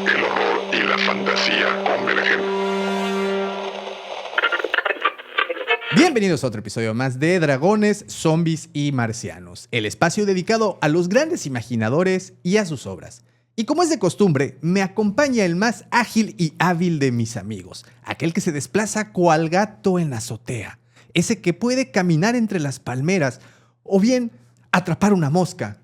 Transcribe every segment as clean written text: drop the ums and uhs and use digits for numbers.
el horror y la fantasía convergen. Bienvenidos a otro episodio más de Dragones, Zombies y Marcianos, el espacio dedicado a los grandes imaginadores y a sus obras. Y como es de costumbre, me acompaña el más ágil y hábil de mis amigos, aquel que se desplaza cual gato en la azotea, ese que puede caminar entre las palmeras o bien atrapar una mosca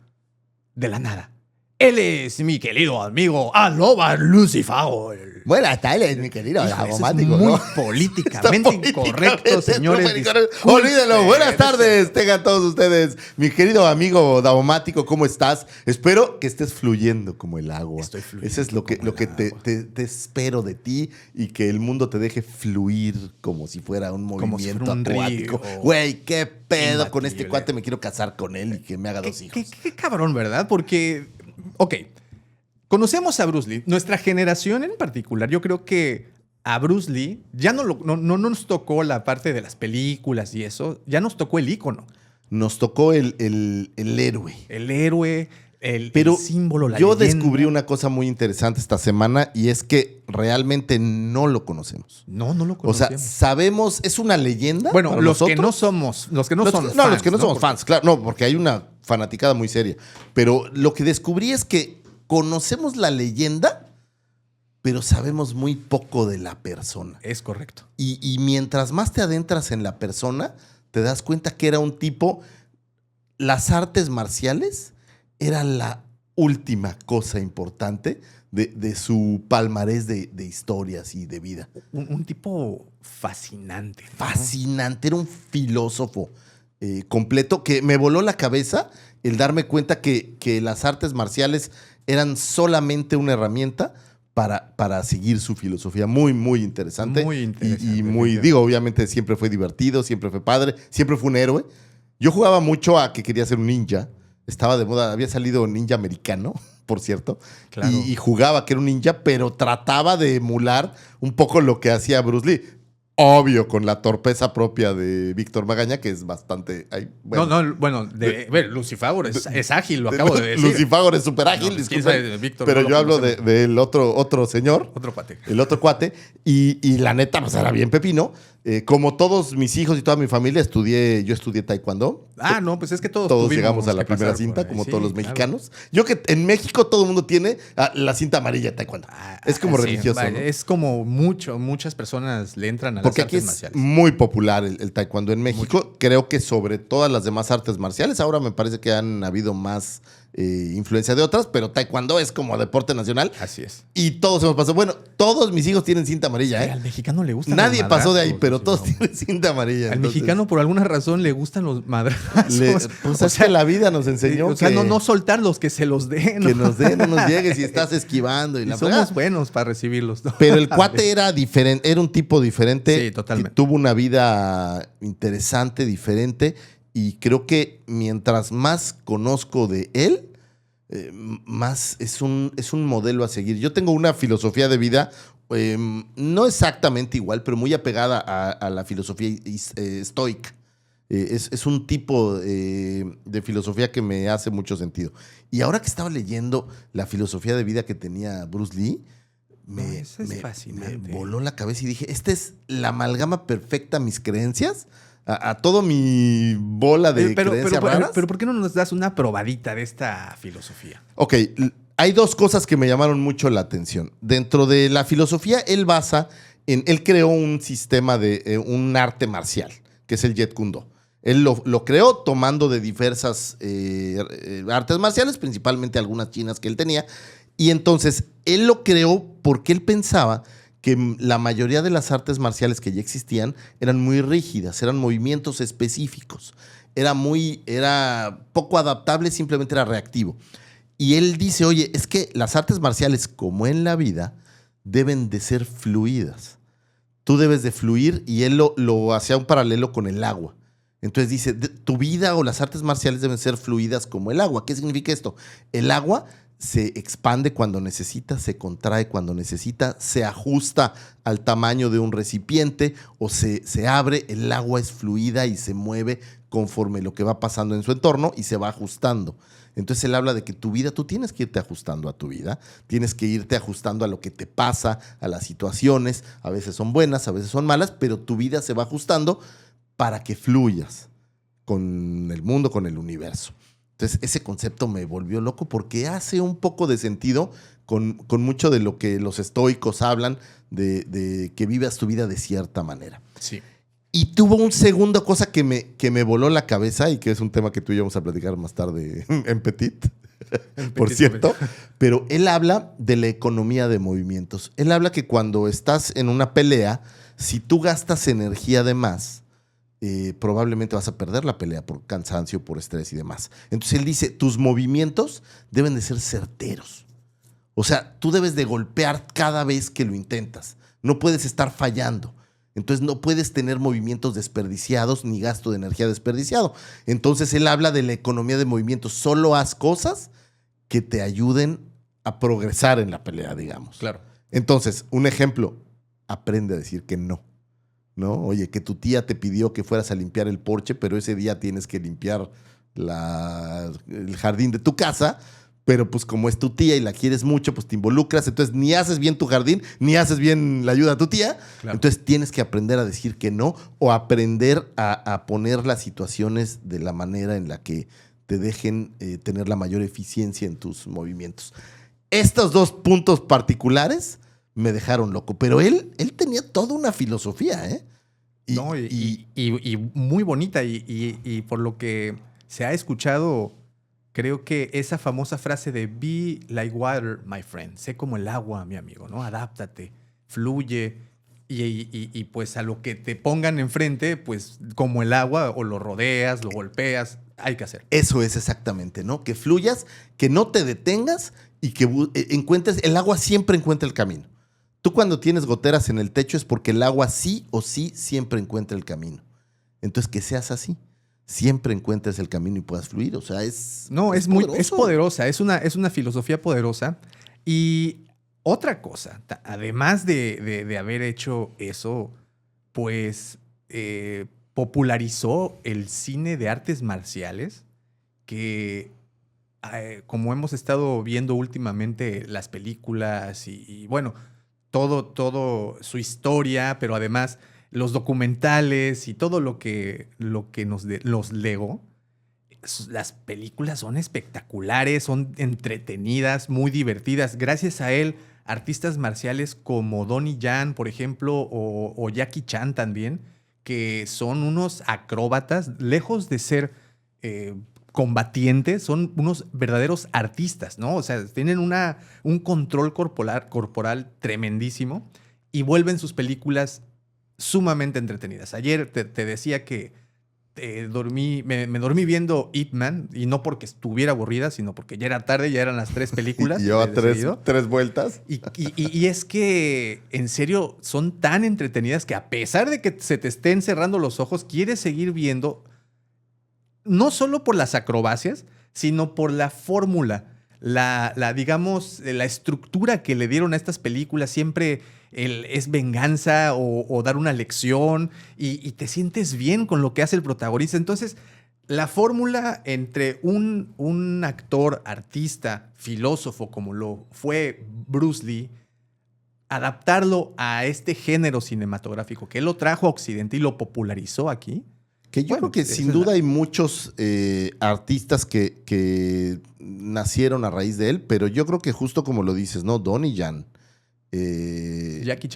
de la nada. Él es mi querido amigo Alobar Lucifer. Buenas tardes, mi querido Davomático. Es muy ¿no? políticamente incorrecto, señores. Olvídenlo. Buenas tardes, tengan todos ustedes. Mi querido amigo Davomático, ¿cómo estás? Espero que estés fluyendo como el agua. Estoy fluyendo. Eso es lo que te espero de ti y que el mundo te deje fluir como si fuera un Como si movimiento fuera un acuático. río. Güey, qué pedo con este Imbatible. cuate. Me quiero casar con él y que me haga dos hijos. Qué cabrón, ¿verdad? Porque, ok, conocemos a Bruce Lee. Nuestra generación en particular, yo creo que a Bruce Lee ya no nos tocó la parte de las películas y eso, ya nos tocó el ícono. Nos tocó el héroe. El héroe, el Pero símbolo, la yo leyenda. descubrí una cosa muy interesante esta semana y es que realmente no lo conocemos. No lo O sea, conocemos. sabemos, es una leyenda. Bueno, para los que nosotros. no somos, los que no son fans. Los que no somos Porque- fans, claro. No, porque hay una fanaticada muy seria. Pero lo que descubrí es que conocemos la leyenda, pero sabemos muy poco de la persona. Es correcto. Y mientras más te adentras en la persona, te das cuenta que era un tipo. Las artes marciales eran la última cosa importante de su palmarés de historias y de vida. Un tipo fascinante. ¿no? Fascinante, era un filósofo completo que me voló la cabeza el darme cuenta que las artes marciales eran solamente una herramienta para seguir su filosofía. Muy, muy interesante. Muy interesante, Y muy, definitivamente. digo, obviamente siempre fue divertido, siempre fue padre, siempre fue un héroe. Yo jugaba mucho a que quería ser un ninja. Estaba de moda, había salido Ninja Americano, por cierto. Claro. Y jugaba que era un ninja, pero trataba de emular un poco lo que hacía Bruce Lee. Obvio, con la torpeza propia de Víctor Magaña, que es bastante. Lucifer es ágil, lo acabo de decir. Lucifago es súper ágil, No, pues, quién disculpen, sabe de Víctor, pero no lo yo hablo conocemos. del otro señor, Otro pate. el otro cuate, y la neta, pues era bien pepino. Como todos mis hijos y toda mi familia, yo estudié taekwondo. Ah, no, pues es que todos Todos tuvimos llegamos a la que pasar primera por cinta, ahí. como Sí, todos los claro. mexicanos. Yo que en México todo el mundo tiene la cinta amarilla de taekwondo. Es como Sí, religioso, ¿no? Es como muchas personas le entran a Porque las aquí artes es marciales. muy popular el taekwondo en México. Creo que sobre todas las demás artes marciales. Ahora me parece que han habido más influencia de otras, pero taekwondo es como deporte nacional. Así es. Y todos hemos pasado. Bueno, todos mis hijos tienen cinta amarilla, Al mexicano le gustan Nadie los pasó de ahí, madrazos, pero sí, todos no. tienen cinta amarilla. Al entonces, mexicano por alguna razón le gustan los madrazos. pues es que la vida nos enseñó o sea, que, no soltar los que se los den. que ¿no? nos den, no nos llegues y estás esquivando. Y Y la somos fregada. buenos para recibirlos. ¿no? Pero el cuate era diferente, era un tipo diferente. Sí, totalmente. Tuvo una vida interesante, diferente. Y creo que mientras más conozco de él, más es un modelo a seguir. Yo tengo una filosofía de vida, no exactamente igual, pero muy apegada a la filosofía estoica. Es un tipo de filosofía que me hace mucho sentido. Y ahora que estaba leyendo la filosofía de vida que tenía Bruce Lee, Eso es fascinante. me voló la cabeza y dije, esta es la amalgama perfecta a mis creencias, a todo mi bola de creencias raras. pero ¿por qué no nos das una probadita de esta filosofía? Ok, hay dos cosas que me llamaron mucho la atención. Dentro de la filosofía, él creó un sistema de un arte marcial, que es el Jeet Kune Do. Él lo creó tomando de diversas artes marciales, principalmente algunas chinas que él tenía. Y entonces, él lo creó porque él pensaba que la mayoría de las artes marciales que ya existían eran muy rígidas, eran movimientos específicos. Era poco adaptable, simplemente era reactivo. Y él dice, oye, es que las artes marciales, como en la vida, deben de ser fluidas. Tú debes de fluir, y él lo hacía un paralelo con el agua. Entonces dice, tu vida o las artes marciales deben ser fluidas como el agua. ¿Qué significa esto? El agua se expande cuando necesita, se contrae cuando necesita, se ajusta al tamaño de un recipiente o se abre, el agua es fluida y se mueve conforme lo que va pasando en su entorno y se va ajustando. Entonces él habla de que tu vida, tú tienes que irte ajustando a tu vida, tienes que irte ajustando a lo que te pasa, a las situaciones, a veces son buenas, a veces son malas, pero tu vida se va ajustando para que fluyas con el mundo, con el universo. Entonces ese concepto me volvió loco porque hace un poco de sentido con mucho de lo que los estoicos hablan de que vivas tu vida de cierta manera. Sí. Y tuvo una segunda cosa que me voló la cabeza y que es un tema que tú y yo vamos a platicar más tarde en Petit, por cierto. Pero él habla de la economía de movimientos. Él habla que cuando estás en una pelea, si tú gastas energía de más, probablemente vas a perder la pelea por cansancio, por estrés y demás. Entonces él dice, tus movimientos deben de ser certeros. O sea, tú debes de golpear cada vez que lo intentas. No puedes estar fallando. Entonces no puedes tener movimientos desperdiciados ni gasto de energía desperdiciado. Entonces él habla de la economía de movimientos. Solo haz cosas que te ayuden a progresar en la pelea, digamos. Claro. Entonces, un ejemplo, aprende a decir que no. ¿No? Oye, que tu tía te pidió que fueras a limpiar el porche, pero ese día tienes que limpiar el jardín de tu casa. Pero pues como es tu tía y la quieres mucho, pues te involucras. Entonces ni haces bien tu jardín, ni haces bien la ayuda a tu tía. Claro. Entonces tienes que aprender a decir que no o aprender a poner las situaciones de la manera en la que te dejen tener la mayor eficiencia en tus movimientos. Estos dos puntos particulares me dejaron loco. Pero él tenía toda una filosofía, ¿eh? Y muy bonita. Y por lo que se ha escuchado... Creo que esa famosa frase de be like water, my friend, sé como el agua, mi amigo, ¿no? Adáptate, fluye y pues a lo que te pongan enfrente, pues como el agua o lo rodeas, lo golpeas, hay que hacer. Eso es exactamente, ¿no? Que fluyas, que no te detengas y que encuentres, el agua siempre encuentra el camino. Tú cuando tienes goteras en el techo es porque el agua sí o sí siempre encuentra el camino. Entonces que seas así. Siempre encuentres el camino y puedas fluir. O sea, es poderosa. Es una filosofía poderosa. Y otra cosa, además de haber hecho eso, pues popularizó el cine de artes marciales, que como hemos estado viendo últimamente las películas y bueno, todo su historia, pero además... los documentales y todo lo que nos legó, las películas son espectaculares, son entretenidas, muy divertidas. Gracias a él, artistas marciales como Donnie Yen, por ejemplo, o Jackie Chan también, que son unos acróbatas, lejos de ser combatientes, son unos verdaderos artistas, ¿no? O sea, tienen un control corporal tremendísimo y vuelven sus películas sumamente entretenidas. Ayer te decía que me dormí viendo Ip Man, y no porque estuviera aburrida, sino porque ya era tarde, ya eran las 3 películas. Lleva 3 vueltas. Y es que, en serio, son tan entretenidas que a pesar de que se te estén cerrando los ojos, quieres seguir viendo, no solo por las acrobacias, sino por la fórmula, digamos, la estructura que le dieron a estas películas. Siempre es venganza o dar una lección y te sientes bien con lo que hace el protagonista. Entonces, la fórmula entre un actor, artista, filósofo como lo fue Bruce Lee, adaptarlo a este género cinematográfico que él lo trajo a Occidente y lo popularizó aquí. Que yo creo que sin duda hay muchos artistas que nacieron a raíz de él, pero yo creo que justo como lo dices, ¿no? Donnie Yen, Jackie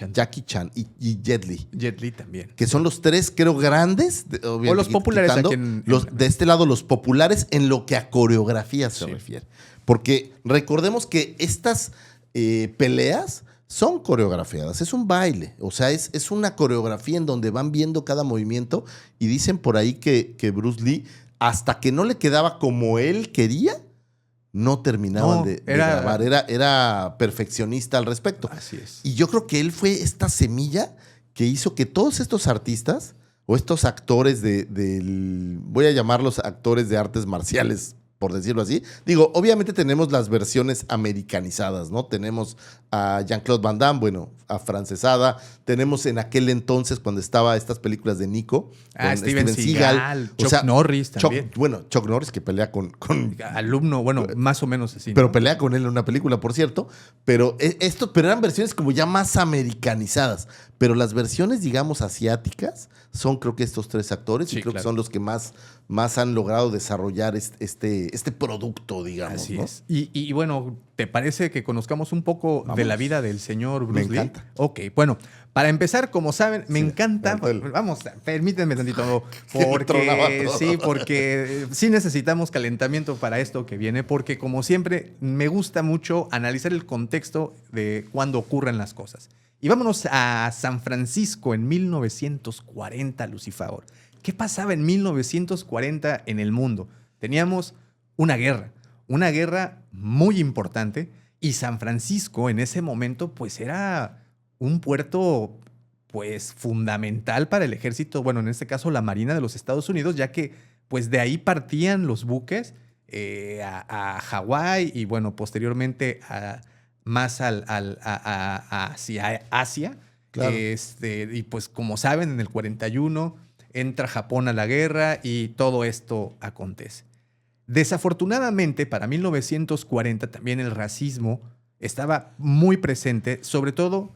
Chan y Jet Li. Jet Li también. Que son los 3, creo, grandes. O los populares aquí de este lado, los populares en lo que a coreografía se refiere. Porque recordemos que estas peleas son coreografiadas, es un baile. O sea, es una coreografía en donde van viendo cada movimiento y dicen por ahí que Bruce Lee, hasta que no le quedaba como él quería, no terminaban de grabar. Era perfeccionista al respecto. Así es. Y yo creo que él fue esta semilla que hizo que todos estos artistas o estos actores voy a llamarlos actores de artes marciales por decirlo así. Digo, obviamente tenemos las versiones americanizadas, ¿no? Tenemos a Jean-Claude Van Damme, bueno, afrancesada. Tenemos en aquel entonces, cuando estaba estas películas de Nico, con Steven Seagal, Chuck Norris también. Chuck Norris, que pelea con alumno, bueno, más o menos así, ¿no? Pero pelea con él en una película, por cierto. Pero eran versiones como ya más americanizadas. Pero las versiones, digamos, asiáticas son, creo que estos tres actores, Sí, y creo claro. que son los que más han logrado desarrollar este producto, digamos. Así ¿no? es. Y bueno, ¿te parece que conozcamos un poco de la vida del señor Bruce Lee? encanta. Ok, bueno, para empezar, como saben, me encanta. dale. Vamos, permítanme tantito. Que me tronaba todo. Porque sí necesitamos calentamiento para esto que viene, porque como siempre, me gusta mucho analizar el contexto de cuándo ocurren las cosas. Y vámonos a San Francisco en 1940, Lucifer. ¿Qué pasaba en 1940 en el mundo? Teníamos una guerra muy importante, y San Francisco en ese momento pues era un puerto pues fundamental para el ejército, bueno, en este caso la Marina de los Estados Unidos, ya que pues de ahí partían los buques a Hawái y bueno, posteriormente hacia Asia. Claro. Y pues como saben, en el 41 entra Japón a la guerra y todo esto acontece. Desafortunadamente, para 1940 también el racismo estaba muy presente, sobre todo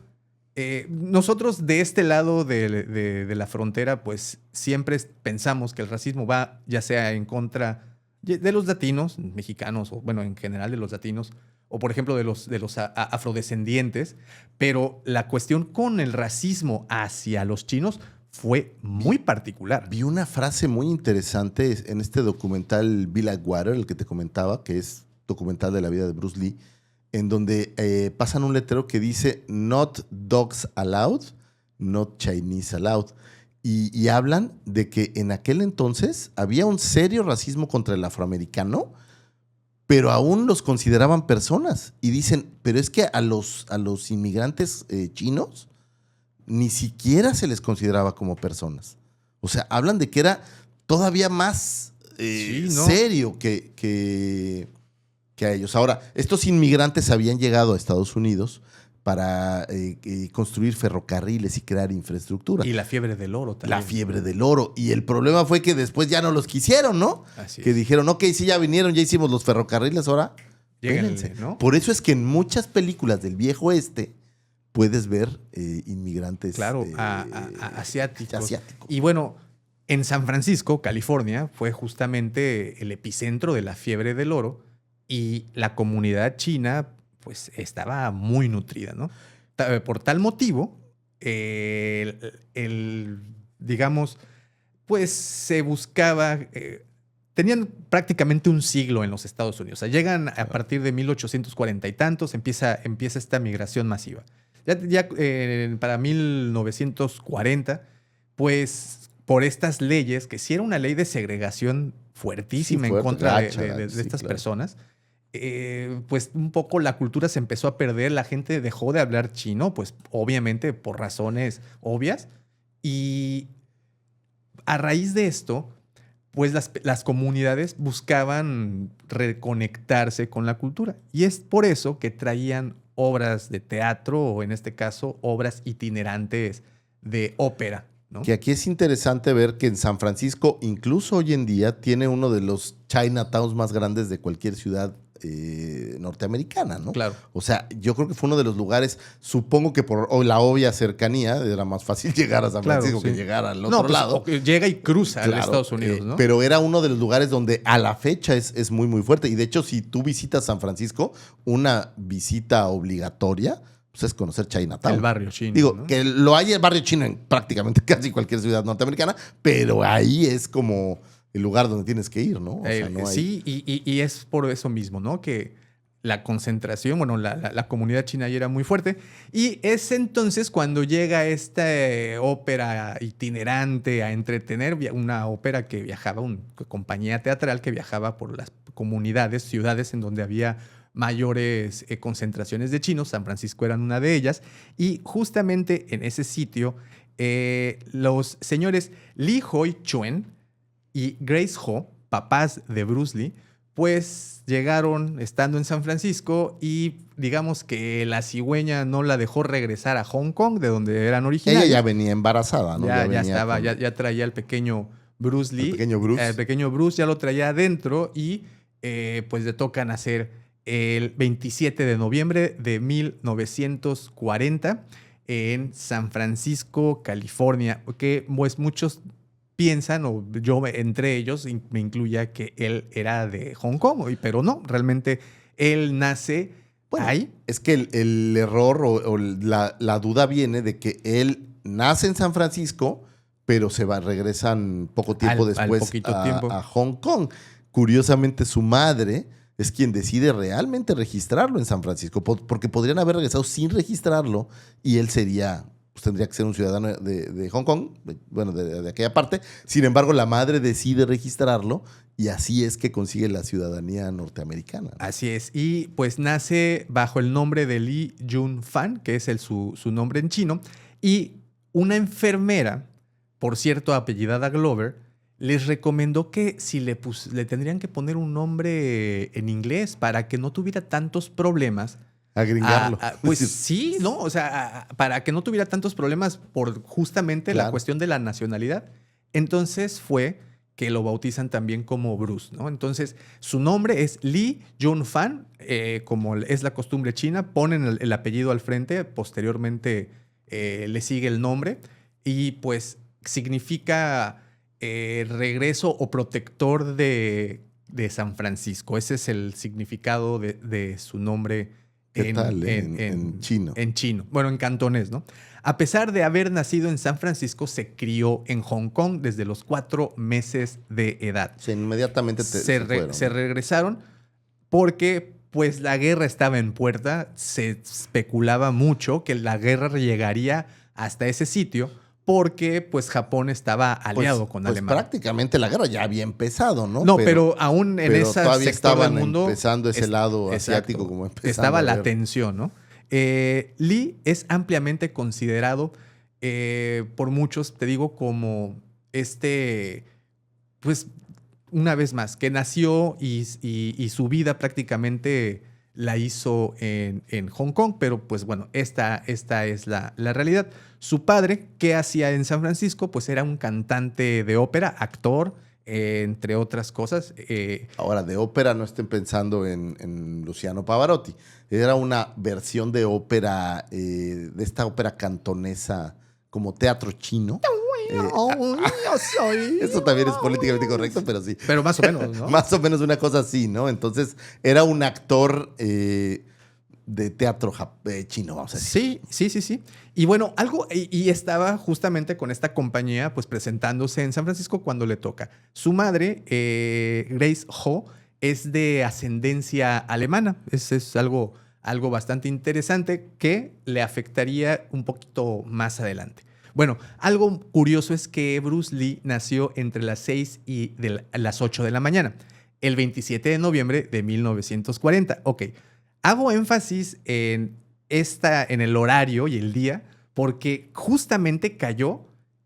nosotros de este lado de la frontera, pues siempre pensamos que el racismo va ya sea en contra de los latinos, mexicanos, o bueno, en general de los latinos, o por ejemplo de los afrodescendientes, pero la cuestión con el racismo hacia los chinos fue muy particular. Vi una frase muy interesante en este documental Blackwater, el que te comentaba, que es documental de la vida de Bruce Lee, en donde pasan un letrero que dice "Not dogs allowed, not Chinese allowed". Y hablan de que en aquel entonces había un serio racismo contra el afroamericano, pero aún los consideraban personas. Y dicen, pero es que a los inmigrantes chinos ni siquiera se les consideraba como personas. O sea, hablan de que era todavía más Sí, ¿no? serio que a ellos. Ahora, estos inmigrantes habían llegado a Estados Unidos para construir ferrocarriles y crear infraestructura. Y la fiebre del oro también. La fiebre del oro. Y el problema fue que después ya no los quisieron, ¿no? Así Que es. dijeron, ok, sí, ya vinieron, ya hicimos los ferrocarriles, ahora Lléguenle, vénganse. ¿no? Por eso es que en muchas películas del viejo oeste puedes ver inmigrantes Claro, asiáticos. asiáticos. Y bueno, en San Francisco, California, fue justamente el epicentro de la fiebre del oro, y la comunidad china pues estaba muy nutrida, ¿no? Por tal motivo, digamos, pues se buscaba... tenían prácticamente un siglo en los Estados Unidos. O sea, llegan a partir de 1840 y tantos, empieza esta migración masiva. Para 1940, pues por estas leyes, que sí era una ley de segregación fuertísima Sí, fuerte, en contra gacha, de sí, estas claro. personas, pues un poco la cultura se empezó a perder, la gente dejó de hablar chino, pues obviamente por razones obvias, y a raíz de esto, pues las comunidades buscaban reconectarse con la cultura. Y es por eso que traían obras de teatro, o en este caso, obras itinerantes de ópera, ¿no? Que aquí es interesante ver que en San Francisco, incluso hoy en día, tiene uno de los Chinatowns más grandes de cualquier ciudad norteamericana, ¿no? Claro. O sea, yo creo que fue uno de los lugares, supongo que por la obvia cercanía, era más fácil llegar a San Claro, Francisco sí. que llegar al No, otro pues, lado. o que llega y cruza a Claro, Estados Unidos, ¿no? Pero era uno de los lugares donde a la fecha es muy, muy fuerte. Y de hecho, si tú visitas San Francisco, una visita obligatoria pues es conocer Chinatown. El barrio chino. Digo, ¿no? que lo hay el barrio chino en prácticamente casi cualquier ciudad norteamericana, pero ahí es como el lugar donde tienes que ir, ¿no? O sea, no hay... Sí, y es por eso mismo, ¿no? Que la concentración, bueno, la comunidad china ahí era muy fuerte. Y es entonces cuando llega esta ópera itinerante a entretener, una ópera que viajaba, una compañía teatral que viajaba por las comunidades, ciudades en donde había mayores concentraciones de chinos. San Francisco era una de ellas. Y justamente en ese sitio, los señores Li Hoi Chuen y Grace Ho, papás de Bruce Lee, pues llegaron estando en San Francisco y digamos que la cigüeña no la dejó regresar a Hong Kong, de donde eran originarios. Ella ya venía embarazada, ¿no? Ya venía estaba, con- ya traía el pequeño Bruce Lee. El pequeño Bruce. El pequeño Bruce ya lo traía adentro y pues le toca nacer el 27 de noviembre de 1940 en San Francisco, California, que pues muchos piensan, o yo entre ellos me incluya, que él era de Hong Kong, pero no, realmente él nace Bueno, ahí. es que el error o la duda viene de que él nace en San Francisco, pero regresan poco tiempo Al después poquito a, tiempo. a Hong Kong. Curiosamente, su madre es quien decide realmente registrarlo en San Francisco, porque podrían haber regresado sin registrarlo y él pues tendría que ser un ciudadano de Hong Kong, bueno, de aquella parte. Sin embargo, la madre decide registrarlo y así es que consigue la ciudadanía norteamericana. Así es. Y pues nace bajo el nombre de Lee Jun-fan, que es su nombre en chino. Y una enfermera, por cierto, apellidada Glover, les recomendó que si le tendrían que poner un nombre en inglés para que no tuviera tantos problemas. Agringarlo. Pues sí, ¿no? O sea, para que no tuviera tantos problemas por justamente la Claro. cuestión de la nacionalidad. Entonces fue que lo bautizan también como Bruce, ¿no? Entonces, su nombre es Lee Jun-fan, como es la costumbre china, ponen el apellido al frente, posteriormente le sigue el nombre, y pues significa regreso o protector de San Francisco. Ese es el significado de su nombre ¿Qué tal, en chino? En chino, bueno, en cantonés, ¿no? A pesar de haber nacido en San Francisco, se crió en Hong Kong desde los 4 meses de edad. Sí, inmediatamente fueron. Se regresaron porque pues la guerra estaba en puerta. Se especulaba mucho que la guerra llegaría hasta ese sitio porque pues Japón estaba aliado con Alemania. Prácticamente la guerra ya había empezado, ¿no? No, pero aún en pero ese todavía sector estaban del mundo empezando ese lado asiático exacto, como empezando estaba a la ver. tensión, ¿no? Lee es ampliamente considerado por muchos, te digo, como pues una vez más, que nació y su vida prácticamente la hizo en Hong Kong, pero pues bueno, esta es la realidad. Su padre, ¿qué hacía en San Francisco? Pues era un cantante de ópera, actor, entre otras cosas. Ahora, de ópera no estén pensando en Luciano Pavarotti. Era una versión de ópera, de esta ópera cantonesa como teatro chino. Esto también es políticamente correcto, pero sí. Pero más o menos, ¿no? Más o menos una cosa así, ¿no? Entonces, era un actor de teatro chino, vamos a decir. Sí. Y bueno, y estaba justamente con esta compañía, pues presentándose en San Francisco cuando le toca. Su madre, Grace Ho, es de ascendencia alemana. Es algo bastante interesante que le afectaría un poquito más adelante. Bueno, algo curioso es que Bruce Lee nació entre las 6 y las 8 de la mañana, el 27 de noviembre de 1940. Ok, hago énfasis en el horario y el día porque justamente cayó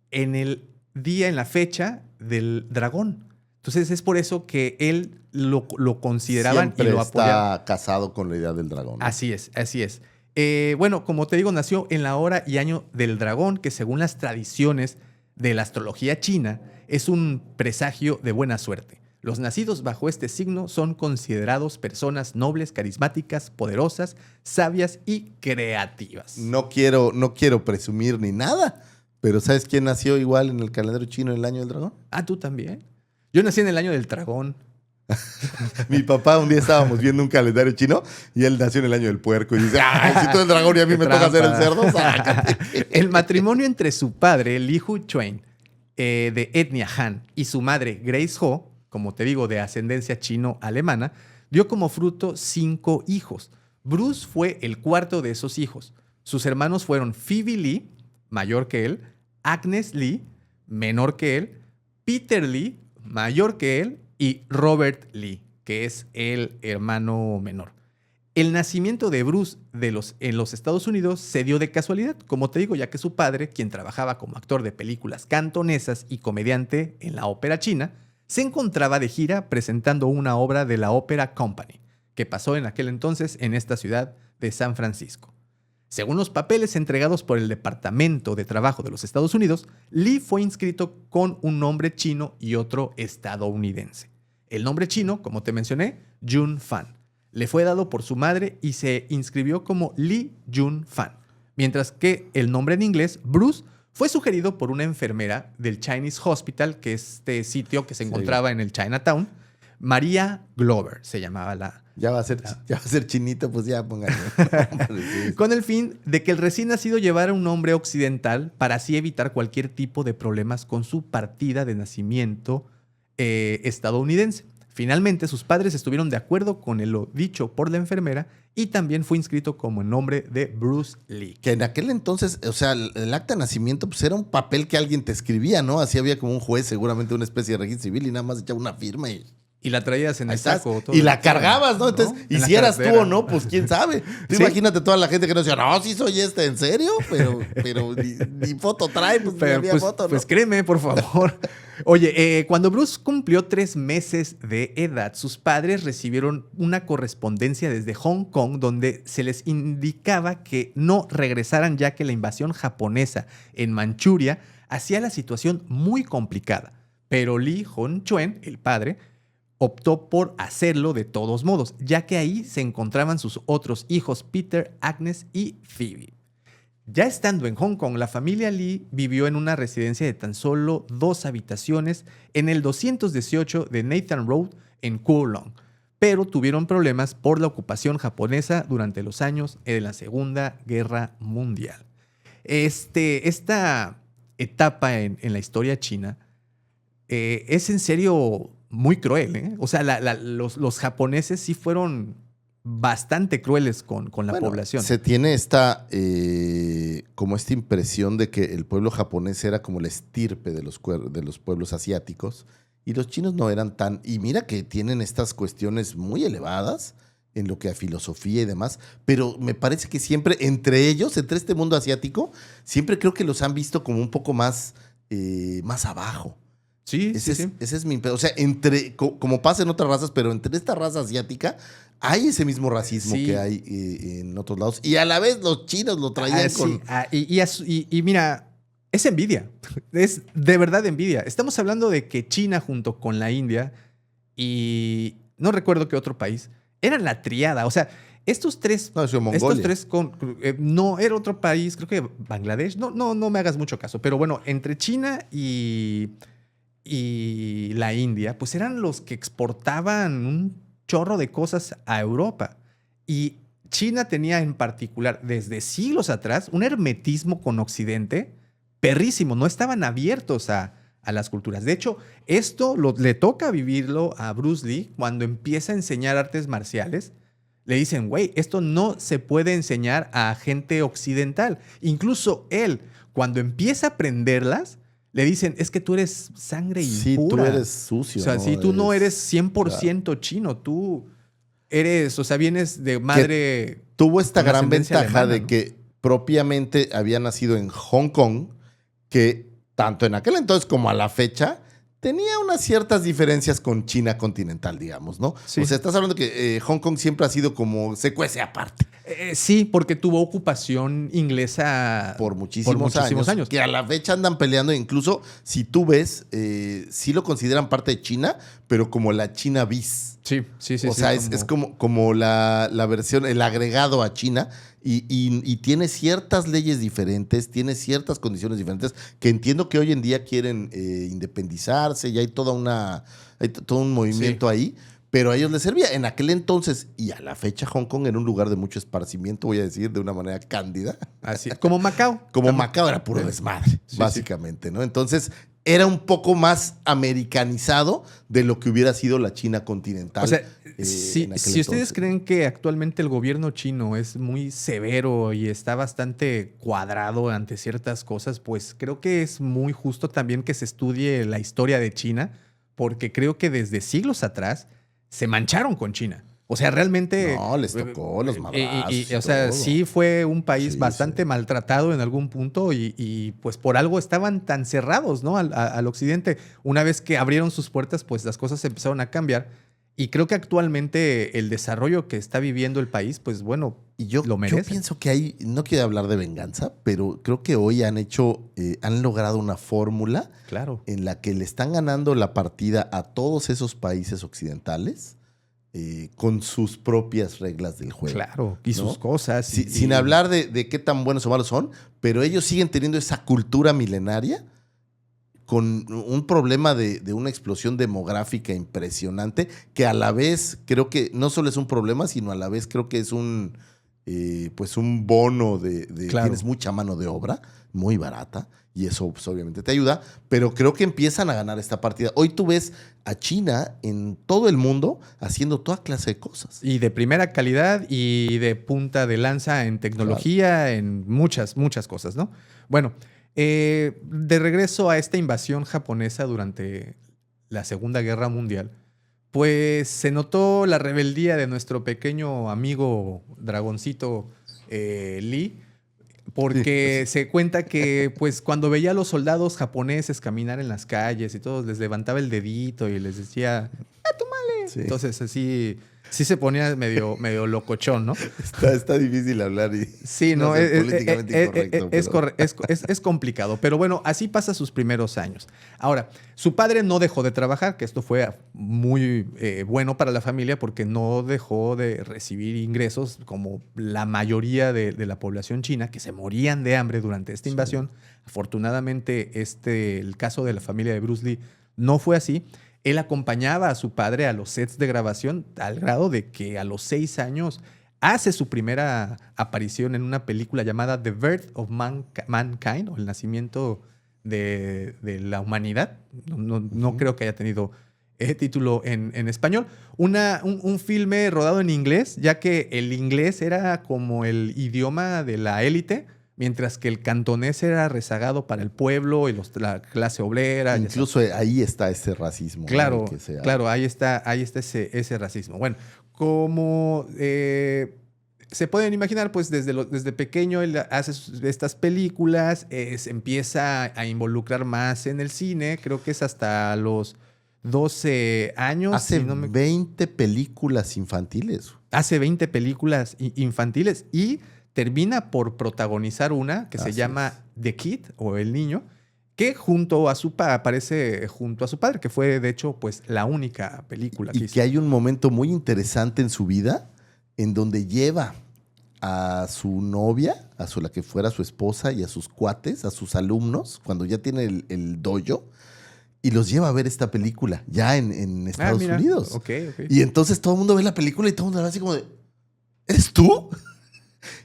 en el día, en la fecha del dragón. Entonces es por eso que él lo consideraban Siempre y lo apoyaban. está casado con la idea del dragón, ¿no? Así es. Bueno, como te digo, nació en la hora y año del dragón, que según las tradiciones de la astrología china, es un presagio de buena suerte. Los nacidos bajo este signo son considerados personas nobles, carismáticas, poderosas, sabias y creativas. No quiero presumir ni nada, pero ¿sabes quién nació igual en el calendario chino en el año del dragón? Ah, ¿tú también? Yo nací en el año del dragón. Mi papá, un día estábamos viendo un calendario chino y él nació en el año del puerco y dice, ay, si tú eres el dragón y a mí me toca hacer el cerdo, sácate. El matrimonio entre su padre, Li Hu-chuan, de etnia Han, y su madre, Grace Ho, como te digo, de ascendencia chino-alemana, dio como fruto 5 hijos. Bruce fue el cuarto de esos hijos. Sus hermanos fueron Phoebe Lee, mayor que él, Agnes Lee, menor que él, Peter Lee, mayor que él, y Robert Lee, que es el hermano menor. El nacimiento de Bruce en los Estados Unidos se dio de casualidad, como te digo, ya que su padre, quien trabajaba como actor de películas cantonesas y comediante en la ópera china, se encontraba de gira presentando una obra de la Opera Company, que pasó en aquel entonces en esta ciudad de San Francisco. Según los papeles entregados por el Departamento de Trabajo de los Estados Unidos, Lee fue inscrito con un nombre chino y otro estadounidense. El nombre chino, como te mencioné, Jun Fan, le fue dado por su madre y se inscribió como Lee Jun Fan, mientras que el nombre en inglés, Bruce, fue sugerido por una enfermera del Chinese Hospital, que es este sitio que se encontraba en el Chinatown. María Glover se llamaba la... Ya va a ser chinito, pues ya pónganle. Con el fin de que el recién nacido llevara un nombre occidental para así evitar cualquier tipo de problemas con su partida de nacimiento estadounidense. Finalmente, sus padres estuvieron de acuerdo con lo dicho por la enfermera y también fue inscrito como el nombre de Bruce Lee. Que en aquel entonces, o sea, el acta de nacimiento pues era un papel que alguien te escribía, ¿no? Así había como un juez, seguramente una especie de registro civil y nada más echaba una firma y la traías en el saco. Y la cargabas, ¿no? Entonces, y si eras tú o no, pues quién sabe. Tú ¿Sí? Imagínate toda la gente que no decía, no, sí soy ¿en serio? Pero ni foto trae, pues ni había foto, ¿no? Pues créeme, por favor. Oye, cuando Bruce cumplió 3 meses de edad, sus padres recibieron una correspondencia desde Hong Kong donde se les indicaba que no regresaran ya que la invasión japonesa en Manchuria hacía la situación muy complicada. Pero Lee Hon-chuen, el padre, optó por hacerlo de todos modos, ya que ahí se encontraban sus otros hijos Peter, Agnes y Phoebe. Ya estando en Hong Kong, la familia Lee vivió en una residencia de tan solo 2 habitaciones en el 218 de Nathan Road en Kowloon, pero tuvieron problemas por la ocupación japonesa durante los años de la Segunda Guerra Mundial. Esta etapa en la historia china es en serio muy cruel, ¿eh? O sea, los japoneses sí fueron bastante crueles con la población. Se tiene como esta impresión de que el pueblo japonés era como la estirpe de los pueblos asiáticos y los chinos no eran tan... Y mira que tienen estas cuestiones muy elevadas en lo que a filosofía y demás, pero me parece que siempre entre ellos, entre este mundo asiático, siempre creo que los han visto como un poco más abajo. Sí, Ese es mi... O sea, como pasa en otras razas, pero entre esta raza asiática hay ese mismo racismo que hay en otros lados. Y a la vez los chinos lo traían con... Y mira, es envidia. Es de verdad envidia. Estamos hablando de que China junto con la India y no recuerdo qué otro país, eran la triada. O sea, estos tres... No, eso es Mongolia. no, era otro país, creo que Bangladesh. No me hagas mucho caso. Pero bueno, entre China y la India, pues eran los que exportaban un chorro de cosas a Europa. Y China tenía en particular, desde siglos atrás, un hermetismo con Occidente perrísimo. No estaban abiertos a las culturas. De hecho, esto le toca vivirlo a Bruce Lee cuando empieza a enseñar artes marciales. Le dicen, güey, esto no se puede enseñar a gente occidental. Incluso él, cuando empieza a aprenderlas, le dicen, es que tú eres sangre impura. Sí, tú eres sucio. O sea, si tú no eres 100% chino, tú eres, o sea, vienes de madre... Tuvo esta con gran ascendencia ventaja alemana, de ¿no? que propiamente había nacido en Hong Kong, que tanto en aquel entonces como a la fecha tenía unas ciertas diferencias con China continental, digamos, ¿no? Sí. O sea, estás hablando que Hong Kong siempre ha sido como se cuece aparte. Sí, porque tuvo ocupación inglesa Por muchísimos años. Que a la fecha andan peleando. Incluso si tú ves, sí lo consideran parte de China, pero como la China bis. Sí. O sea, es como la versión, el agregado a China. Y tiene ciertas leyes diferentes, tiene ciertas condiciones diferentes, que entiendo que hoy en día quieren independizarse y hay todo un movimiento ahí. Pero a ellos les servía. En aquel entonces y a la fecha, Hong Kong era un lugar de mucho esparcimiento, voy a decir, de una manera cándida. Así, como Macao. Como Macao era puro desmadre, básicamente, ¿no? Entonces, era un poco más americanizado de lo que hubiera sido la China continental. O sea, si ustedes creen que actualmente el gobierno chino es muy severo y está bastante cuadrado ante ciertas cosas, pues creo que es muy justo también que se estudie la historia de China, porque creo que desde siglos atrás se mancharon con China. O sea, realmente... No, les tocó los madrazos. O sea, todo. sí fue un país Sí, bastante sí. maltratado en algún punto y pues por algo estaban tan cerrados, ¿no? Al occidente. Una vez que abrieron sus puertas, pues las cosas empezaron a cambiar. Y creo que actualmente el desarrollo que está viviendo el país, pues bueno, Y yo lo merece. pienso que hay, no quiero hablar de venganza, pero creo que hoy han logrado una fórmula Claro. en la que le están ganando la partida a todos esos países occidentales con sus propias reglas del juego. Claro. Y ¿no? sus cosas. Sin hablar de qué tan buenos o malos son, pero ellos siguen teniendo esa cultura milenaria con un problema de una explosión demográfica impresionante, que a la vez creo que no solo es un problema, sino a la vez creo que es un bono de Claro. Tienes mucha mano de obra, muy barata, y eso pues, obviamente te ayuda, pero creo que empiezan a ganar esta partida. Hoy tú ves a China en todo el mundo haciendo toda clase de cosas. Y de primera calidad y de punta de lanza en tecnología, en muchas, muchas cosas, ¿no? Bueno, de regreso a esta invasión japonesa durante la Segunda Guerra Mundial, pues se notó la rebeldía de nuestro pequeño amigo dragoncito Lee, porque se cuenta que pues cuando veía a los soldados japoneses caminar en las calles y todos les levantaba el dedito y les decía, Sí. entonces así sí se ponía medio locochón, ¿no? Está difícil hablar y Sí, no, ser políticamente incorrecto. es complicado, pero bueno, así pasa sus primeros años. Ahora, su padre no dejó de trabajar, que esto fue muy bueno para la familia porque no dejó de recibir ingresos como la mayoría de la población china, que se morían de hambre durante esta invasión. Afortunadamente, el caso de la familia de Bruce Lee no fue así. Él acompañaba a su padre a los sets de grabación al grado de que a los 6 años hace su primera aparición en una película llamada The Birth of Mankind, o El nacimiento de la humanidad. No creo que haya tenido título en español. Un filme rodado en inglés, ya que el inglés era como el idioma de la élite, mientras que el cantonés era rezagado para el pueblo y la clase obrera. Incluso ahí está ese racismo. Claro, ¿no? claro, ahí está ese racismo. Bueno, como se pueden imaginar, pues desde pequeño él hace estas películas, se empieza a involucrar más en el cine, creo que es hasta los 12 años. Hace 20 películas infantiles. Hace 20 películas infantiles y termina por protagonizar una que se llama The Kid, o El Niño, que aparece junto a su padre, que fue, de hecho, pues la única película que hizo. Y que hay un momento muy interesante en su vida en donde lleva a su novia, la que fuera su esposa, y a sus cuates, a sus alumnos, cuando ya tiene el dojo, y los lleva a ver esta película, ya en Estados Unidos. Okay. Y entonces todo el mundo ve la película y todo el mundo va así como de, ¿eres tú?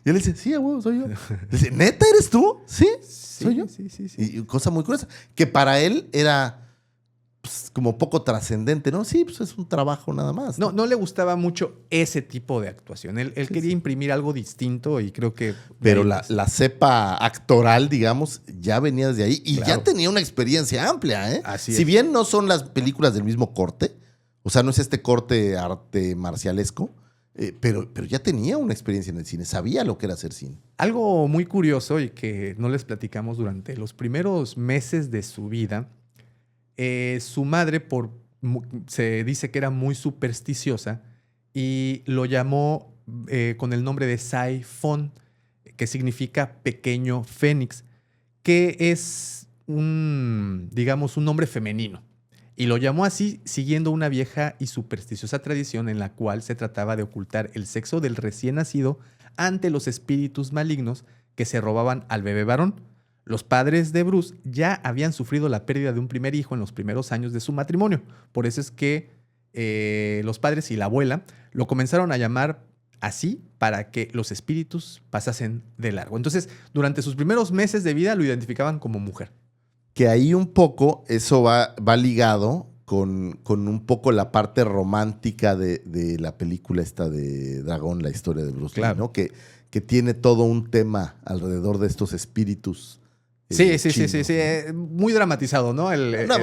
Y él dice, sí, abuelo, soy yo. Dice, ¿neta eres tú? Sí, soy yo. Sí. Y cosa muy curiosa, que para él era pues, como poco trascendente, ¿no? Sí, pues es un trabajo nada más. No le gustaba mucho ese tipo de actuación. Él quería imprimir algo distinto y creo que... Pero la cepa actoral, digamos, ya venía desde ahí y Claro. ya tenía una experiencia amplia, ¿eh? Así si es. bien no son las películas del mismo corte, o sea, no es este corte arte marcialesco, pero ya tenía una experiencia en el cine, sabía lo que era hacer cine. Algo muy curioso y que no les platicamos durante los primeros meses de su vida, su madre se dice que era muy supersticiosa y lo llamó con el nombre de Sai Fon, que significa pequeño fénix, que es un nombre femenino. Y lo llamó así siguiendo una vieja y supersticiosa tradición en la cual se trataba de ocultar el sexo del recién nacido ante los espíritus malignos que se robaban al bebé varón. Los padres de Bruce ya habían sufrido la pérdida de un primer hijo en los primeros años de su matrimonio. Por eso es que los padres y la abuela lo comenzaron a llamar así para que los espíritus pasasen de largo. Entonces, durante sus primeros meses de vida lo identificaban como mujer. Que ahí un poco eso va ligado con un poco la parte romántica de la película esta de Dragón, la historia de Bruce Lee, Claro. ¿no? Que tiene todo un tema alrededor de estos espíritus Sí, chino. muy dramatizado, ¿no? No,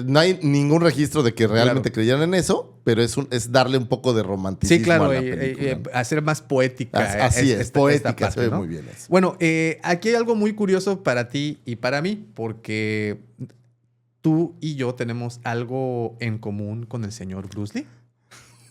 no hay ningún registro de que realmente creyeran en eso, pero es darle un poco de romanticismo Sí, claro, a la película, ¿no? hacer más poética. Así es, poética, parte, se ve ¿no? muy bien eso. Bueno, aquí hay algo muy curioso para ti y para mí, porque tú y yo tenemos algo en común con el señor Bruce Lee.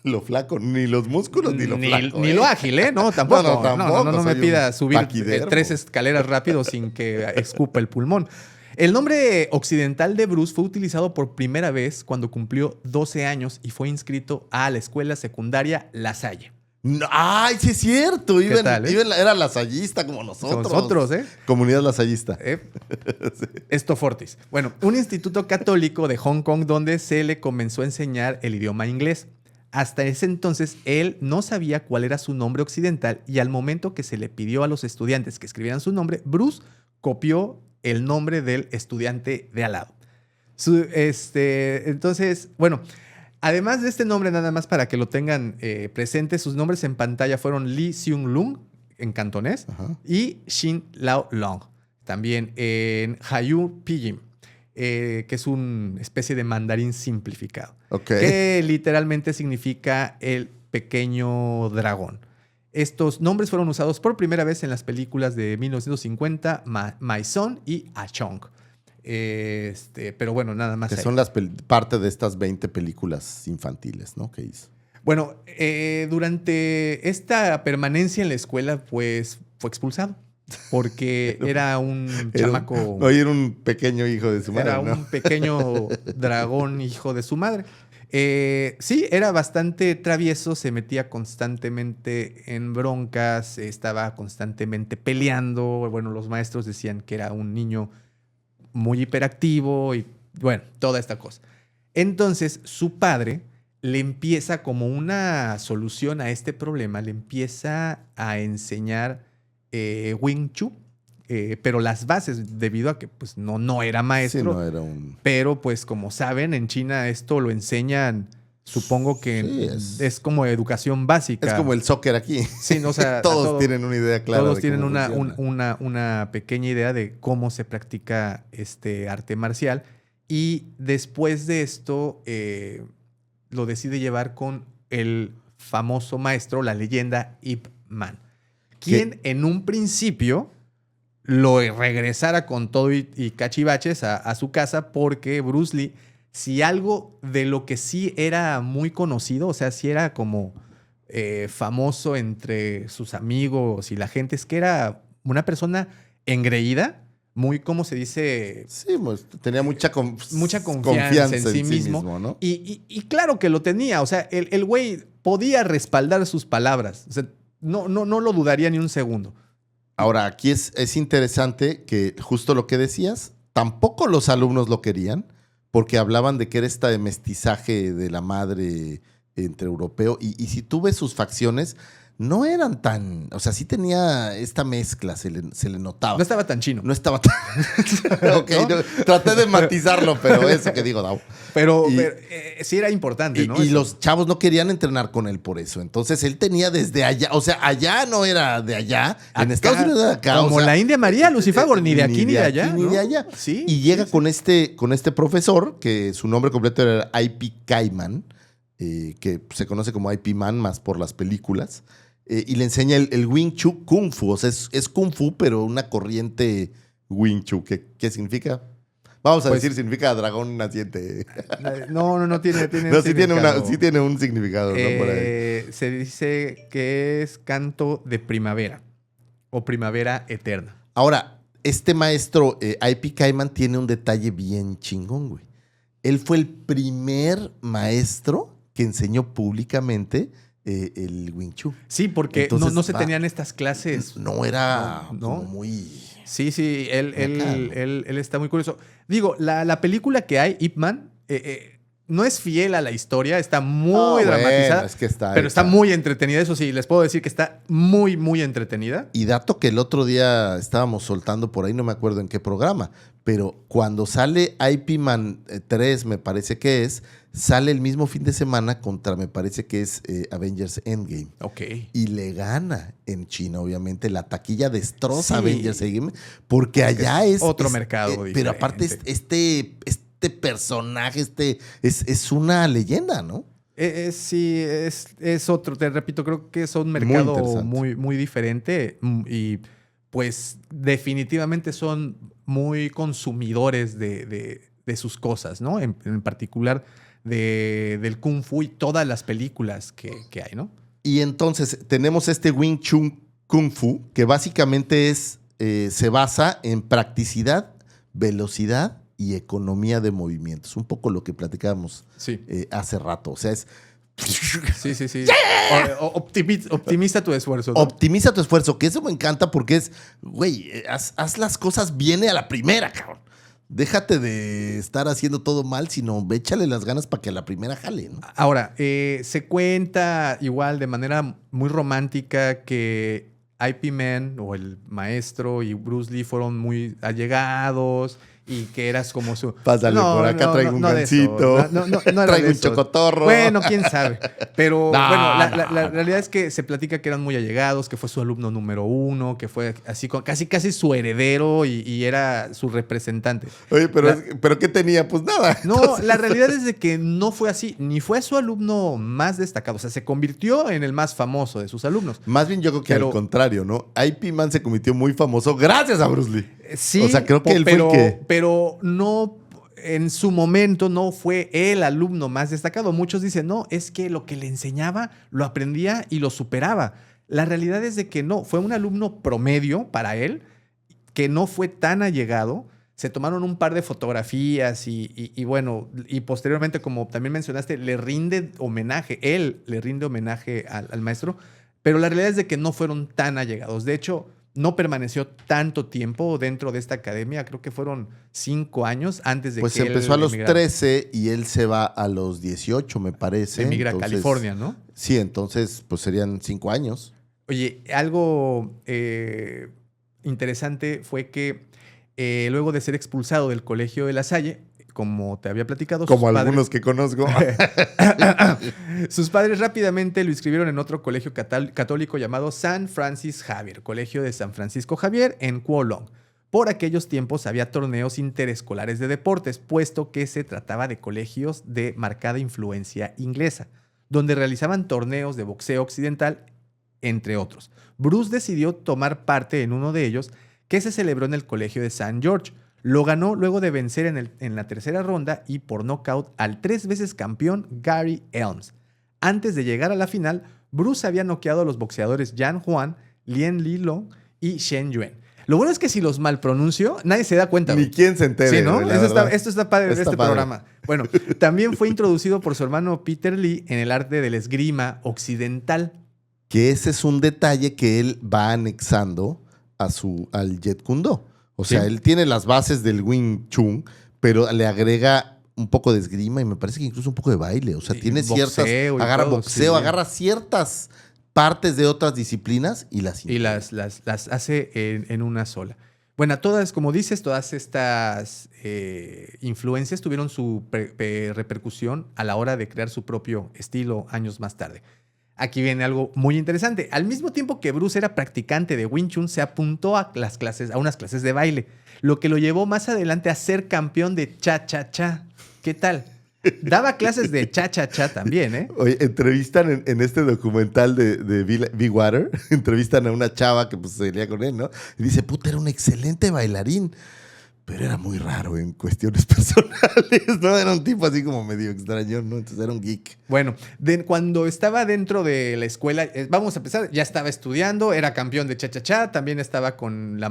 Lo flaco, ni los músculos ni lo flaco. Ni lo ágil, ¿eh? No, tampoco. tampoco. No me Soy pida un subir paquidermo. 3 escaleras rápido sin que escupa el pulmón. El nombre occidental de Bruce fue utilizado por primera vez cuando cumplió 12 años y fue inscrito a la escuela secundaria La Salle. No, ¡ay, sí es cierto! Tal, Era lasallista como nosotros. Nosotros, ¿eh? Comunidad lasallista. Sí. Esto Fortis. Bueno, un instituto católico de Hong Kong donde se le comenzó a enseñar el idioma inglés. Hasta ese entonces, él no sabía cuál era su nombre occidental y al momento que se le pidió a los estudiantes que escribieran su nombre, Bruce copió el nombre del estudiante de al lado. Entonces, bueno, además de este nombre, nada más para que lo tengan presente, sus nombres en pantalla fueron Lee Seung Lung, en cantonés, y Shin Lao Long, también en Hayu Pijim. Que es una especie de mandarín simplificado, que literalmente significa el pequeño dragón. Estos nombres fueron usados por primera vez en las películas de 1950, My Son y Ah Chong. Pero bueno, nada más. Que son parte de estas 20 películas infantiles, ¿no? Que hizo. Bueno, durante esta permanencia en la escuela, pues fue expulsado. Porque era un chamaco. Era un pequeño hijo de su madre. Era un pequeño dragón hijo de su madre. Sí, era bastante travieso, se metía constantemente en broncas, estaba constantemente peleando. Bueno, los maestros decían que era un niño muy hiperactivo y bueno, toda esta cosa. Entonces, su padre le empieza como una solución a este problema, le empieza a enseñar Wing Chun, pero las bases, debido a que pues, no era maestro. Sí, no era un... Pero pues como saben, en China esto lo enseñan, supongo que sí, es como educación básica. Es como el soccer aquí. Sí, no, o sea, todos tienen una idea clara. Todos de tienen cómo una pequeña idea de cómo se practica este arte marcial. Y después de esto lo decide llevar con el famoso maestro, la leyenda Ip Man, quien en un principio lo regresara con todo y cachivaches a su casa, porque Bruce Lee, si algo de lo que sí era muy conocido, o sea, sí era como famoso entre sus amigos y la gente, es que era una persona engreída, muy, ¿cómo se dice? Sí, pues, tenía mucha confianza en sí mismo, ¿no? Y claro que lo tenía, o sea, el güey podía respaldar sus palabras, o sea, no lo dudaría ni un segundo. Ahora, aquí es interesante que justo lo que decías, tampoco los alumnos lo querían, porque hablaban de que era este mestizaje de la madre entre europeo, y si tú ves sus facciones, no eran tan... O sea, sí tenía esta mezcla, se le notaba. No estaba tan chino. No estaba tan... Ok, ¿no? Traté de matizarlo, pero eso que digo, no. Pero sí era importante, ¿no? Y los chavos no querían entrenar con él por eso. Entonces, él tenía desde allá... O sea, allá no era de allá. En Estados Unidos era de acá. Como la India María, Lucifagor, ni de aquí ni de allá. Ni de allá. Sí. Y llega con este profesor, que su nombre completo era I.P. Kaiman, que se conoce como I.P. Man más por las películas. Y le enseña el Wing Chun Kung Fu. O sea, es Kung Fu, pero una corriente Wing Chun. ¿Qué significa? Vamos a decir, significa dragón naciente. No tiene No, sí tiene un significado, ¿no? Por ahí. Se dice que es canto de primavera o primavera eterna. Ahora, este maestro, I.P. Kaiman, tiene un detalle bien chingón, güey. Él fue el primer maestro que enseñó públicamente el Wing Chun. Sí, porque entonces, no se tenían estas clases. No era ¿no? como muy... Sí, él está muy curioso. Digo, la película que hay, Ip Man, no es fiel a la historia, está muy Bueno, dramatizada, es que pero está muy entretenida. Eso sí, les puedo decir que está muy, muy entretenida. Y dato que el otro día estábamos soltando por ahí, no me acuerdo en qué programa, pero cuando sale IP Man 3, me parece que es, sale el mismo fin de semana contra, me parece que es Avengers Endgame. Ok. Y le gana en China, obviamente. La taquilla destroza Sí. Avengers Endgame porque Es que allá es es otro mercado Pero diferente. aparte, este personaje es una leyenda, ¿no? Sí, es otro, te repito, creo que es un Muy mercado interesante. muy, muy diferente y pues definitivamente son muy consumidores de sus cosas, ¿no? En particular del Kung Fu y todas las películas que hay, ¿no? Y entonces tenemos este Wing Chun Kung Fu, que básicamente se basa en practicidad, velocidad y economía de movimientos. Un poco lo que platicábamos Sí. hace rato. O sea, es Sí, sí, sí. Optimiza tu esfuerzo, ¿no? optimiza tu esfuerzo, que eso me encanta porque es, güey, haz las cosas bien y a la primera, cabrón. Déjate de estar haciendo todo mal, sino échale las ganas para que a la primera jale, ¿no? Ahora, se cuenta igual de manera muy romántica que IP Man o el maestro y Bruce Lee fueron muy allegados y que eras como su... Pásale, por acá traigo un de eso. gansito. No era Traigo de un eso. chocotorro. Bueno, quién sabe. Pero No, bueno, la no. realidad es que se platica que eran muy allegados, que fue su alumno número 1, que fue así casi su heredero y era su representante. Oye, pero ¿qué tenía? Pues nada. No, Entonces, la realidad es de que no fue así, ni fue su alumno más destacado, o sea, se convirtió en el más famoso de sus alumnos. más bien yo creo que Pero- al contrario, ¿no? IP Man se convirtió muy famoso gracias a Bruce Lee. Sí, O sea, creo que él fue el que... pero no, en su momento no fue el alumno más destacado. Muchos dicen, no, es que lo que le enseñaba lo aprendía y lo superaba. La realidad es de que no, fue un alumno promedio para él, que no fue tan allegado. Se tomaron un par de fotografías y bueno, y posteriormente, como también mencionaste, le rinde homenaje, él le rinde homenaje al maestro, pero la realidad es de que no fueron tan allegados. De hecho, no permaneció tanto tiempo dentro de esta academia, creo que fueron 5 años antes de Pues que él empezó a los emigrara. 13 y él se va a los 18, me parece. Emigra a Entonces, California, ¿no? Sí, entonces pues serían 5 años. Oye, algo interesante fue que luego de ser expulsado del colegio de La Salle, como te había platicado, Como sus algunos padres, que conozco. sus padres rápidamente lo inscribieron en otro colegio católico llamado San Francis Xavier, Colegio de San Francisco Javier en Kowloon. Por aquellos tiempos había torneos interescolares de deportes, puesto que se trataba de colegios de marcada influencia inglesa, donde realizaban torneos de boxeo occidental, entre otros. Bruce decidió tomar parte en uno de ellos, que se celebró en el colegio de St. George. Lo ganó luego de vencer en la tercera ronda y por nocaut al 3 veces campeón Gary Helms. Antes de llegar a la final, Bruce había noqueado a los boxeadores Yan Juan, Lien Lilong y Shen Yuen. Lo bueno es que si los mal pronuncio, nadie se da cuenta. Ni güey. quién se entere. Sí, ¿no? güey, la verdad. Esto está padre de Está este padre. programa. Bueno, también fue introducido por su hermano Peter Lee en el arte del esgrima occidental. Que ese es un detalle que él va anexando al Jeet Kune Do. O sea, Sí. él tiene las bases del Wing Chun, pero le agrega un poco de esgrima y me parece que incluso un poco de baile. O sea, Y tiene boxeo ciertas... y Agarra todo, boxeo, sí. agarra ciertas partes de otras disciplinas y las... Y las hace en una sola. Bueno, todas, como dices, todas estas influencias tuvieron su repercusión a la hora de crear su propio estilo años más tarde. Aquí viene algo muy interesante. Al mismo tiempo que Bruce era practicante de Wing Chun, se apuntó a unas clases de baile, lo que lo llevó más adelante a ser campeón de cha-cha-cha. ¿Qué tal? Daba clases de cha-cha-cha también, ¿eh? Oye, entrevistan en este documental de Big Water, entrevistan a una chava que pues salía con él, ¿no? Y dice, puta, era un excelente bailarín, pero era muy raro en cuestiones personales, ¿no? Era un tipo así como medio extraño, ¿no? Entonces era un geek. Bueno, cuando estaba dentro de la escuela, vamos a empezar, ya estaba estudiando, era campeón de cha-cha-cha, también estaba con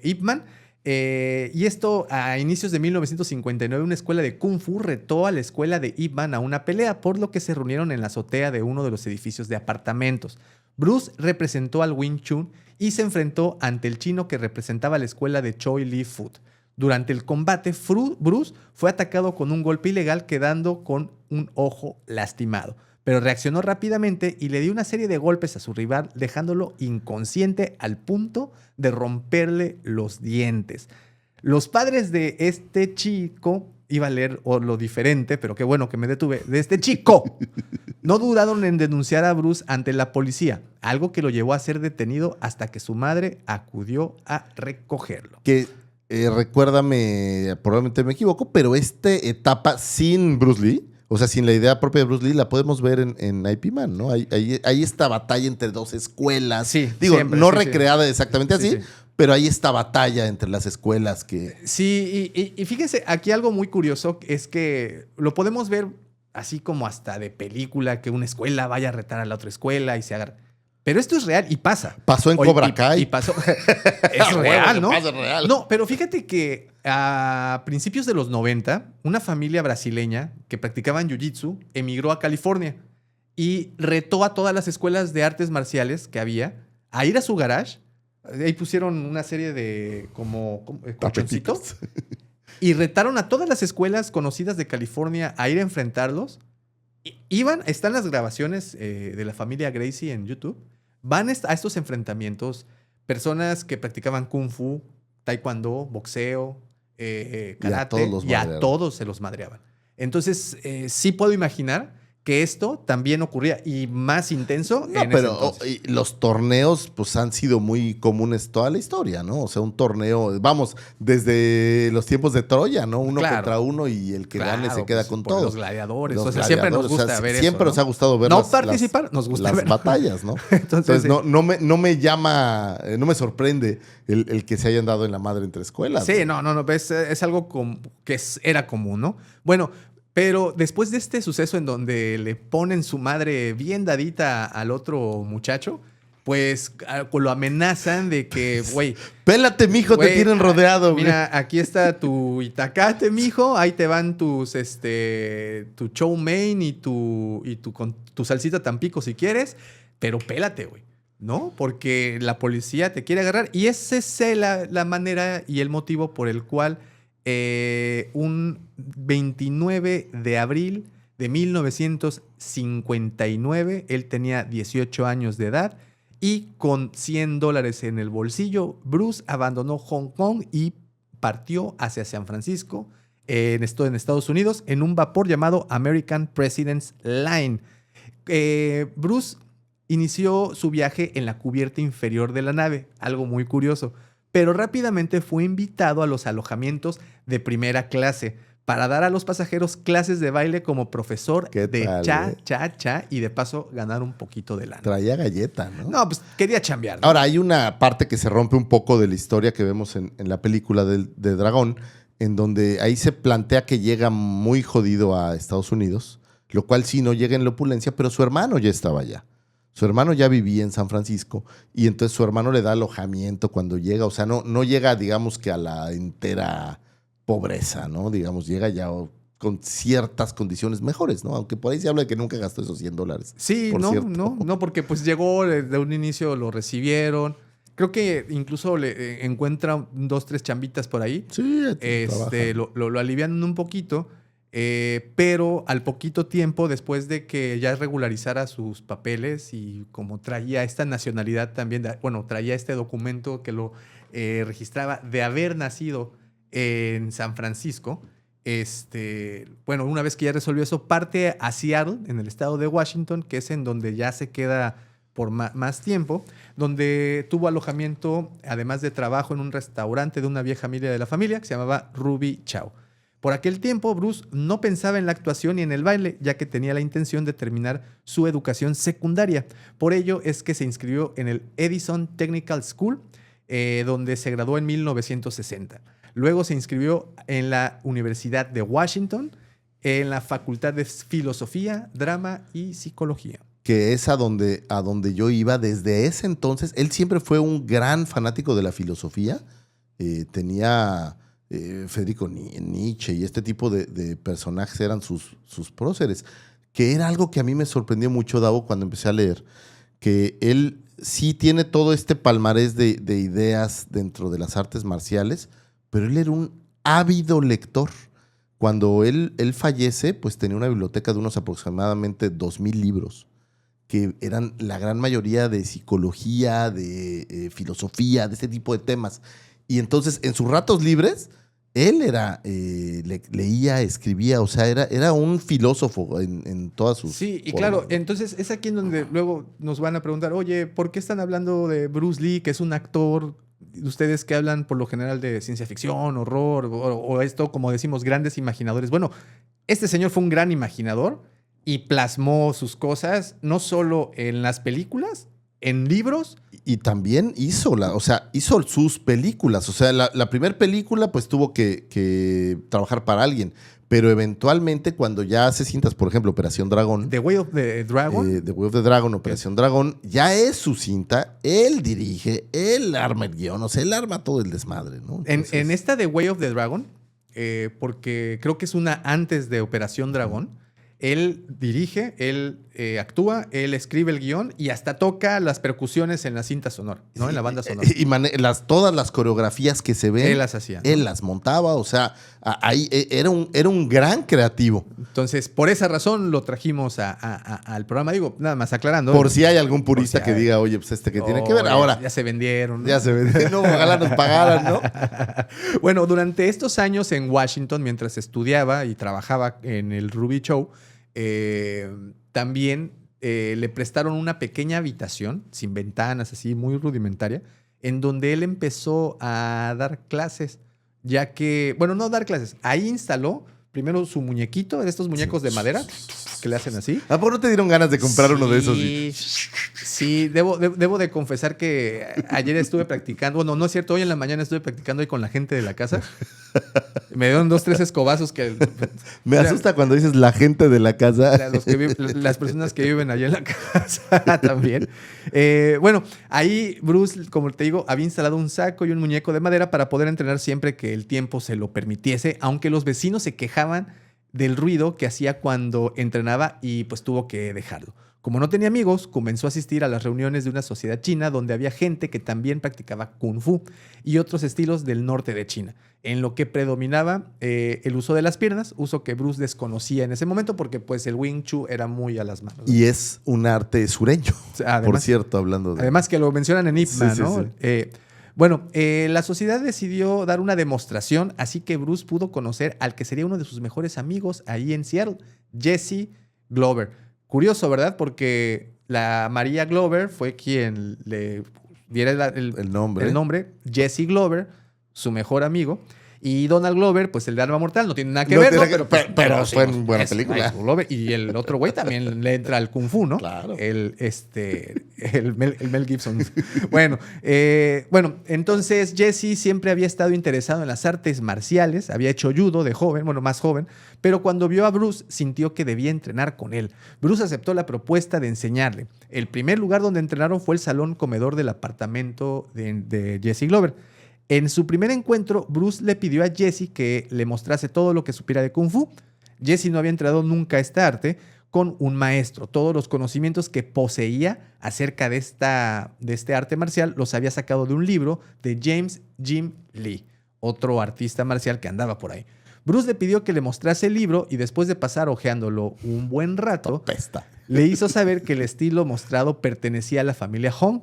Ip Man. Y esto a inicios de 1959, una escuela de Kung Fu retó a la escuela de Ip Man a una pelea, por lo que se reunieron en la azotea de uno de los edificios de apartamentos. Bruce representó al Wing Chun y se enfrentó ante el chino que representaba la escuela de Choi Lee Foot. Durante el combate, Bruce fue atacado con un golpe ilegal, quedando con un ojo lastimado. Pero reaccionó rápidamente y le dio una serie de golpes a su rival, dejándolo inconsciente al punto de romperle los dientes. Los padres de este chico, iba a leer lo diferente, pero qué bueno que me detuve, de este chico, no dudaron en denunciar a Bruce ante la policía, algo que lo llevó a ser detenido hasta que su madre acudió a recogerlo. Que recuérdame, probablemente me equivoco, pero esta etapa sin Bruce Lee, o sea, sin la idea propia de Bruce Lee, la podemos ver en IP Man, ¿no? Hay esta batalla entre dos escuelas. Sí, digo, siempre, no sí, recreada exactamente sí, así, sí. pero hay esta batalla entre las escuelas que... Sí, y fíjense, aquí algo muy curioso es que lo podemos ver así como hasta de película, que una escuela vaya a retar a la otra escuela y se agarra. Pero esto es real y pasa. Pasó en Cobra Kai. Y pasó. Es real, ¿no? Pasa real. No, pero fíjate que a principios de los 90, una familia brasileña que practicaban jiu-jitsu emigró a California y retó a todas las escuelas de artes marciales que había a ir a su garage. Ahí pusieron una serie de como colchoncitos Tapetitos. y retaron a todas las escuelas conocidas de California a ir a enfrentarlos. Están las grabaciones de la familia Gracie en YouTube. Van a estos enfrentamientos personas que practicaban kung fu, taekwondo, boxeo, karate, y a todos se los madreaban. Entonces, sí puedo imaginar que esto también ocurría y más intenso en ese entonces. Los torneos pues han sido muy comunes toda la historia, ¿no? O sea, un torneo, vamos, desde los tiempos de Troya, ¿no? Uno contra uno y el que gane se queda con todo. Los gladiadores. Siempre nos gusta ver eso. Siempre nos ha gustado ver no participar, nos gusta las ver batallas, ¿no? Entonces no me llama, no me sorprende el que se hayan dado en la madre entre escuelas. Sí, no, es algo que era común, ¿no? Bueno, pero después de este suceso en donde le ponen su madre bien dadita al otro muchacho, pues lo amenazan de que, güey... Pélate, mijo, te tienen rodeado. Mira, aquí está tu itacate, mijo. Ahí te van tu chow mein y tu salsita Tampico si quieres. Pero pélate, güey. ¿No? Porque la policía te quiere agarrar. Y esa es la manera y el motivo por el cual... un 29 de abril de 1959, él tenía 18 años de edad y con $100 en el bolsillo, Bruce abandonó Hong Kong y partió hacia San Francisco, en Estados Unidos, en un vapor llamado American President's Line. Bruce inició su viaje en la cubierta inferior de la nave, algo muy curioso, pero rápidamente fue invitado a los alojamientos de primera clase para dar a los pasajeros clases de baile como profesor de cha-cha-cha y de paso ganar un poquito de lana. Traía galleta, ¿no? No, pues quería chambear, ¿no? Ahora, hay una parte que se rompe un poco de la historia que vemos en la película de Dragón, en donde ahí se plantea que llega muy jodido a Estados Unidos, lo cual sí no llega en la opulencia, pero su hermano ya estaba allá. Su hermano ya vivía en San Francisco y entonces su hermano le da alojamiento cuando llega. O sea, no llega, digamos, que a la entera pobreza, ¿no? Digamos, llega ya con ciertas condiciones mejores, ¿no? Aunque por ahí se habla de que nunca gastó esos $100. Sí, no, porque pues llegó, de un inicio lo recibieron. Creo que incluso le encuentra 2, 3 chambitas por ahí. Sí, lo alivian un poquito. Pero al poquito tiempo, después de que ya regularizara sus papeles y como traía esta nacionalidad también, traía este documento que lo registraba de haber nacido en San Francisco, una vez que ya resolvió eso, parte a Seattle, en el estado de Washington, que es en donde ya se queda por más tiempo, donde tuvo alojamiento, además de trabajo en un restaurante de una vieja amiga de la familia que se llamaba Ruby Chow. Por aquel tiempo, Bruce no pensaba en la actuación ni en el baile, ya que tenía la intención de terminar su educación secundaria. Por ello es que se inscribió en el Edison Technical School, donde se graduó en 1960. Luego se inscribió en la Universidad de Washington, en la Facultad de Filosofía, Drama y Psicología. Que es a donde yo iba desde ese entonces. Él siempre fue un gran fanático de la filosofía. Tenía... Federico Nietzsche y este tipo de personajes eran sus próceres, que era algo que a mí me sorprendió mucho, Davo, cuando empecé a leer, que él sí tiene todo este palmarés de ideas dentro de las artes marciales, pero él era un ávido lector. Cuando él fallece, pues tenía una biblioteca de unos aproximadamente 2,000 libros, que eran la gran mayoría de psicología, de filosofía, de este tipo de temas. Y entonces, en sus ratos libres, él leía, escribía, o sea, era un filósofo en todas sus Sí, y formas, claro, ¿no? entonces es aquí en donde luego nos van a preguntar, oye, ¿por qué están hablando de Bruce Lee, que es un actor? Ustedes que hablan por lo general de ciencia ficción, horror, o esto, como decimos, grandes imaginadores. Bueno, este señor fue un gran imaginador y plasmó sus cosas no solo en las películas, en libros. Y también hizo sus películas. O sea, la primera película pues tuvo que trabajar para alguien. Pero eventualmente cuando ya hace cintas, por ejemplo, Operación Dragón, The Way of the Dragon. The Way of the Dragon, Operación Dragón, ya es su cinta, él dirige, él arma el guión, o sea, él arma todo el desmadre, ¿no? Entonces, En esta The Way of the Dragon, porque creo que es una antes de Operación Dragón, él dirige, él actúa, él escribe el guión y hasta toca las percusiones en la cinta sonora, ¿no? En la banda sonora. Y todas las coreografías que se ven, Él las hacía, ¿no? Él las montaba, o sea, ahí era un gran creativo. Entonces, por esa razón lo trajimos al programa. Digo, nada más aclarando. Por si hay algún purista si que hay- diga, oye, pues que tiene que ver ahora. Ya se vendieron, ¿no? Ya se ve. No, ojalá nos pagaran, ¿no? Bueno, durante estos años en Washington, mientras estudiaba y trabajaba en el Ruby Show, también le prestaron una pequeña habitación, sin ventanas, así, muy rudimentaria, en donde él empezó a dar clases, ya que, bueno, no dar clases, ahí instaló primero su muñequito, de estos muñecos de madera, que le hacen así. ¿A poco no te dieron ganas de comprar uno de esos? Sí, debo de confesar que ayer estuve practicando. Bueno, no es cierto, hoy en la mañana estuve practicando ahí con la gente de la casa. Me dieron 2, 3 escobazos que... Me asusta cuando dices la gente de la casa. Las personas que viven allá en la casa también. Bueno, ahí Bruce, como te digo, había instalado un saco y un muñeco de madera para poder entrenar siempre que el tiempo se lo permitiese, aunque los vecinos se quejaban del ruido que hacía cuando entrenaba y pues tuvo que dejarlo. Como no tenía amigos, comenzó a asistir a las reuniones de una sociedad china donde había gente que también practicaba kung fu y otros estilos del norte de China, en lo que predominaba el uso de las piernas, uso que Bruce desconocía en ese momento porque pues el Wing Chun era muy a las manos, ¿no? Y es un arte sureño, Además, por cierto, hablando de... Además que lo mencionan en Ip Man, Sí, ¿no? sí. Bueno, la sociedad decidió dar una demostración, así que Bruce pudo conocer al que sería uno de sus mejores amigos ahí en Seattle, Jesse Glover. Curioso, ¿verdad? Porque la María Glover fue quien le diera el nombre, Jesse Glover, su mejor amigo. Y Donald Glover, pues el de Arma Mortal, no tiene nada que ver, ¿no? Pero sí, fue una buena es película. Michael Glover. Y el otro güey también le entra al Kung Fu, ¿no? Claro. El Mel Gibson. Bueno, entonces Jesse siempre había estado interesado en las artes marciales, había hecho judo de joven, bueno, más joven, pero cuando vio a Bruce sintió que debía entrenar con él. Bruce aceptó la propuesta de enseñarle. El primer lugar donde entrenaron fue el salón comedor del apartamento de Jesse Glover. En su primer encuentro, Bruce le pidió a Jesse que le mostrase todo lo que supiera de Kung Fu. Jesse no había entrenado nunca a este arte con un maestro. Todos los conocimientos que poseía acerca de este arte marcial los había sacado de un libro de James Jim Lee, otro artista marcial que andaba por ahí. Bruce le pidió que le mostrase el libro y después de pasar hojeándolo un buen rato, le hizo saber que el estilo mostrado pertenecía a la familia Hong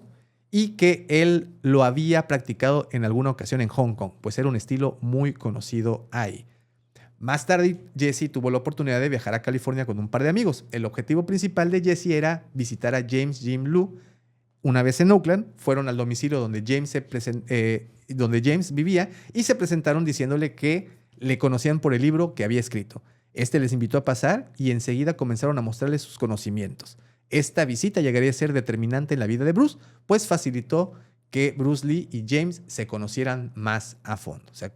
y que él lo había practicado en alguna ocasión en Hong Kong, pues era un estilo muy conocido ahí. Más tarde, Jesse tuvo la oportunidad de viajar a California con un par de amigos. El objetivo principal de Jesse era visitar a James Jim Lu. Una vez en Oakland, fueron al domicilio donde James vivía y se presentaron diciéndole que le conocían por el libro que había escrito. Este les invitó a pasar y enseguida comenzaron a mostrarle sus conocimientos. Esta visita llegaría a ser determinante en la vida de Bruce, pues facilitó que Bruce Lee y James se conocieran más a fondo. O sea,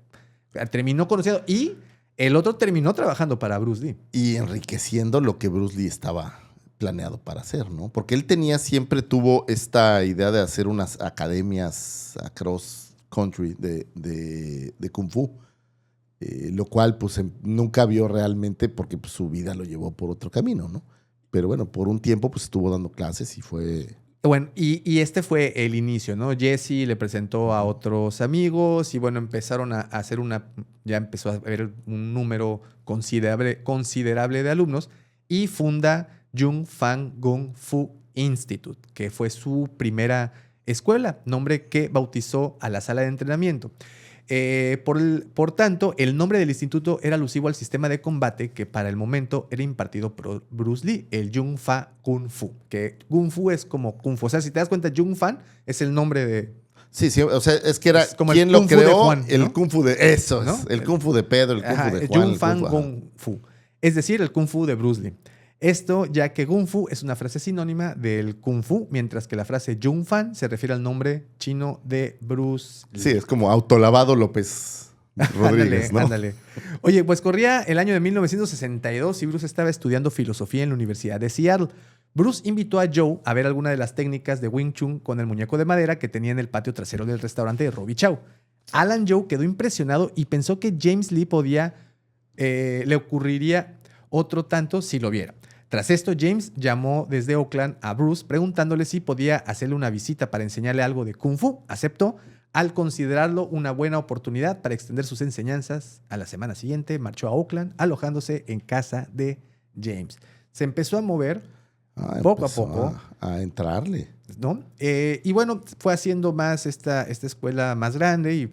terminó conociendo y el otro terminó trabajando para Bruce Lee. Y enriqueciendo lo que Bruce Lee estaba planeado para hacer, ¿no? Porque él siempre tuvo esta idea de hacer unas academias across country de Kung Fu, lo cual pues nunca vio realmente porque pues, su vida lo llevó por otro camino, ¿no? Pero bueno, por un tiempo pues estuvo dando clases y fue Bueno, y este fue el inicio, ¿no? Jesse le presentó a otros amigos y bueno, empezaron a hacer ya empezó a haber un número considerable de alumnos y funda Jung Fan Kung Fu Institute, que fue su primera escuela, nombre que bautizó a la sala de entrenamiento. Por tanto, el nombre del instituto era alusivo al sistema de combate que para el momento era impartido por Bruce Lee, el Jung Fa Kung Fu, que Kung Fu es como Kung Fu. O sea, si te das cuenta, Jung Fan es el nombre de... Sí, o sea, es que era Es como quien el lo Kung Fu de creó, Juan, ¿no? el Kung Fu de... Eso ¿no? es, el Kung Fu de Pedro, el Kung Fu de Juan. Jung el Fan Kung Fu, Kung Fu. Es decir, el Kung Fu de Bruce Lee. Esto ya que Kung Fu es una frase sinónima del Kung Fu, mientras que la frase Jung Fan se refiere al nombre chino de Bruce Lee. Sí, es como autolavado López Rodríguez, ¿no? Ándale. Oye, pues corría el año de 1962 y Bruce estaba estudiando filosofía en la Universidad de Seattle. Bruce invitó a Joe a ver alguna de las técnicas de Wing Chun con el muñeco de madera que tenía en el patio trasero del restaurante de Robbie Chow. Alan Joe quedó impresionado y pensó que James Lee le ocurriría otro tanto si lo viera. Tras esto, James llamó desde Oakland a Bruce preguntándole si podía hacerle una visita para enseñarle algo de Kung Fu. Aceptó al considerarlo una buena oportunidad para extender sus enseñanzas. A la semana siguiente marchó a Oakland alojándose en casa de James. Se empezó a mover poco a poco. A entrarle. ¿No? Y bueno, fue haciendo más esta escuela más grande y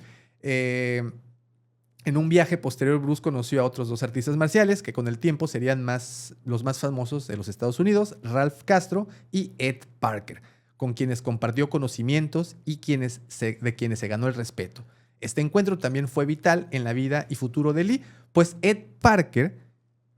en un viaje posterior Bruce conoció a otros dos artistas marciales que con el tiempo serían los más famosos de los Estados Unidos, Ralph Castro y Ed Parker, con quienes compartió conocimientos y de quienes se ganó el respeto. Este encuentro también fue vital en la vida y futuro de Lee, pues Ed Parker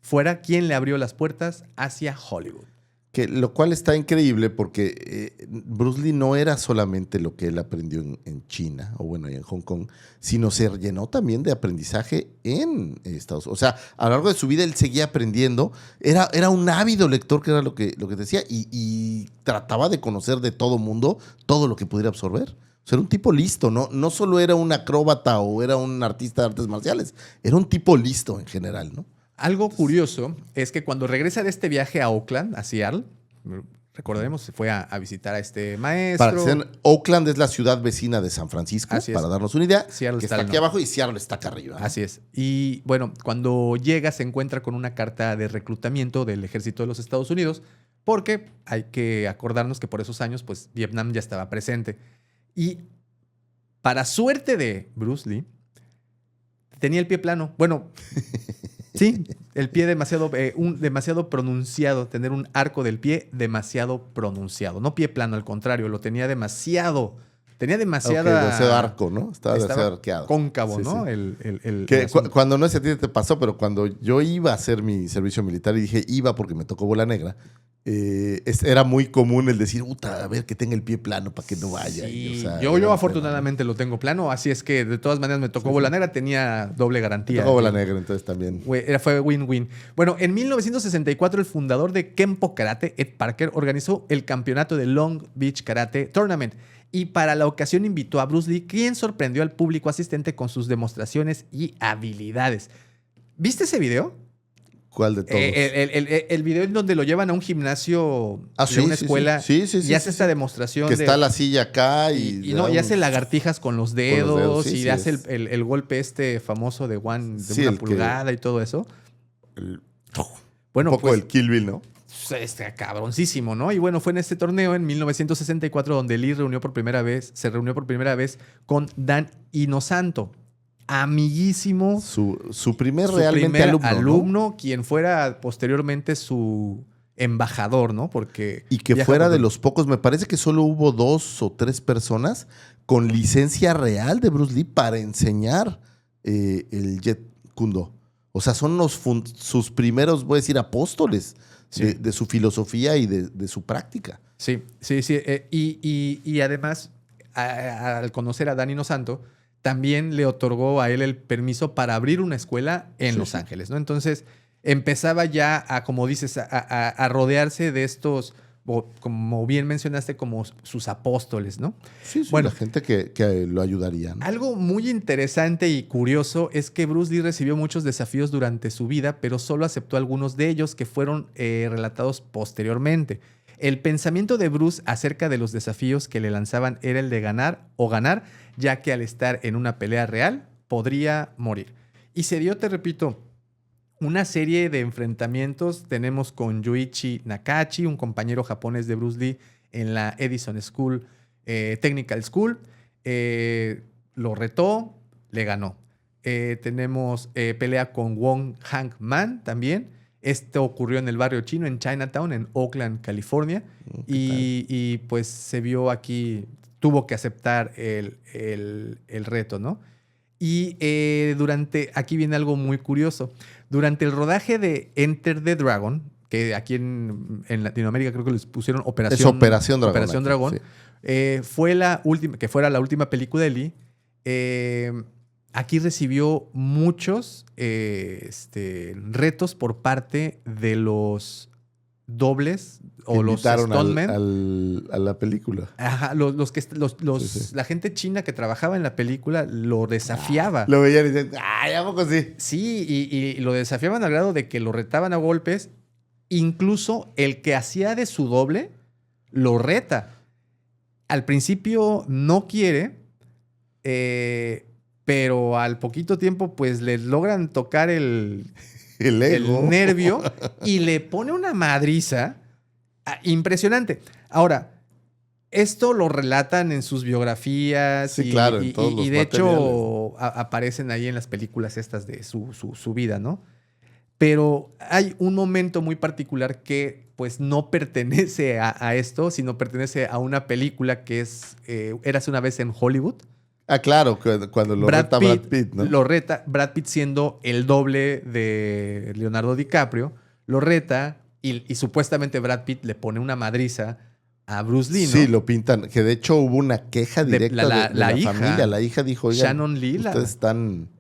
fuera quien le abrió las puertas hacia Hollywood. Lo cual está increíble porque Bruce Lee no era solamente lo que él aprendió en China o bueno, en Hong Kong, sino se llenó también de aprendizaje en Estados Unidos. O sea, a lo largo de su vida él seguía aprendiendo. Era un ávido lector, que era lo que decía, y trataba de conocer de todo mundo todo lo que pudiera absorber. O sea, era un tipo listo, no solo era un acróbata o era un artista de artes marciales, era un tipo listo en general, ¿no? Algo curioso es que cuando regresa de este viaje a Oakland, a Seattle, recordemos, se fue a visitar a este maestro. Para que sean, Oakland es la ciudad vecina de San Francisco, para darnos una idea, Seattle que está aquí abajo y Seattle está acá arriba, ¿no? Así es. Y bueno, cuando llega se encuentra con una carta de reclutamiento del ejército de los Estados Unidos, porque hay que acordarnos que por esos años, pues Vietnam ya estaba presente. Y para suerte de Bruce Lee, tenía el pie plano. Bueno... Sí, el pie demasiado pronunciado, tener un arco del pie demasiado pronunciado. No pie plano, al contrario, lo tenía demasiado. Tenía demasiado arco, ¿no? Estaba demasiado arqueado. Cóncavo, sí, ¿no? Sí. Cuando no sé si a ti te pasó, pero cuando yo iba a hacer mi servicio militar y dije iba porque me tocó bola negra, era muy común el decir, a ver que tenga el pie plano para que no vaya. Sí, o sea, yo afortunadamente lo tengo plano, así es que de todas maneras me tocó bola negra, tenía doble garantía. Me tocó bola negra, entonces también. Fue win-win. Bueno, en 1964 el fundador de Kenpo Karate, Ed Parker, organizó el campeonato de Long Beach Karate Tournament y para la ocasión invitó a Bruce Lee, quien sorprendió al público asistente con sus demostraciones y habilidades. ¿Viste ese video? ¿Cuál de todos? El video en donde lo llevan a un gimnasio de una escuela sí, y hace esta demostración. Que está la silla acá y hace lagartijas con los dedos, sí, y hace el golpe famoso de una pulgada y todo eso. Bueno, un poco el Kill Bill, ¿no? Cabroncísimo, ¿no? Y bueno, fue en este torneo en 1964 donde Lee se reunió por primera vez con Dan Inosanto. Amiguísimo. Su primer alumno, ¿no? Quien fuera posteriormente su embajador, ¿no? Y que fuera de los pocos, me parece que solo hubo 2 o 3 personas con licencia real de Bruce Lee para enseñar el Jeet Kune Do. O sea, son sus primeros, voy a decir, apóstoles de su filosofía y de su práctica. Sí. Y además, al conocer a Dan Inosanto, también le otorgó a él el permiso para abrir una escuela en Los Ángeles, ¿no? Entonces empezaba ya a, como dices, a rodearse de estos, como bien mencionaste, como sus apóstoles, ¿no? Sí, bueno, la gente que lo ayudaría, ¿no? Algo muy interesante y curioso es que Bruce Lee recibió muchos desafíos durante su vida, pero solo aceptó algunos de ellos que fueron relatados posteriormente. El pensamiento de Bruce acerca de los desafíos que le lanzaban era el de ganar o ganar, ya que al estar en una pelea real podría morir. Y se dio, te repito, una serie de enfrentamientos. Tenemos con Yuichi Nakachi, un compañero japonés de Bruce Lee en la Edison School, Technical School. Lo retó, le ganó. Tenemos pelea con Wong Hang Man también. Esto ocurrió en el barrio chino, en Chinatown, en Oakland, California. Y pues se vio aquí, tuvo que aceptar el reto, ¿no? Y aquí viene algo muy curioso. Durante el rodaje de Enter the Dragon, que aquí en Latinoamérica creo que les pusieron Operación Dragon. Operación Dragon. Sí. Fue la última, que fuera la última película de Lee. Aquí recibió muchos retos por parte de los dobles o los stuntmen a la película. Ajá, Sí. la gente china que trabajaba en la película lo desafiaba. Lo veían y decían, ¡ay, ¿a poco sí? Sí, y lo desafiaban al grado de que lo retaban a golpes. Incluso el que hacía de su doble lo reta. Al principio no quiere, pero al poquito tiempo pues le logran tocar el nervio y le pone una madriza impresionante. Ahora, esto lo relatan en sus biografías. Sí, claro, en todos los de materiales. hecho aparecen ahí en las películas estas de su vida, ¿no? Pero hay un momento muy particular que pues no pertenece a esto, sino pertenece a una película que es Érase una vez en Hollywood. Ah, claro, cuando lo reta Brad Pitt, ¿no? Lo reta, Brad Pitt siendo el doble de Leonardo DiCaprio, lo reta y supuestamente Brad Pitt le pone una madriza a Bruce Lee, ¿no? Sí, lo pintan. Que de hecho hubo una queja directa de la hija, familia. La hija dijo, oigan, Shannon Lee, ustedes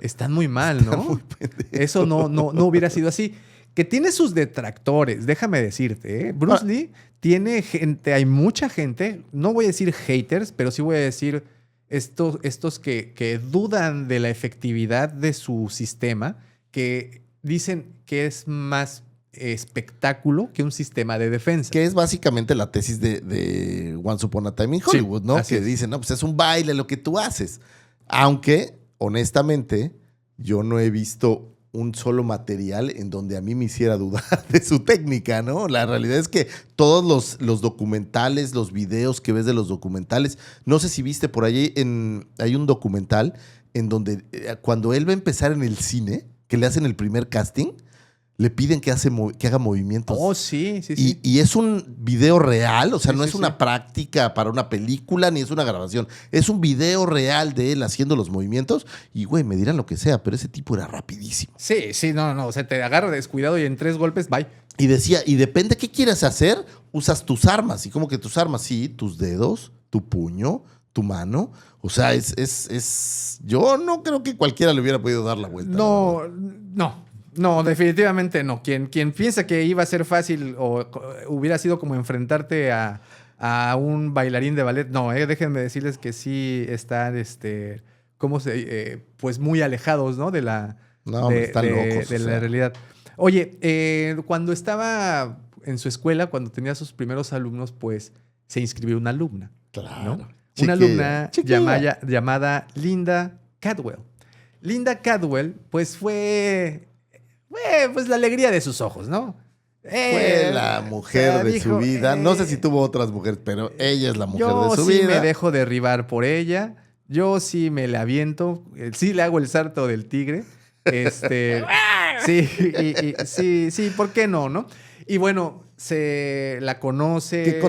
están muy mal, ¿no? muy pendejos. Eso no hubiera sido así. Que tiene sus detractores, déjame decirte, ¿eh? Bruce Lee tiene gente, hay mucha gente, no voy a decir haters, pero sí voy a decir estos que dudan de la efectividad de su sistema, que dicen que es más espectáculo que un sistema de defensa. Que es básicamente la tesis de Once Upon a Time in Hollywood, sí, ¿no? Que dicen, no, pues es un baile lo que tú haces. Aunque, honestamente, yo no he visto un solo material en donde a mí me hiciera dudar de su técnica, ¿no? La realidad es que todos los documentales, los videos que ves de los documentales, no sé si viste por ahí, hay un documental en donde cuando él va a empezar en el cine, que le hacen el primer casting, le piden que haga movimientos. Oh, sí. Y es un video real, o sea, no es una práctica para una película ni es una grabación. Es un video real de él haciendo los movimientos y, güey, me dirán lo que sea, pero ese tipo era rapidísimo. Sí, no, o sea, te agarra descuidado y en 3 golpes, bye. Y decía, y depende qué quieras hacer, usas tus armas. Y como que tus armas, sí, tus dedos, tu puño, tu mano. O sea, yo no creo que cualquiera le hubiera podido dar la vuelta. No, definitivamente no. Quien piensa que iba a ser fácil o hubiera sido como enfrentarte a un bailarín de ballet, no, déjenme decirles que sí están, pues muy alejados, ¿no? Están locos. De la realidad. Oye, cuando estaba en su escuela, cuando tenía sus primeros alumnos, pues se inscribió una alumna. Claro. ¿no? Una alumna llamada Linda Cadwell. Linda Cadwell, pues fue pues la alegría de sus ojos, ¿no? Fue la mujer de su vida. No sé si tuvo otras mujeres, pero ella es la mujer de su vida. Yo sí me dejo derribar por ella. Yo sí me la aviento. Sí le hago el salto del tigre. Sí, ¿por qué no? Y bueno, se la conoce.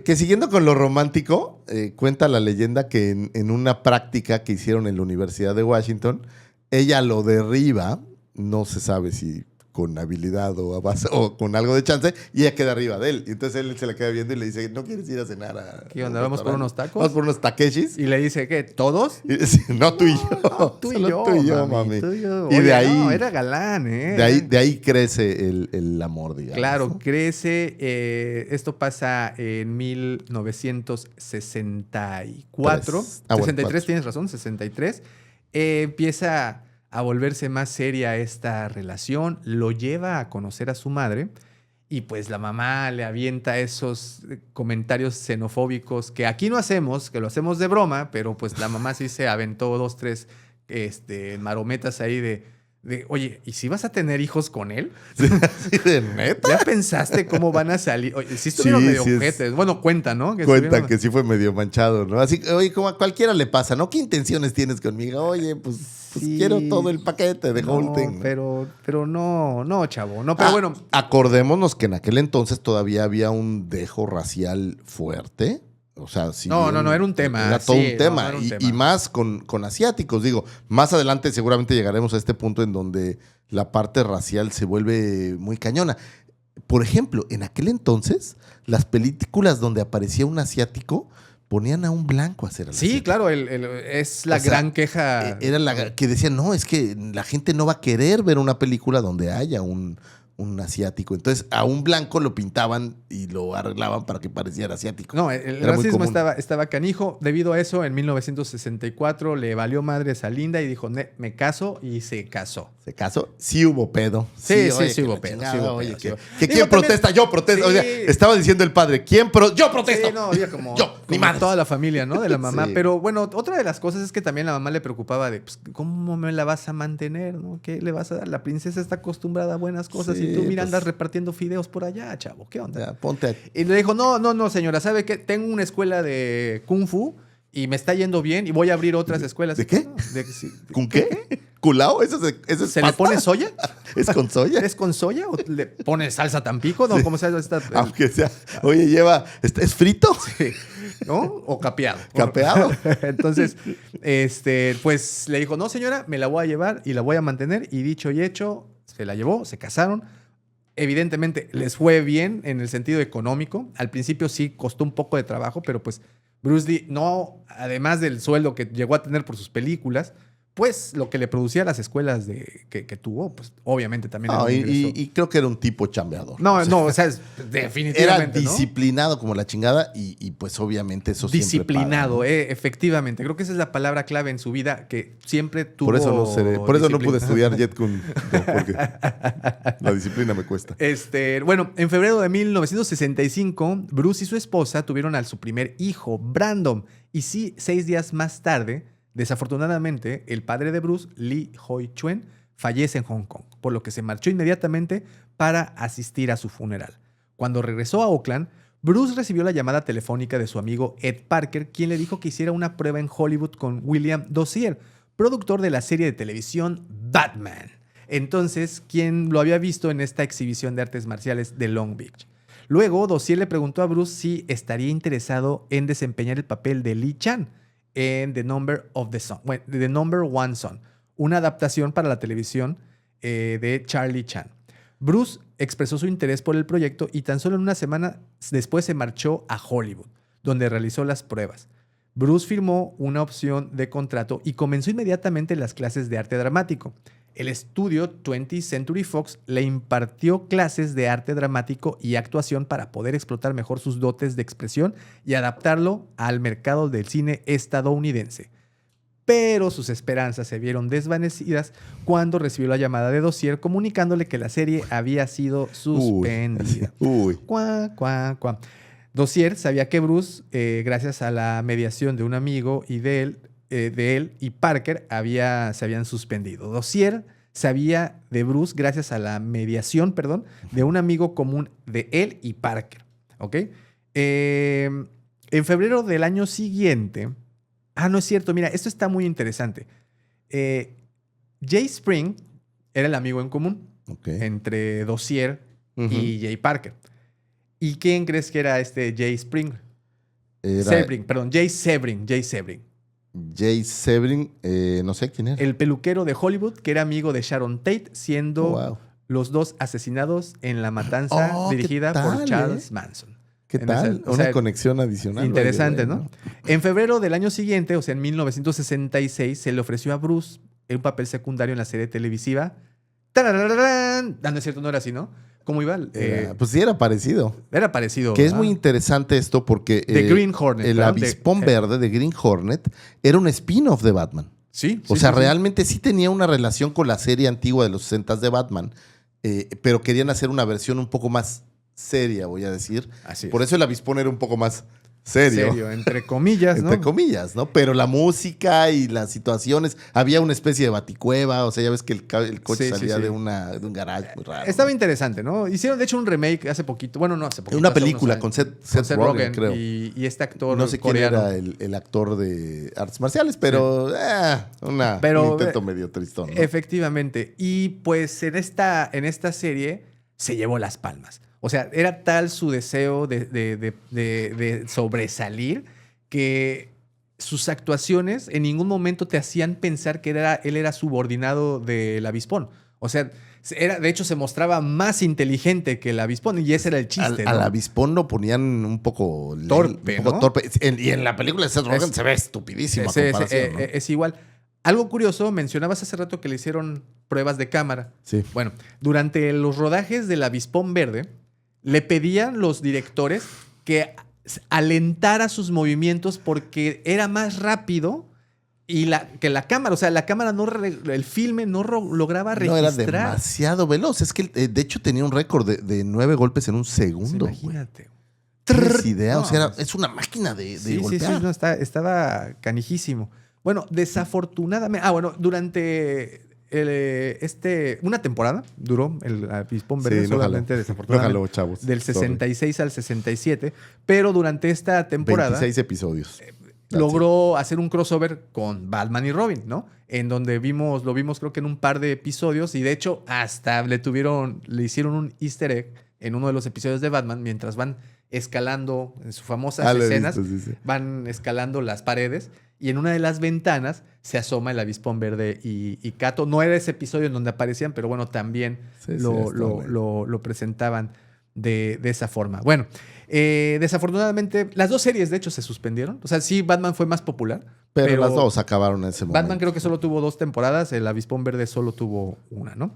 Que siguiendo con lo romántico, cuenta la leyenda que en una práctica que hicieron en la Universidad de Washington, ella lo derriba. No se sabe si con habilidad o con algo de chance, y ella queda arriba de él. Y entonces él se la queda viendo y le dice, ¿no quieres ir a cenar? ¿Qué onda? ¿Vamos por unos tacos? Vamos por unos takeshis. Y le dice, ¿qué? ¿Todos? Y dice, no, tú y yo. No, tú y yo, mami. Tú y yo. Y oye, de ahí... No, era galán, ¿eh? De ahí crece el amor, digamos. Claro, ¿no? crece. Esto pasa en 1964. 63, tienes razón, 63. Empieza a volverse más seria esta relación, lo lleva a conocer a su madre Y pues la mamá le avienta esos comentarios xenofóbicos que aquí no hacemos, que lo hacemos de broma, pero pues la mamá sí se aventó 2, 3 marometas ahí oye, ¿y si vas a tener hijos con él? ¿Sí, de neta? ¿Ya pensaste cómo van a salir? Oye, sí estuvieron medio ojetes. Bueno, cuenta, ¿no? Cuenta que sí fue medio manchado, ¿no? Así, oye, como a cualquiera le pasa, ¿no? ¿Qué intenciones tienes conmigo? Oye, pues Sí. quiero todo el paquete de Holten. Pero no, chavo. No, pero bueno. Acordémonos que en aquel entonces todavía había un dejo racial fuerte. O sea, sí. No, era un tema. Era todo sí, un tema. era un Y tema. más con asiáticos. Digo, más adelante seguramente llegaremos a este punto en donde la parte racial se vuelve muy cañona. Por ejemplo, en aquel entonces, las películas donde aparecía un asiático ponían a un blanco a hacer al Sí, asiático. claro, es la gran queja. Era la que decían, no, es que la gente no va a querer ver una película donde haya un asiático. Entonces, a un blanco lo pintaban y lo arreglaban para que pareciera asiático. No, el Era muy racismo común. estaba canijo. Debido a eso, en 1964 le valió madres a Linda y dijo, me caso, y se casó. ¿Se casó? Sí hubo pedo. Sí, oye, sí que hubo la pedo, chingada, sí hubo oye, pedo, que- sí hubo- que Digo, ¿quién protesta? Yo protesto. Sí. O sea, estaba diciendo el padre, yo protesto. Sí, no, había como, Yo, mi como madre. toda la familia, ¿no? De la mamá. Sí. Pero bueno, otra de las cosas es que también la mamá le preocupaba de, pues, ¿cómo me la vas a mantener, no? ¿Qué le vas a dar? La princesa está acostumbrada a buenas cosas Sí, y tú, mira, pues. andas repartiendo fideos por allá, chavo. ¿Qué onda? Ya, ponte a... Y le dijo, no, señora, ¿sabe qué? Tengo una escuela de Kung Fu y me está yendo bien y voy a abrir otras escuelas. ¿De qué? No, sí. ¿Con qué? ¿Culao? ¿Eso es ¿Se le pasta? pone soya? ¿Es con soya? ¿Es con soya o le pone salsa tampico? No, ¿cómo se llama esta? Aunque sea... Oye, ¿es frito? ¿No? O capeado. ¿Capeado? Entonces, pues le dijo, no, señora, me la voy a llevar y la voy a mantener. Y dicho y hecho, se la llevó, se casaron. Evidentemente, les fue bien en el sentido económico. Al principio sí costó un poco de trabajo, pero pues Bruce Lee, no, además del sueldo que llegó a tener por sus películas, pues lo que le producía a las escuelas que tuvo, pues obviamente también No, era un ingreso. y creo que era un tipo chambeador. No, O sea, definitivamente. era ¿no? disciplinado como la chingada y pues obviamente eso siempre Disciplinado, paga, ¿no? Efectivamente. Creo que esa es la palabra clave en su vida, que siempre tuvo. Por eso no pude disciplina. estudiar Jet Kun, porque la disciplina me cuesta. Bueno, en febrero de 1965, Bruce y su esposa tuvieron a su primer hijo, Brandon. Y sí, 6 días más tarde, desafortunadamente, el padre de Bruce, Lee Hoi-chuen, fallece en Hong Kong, por lo que se marchó inmediatamente para asistir a su funeral. Cuando regresó a Oakland, Bruce recibió la llamada telefónica de su amigo Ed Parker, quien le dijo que hiciera una prueba en Hollywood con William Dozier, productor de la serie de televisión Batman. Entonces, quien lo había visto en esta exhibición de artes marciales de Long Beach. Luego, Dozier le preguntó a Bruce si estaría interesado en desempeñar el papel de Lee Chan en The Number One Son, una adaptación para la televisión de Charlie Chan. Bruce expresó su interés por el proyecto y tan solo en una semana después se marchó a Hollywood, donde realizó las pruebas. Bruce firmó una opción de contrato y comenzó inmediatamente las clases de arte dramático. El estudio 20th Century Fox le impartió clases de arte dramático y actuación para poder explotar mejor sus dotes de expresión y adaptarlo al mercado del cine estadounidense. Pero sus esperanzas se vieron desvanecidas cuando recibió la llamada de Dozier comunicándole que la serie había sido suspendida. Uy. Cuá. Dozier sabía que Bruce, gracias a la mediación de un amigo y de él y Parker, se habían suspendido. Dozier sabía de Bruce gracias a la mediación, de un amigo común de él y Parker. ¿Ok? En febrero del año siguiente... no es cierto. Mira, esto está muy interesante. Jay Spring era el amigo en común entre Dozier y Jay Parker. ¿Y quién crees que era este Jay Spring? Jay Sebring. Jay Sebring, no sé quién era. El peluquero de Hollywood que era amigo de Sharon Tate, siendo los dos asesinados en la matanza dirigida por Charles Manson. ¿Qué tal? Una conexión adicional. Interesante, ¿no? En febrero del año siguiente, o sea, en 1966, se le ofreció a Bruce un papel secundario en la serie televisiva. ¡Tarararán! No es cierto, no era así, ¿no? ¿Cómo iba? Pues sí, era parecido. Era parecido. Que es muy interesante esto porque... The Green Hornet. El avispón verde de Green Hornet era un spin-off de Batman. Sí. O sea, realmente sí tenía una relación con la serie antigua de los 60s de Batman, pero querían hacer una versión un poco más seria, voy a decir. Así es. Por eso el avispón era un poco más serio. Entre comillas, ¿no? Entre comillas, ¿no? Pero la música y las situaciones, había una especie de baticueva, o sea, ya ves que el coche salía de un garage muy raro. Estaba interesante, ¿no? Hicieron, de hecho, un remake hace poquito. Bueno, no hace poquito. Una hace película unos con años, Seth Rogen, creo. Y este actor No sé coreano. quién era el actor de artes marciales, pero un intento medio tristón, ¿no? Efectivamente. Y pues en esta serie se llevó las palmas. O sea, era tal su deseo de sobresalir que sus actuaciones en ningún momento te hacían pensar que él era subordinado del avispón. O sea, de hecho se mostraba más inteligente que el avispón y ese era el chiste. Al ¿no? avispón lo ponían un poco torpe, ¿no? torpe. Y en la película de Seth Rogen se ve estupidísimo a comparación, ¿no? Es igual. Algo curioso, mencionabas hace rato que le hicieron pruebas de cámara. Sí. Bueno, durante los rodajes del Avispón Verde, le pedían los directores que alentara sus movimientos porque era más rápido y que la cámara. O sea, la cámara el filme no lograba registrar. No, era demasiado veloz. Es que, de hecho, tenía un récord de 9 golpes en un segundo. Pues imagínate. ¿Tienes idea? No, o sea, es una máquina de golpear. Sí, no, estaba canijísimo. Bueno, desafortunadamente... durante una temporada duró el Avispón Verde, solamente desafortunadamente. No jaló, chavos. Del 66 al 67, pero durante esta temporada... 26 episodios. Logró hacer un crossover con Batman y Robin, ¿no? En donde lo vimos creo que en un par de episodios y de hecho hasta le hicieron un easter egg en uno de los episodios de Batman mientras van escalando en sus famosas escenas, van escalando las paredes y en una de las ventanas se asoma el Avispón Verde y Kato. No era ese episodio en donde aparecían, pero bueno, también lo presentaban de esa forma. Bueno, desafortunadamente, las dos series de hecho se suspendieron. O sea, sí, Batman fue más popular. Pero las dos acabaron en ese momento. Batman creo que solo tuvo 2 temporadas, el Avispón Verde solo tuvo una, ¿no?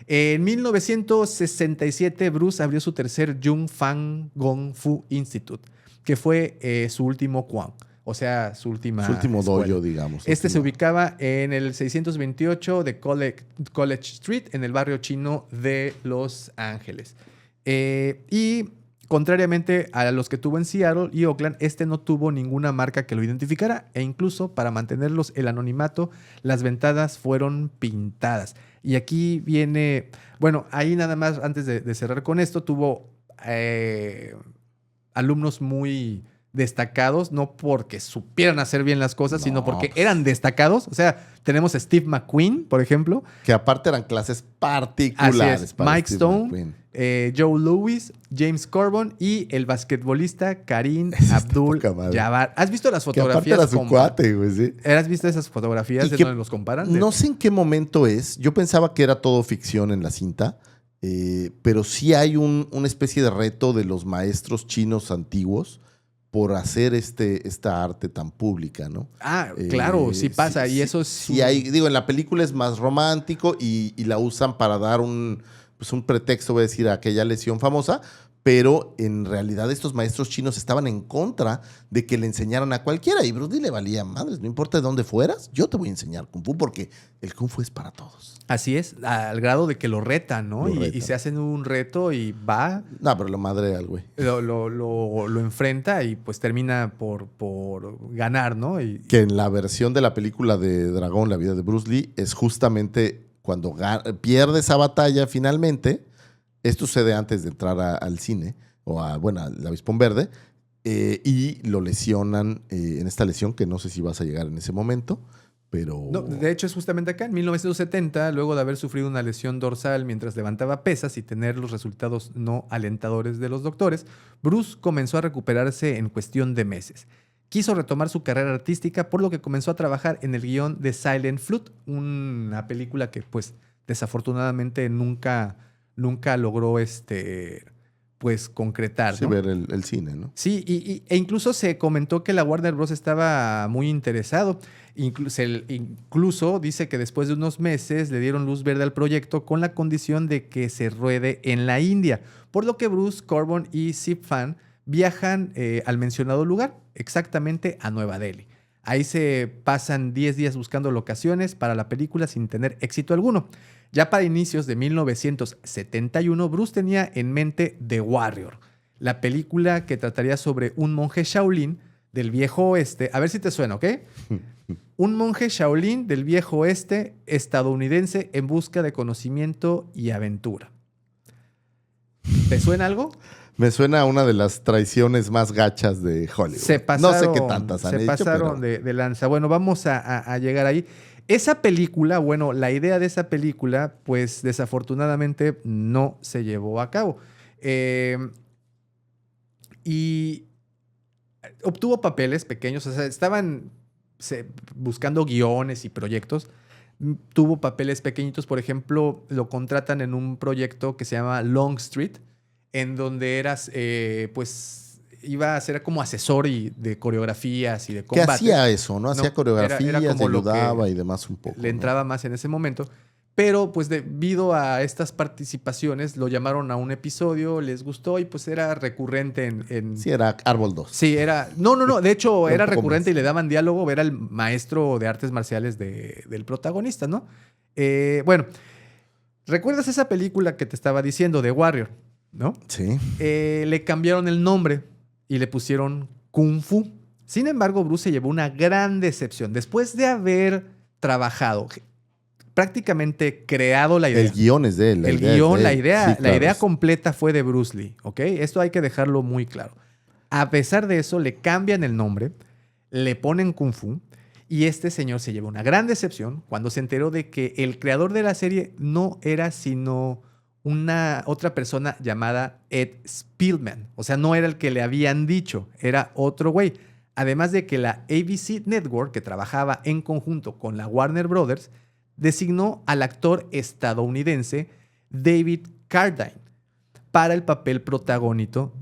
En 1967, Bruce abrió su tercer Jung Fan Gong Fu Institute, que fue su último Kwang. O sea, su último dojo, digamos. Se ubicaba en el 628 de College Street, en el barrio chino de Los Ángeles. Y contrariamente a los que tuvo en Seattle y Oakland, no tuvo ninguna marca que lo identificara e incluso para mantenerlos el anonimato, las ventanas fueron pintadas. Y aquí viene, bueno, ahí nada más antes de cerrar con esto, tuvo alumnos muy destacados, no porque supieran hacer bien las cosas, sino porque eran destacados. O sea, tenemos a Steve McQueen, por ejemplo. Que aparte eran clases particulares. Así es. Mike Stone, Joe Louis, James Corbin y el basquetbolista Kareem Abdul-Jabbar. ¿Has visto las fotografías? Que aparte era su cuate, güey, sí. ¿Has visto esas fotografías de donde los comparan? No sé en qué momento es. Yo pensaba que era todo ficción en la cinta, pero sí hay una especie de reto de los maestros chinos antiguos por hacer esta arte tan pública, ¿no? Claro, sí pasa. Y eso sí hay, digo, en la película es más romántico y la usan para dar un pretexto, voy a decir, a aquella lesión famosa, pero en realidad estos maestros chinos estaban en contra de que le enseñaran a cualquiera y Bruce Lee le valía madres, no importa de dónde fueras, yo te voy a enseñar Kung Fu porque el Kung Fu es para todos. Así es, al grado de que lo retan, ¿no? Y se hacen un reto y va... No, pero lo madrea al güey. Lo enfrenta y pues termina por ganar, ¿no? Que en la versión de la película de Dragón, la vida de Bruce Lee, es justamente cuando pierde esa batalla finalmente. Esto sucede antes de entrar al cine, al Avispón Verde, y lo lesionan en esta lesión, que no sé si vas a llegar en ese momento, pero... No, de hecho es justamente acá, en 1970, luego de haber sufrido una lesión dorsal mientras levantaba pesas y tener los resultados no alentadores de los doctores, Bruce comenzó a recuperarse en cuestión de meses. Quiso retomar su carrera artística, por lo que comenzó a trabajar en el guión de Silent Flute, una película que pues desafortunadamente nunca logró pues concretar, ¿no? Sí, ver el cine, ¿no? Sí, e incluso se comentó que la Warner Bros. Estaba muy interesado. Incluso dice que después de unos meses le dieron luz verde al proyecto con la condición de que se ruede en la India, por lo que Bruce, Corbin y Sip Fan viajan al mencionado lugar, exactamente a Nueva Delhi. Ahí se pasan 10 días buscando locaciones para la película sin tener éxito alguno. Ya para inicios de 1971, Bruce tenía en mente The Warrior, la película que trataría sobre un monje Shaolin del viejo oeste. A ver si te suena, ¿ok? Un monje Shaolin del viejo oeste estadounidense en busca de conocimiento y aventura. ¿Te suena algo? Me suena a una de las traiciones más gachas de Hollywood. Se pasaron, no sé qué tantas han se hecho, pasaron pero... de lanza. Bueno, vamos a llegar ahí. Esa película, bueno, la idea de esa película, pues desafortunadamente no se llevó a cabo. Y obtuvo papeles pequeños, o sea, estaban buscando guiones y proyectos. Tuvo papeles pequeñitos, por ejemplo, lo contratan en un proyecto que se llama Long Street, en donde eras, pues, iba a ser como asesor de coreografías y de ¿Qué combates. hacía eso, no? Hacía coreografías, era como lo que ayudaba y demás un poco. le entraba más en ese momento. Pero pues debido a estas participaciones lo llamaron a un episodio, les gustó y pues era recurrente en... Sí, era Árbol 2. Sí, era... No, de hecho era Un poco recurrente más. y le daban diálogo, era el maestro de artes marciales del protagonista, ¿no? Bueno, ¿recuerdas esa película que te estaba diciendo, The Warrior, no? Sí. Le cambiaron el nombre y le pusieron Kung Fu. Sin embargo, Bruce se llevó una gran decepción. Después de haber trabajado, prácticamente creado la idea. El guión es de él. El guión, la Sí, idea claro. completa fue de Bruce Lee, ¿ok? Esto hay que dejarlo muy claro. A pesar de eso, le cambian el nombre, le ponen Kung Fu, y este señor se lleva una gran decepción cuando se enteró de que el creador de la serie no era sino una otra persona llamada Ed Spielman. O sea, no era el que le habían dicho, era otro güey. Además de que la ABC Network, que trabajaba en conjunto con la Warner Brothers, designó al actor estadounidense David Carradine para el papel protagónico,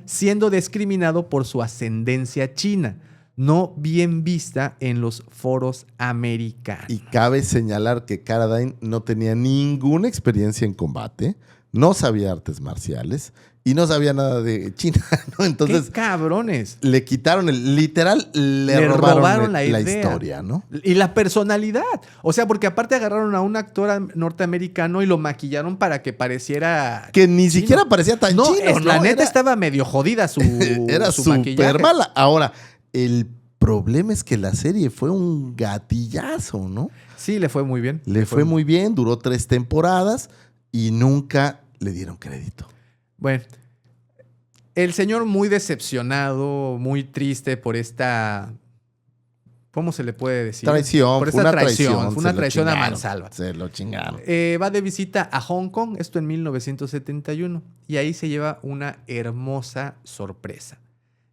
siendo discriminado por su ascendencia china, no bien vista en los foros americanos. Y cabe señalar que Carradine no tenía ninguna experiencia en combate, no sabía artes marciales y no sabía nada de China, ¿no? Entonces, ¡qué cabrones! le quitaron literal, le robaron la historia, ¿no? Y la personalidad. O sea, porque aparte agarraron a un actor norteamericano y lo maquillaron para que pareciera Que ni chino. siquiera parecía tan chino, ¿no? La neta estaba medio jodida su Era su súper maquillaje. mala. Ahora, el problema es que la serie fue un gatillazo, ¿no? Sí, le fue muy bien. Le fue muy bien, duró 3 temporadas y nunca le dieron crédito. Bueno, el señor muy decepcionado, muy triste por esta... ¿Cómo se le puede decir? Traición, Por fue esta una traición. Fue una se lo traición a chingaron, mansalva. Se lo chingaron. Va de visita a Hong Kong, esto en 1971, y ahí se lleva una hermosa sorpresa,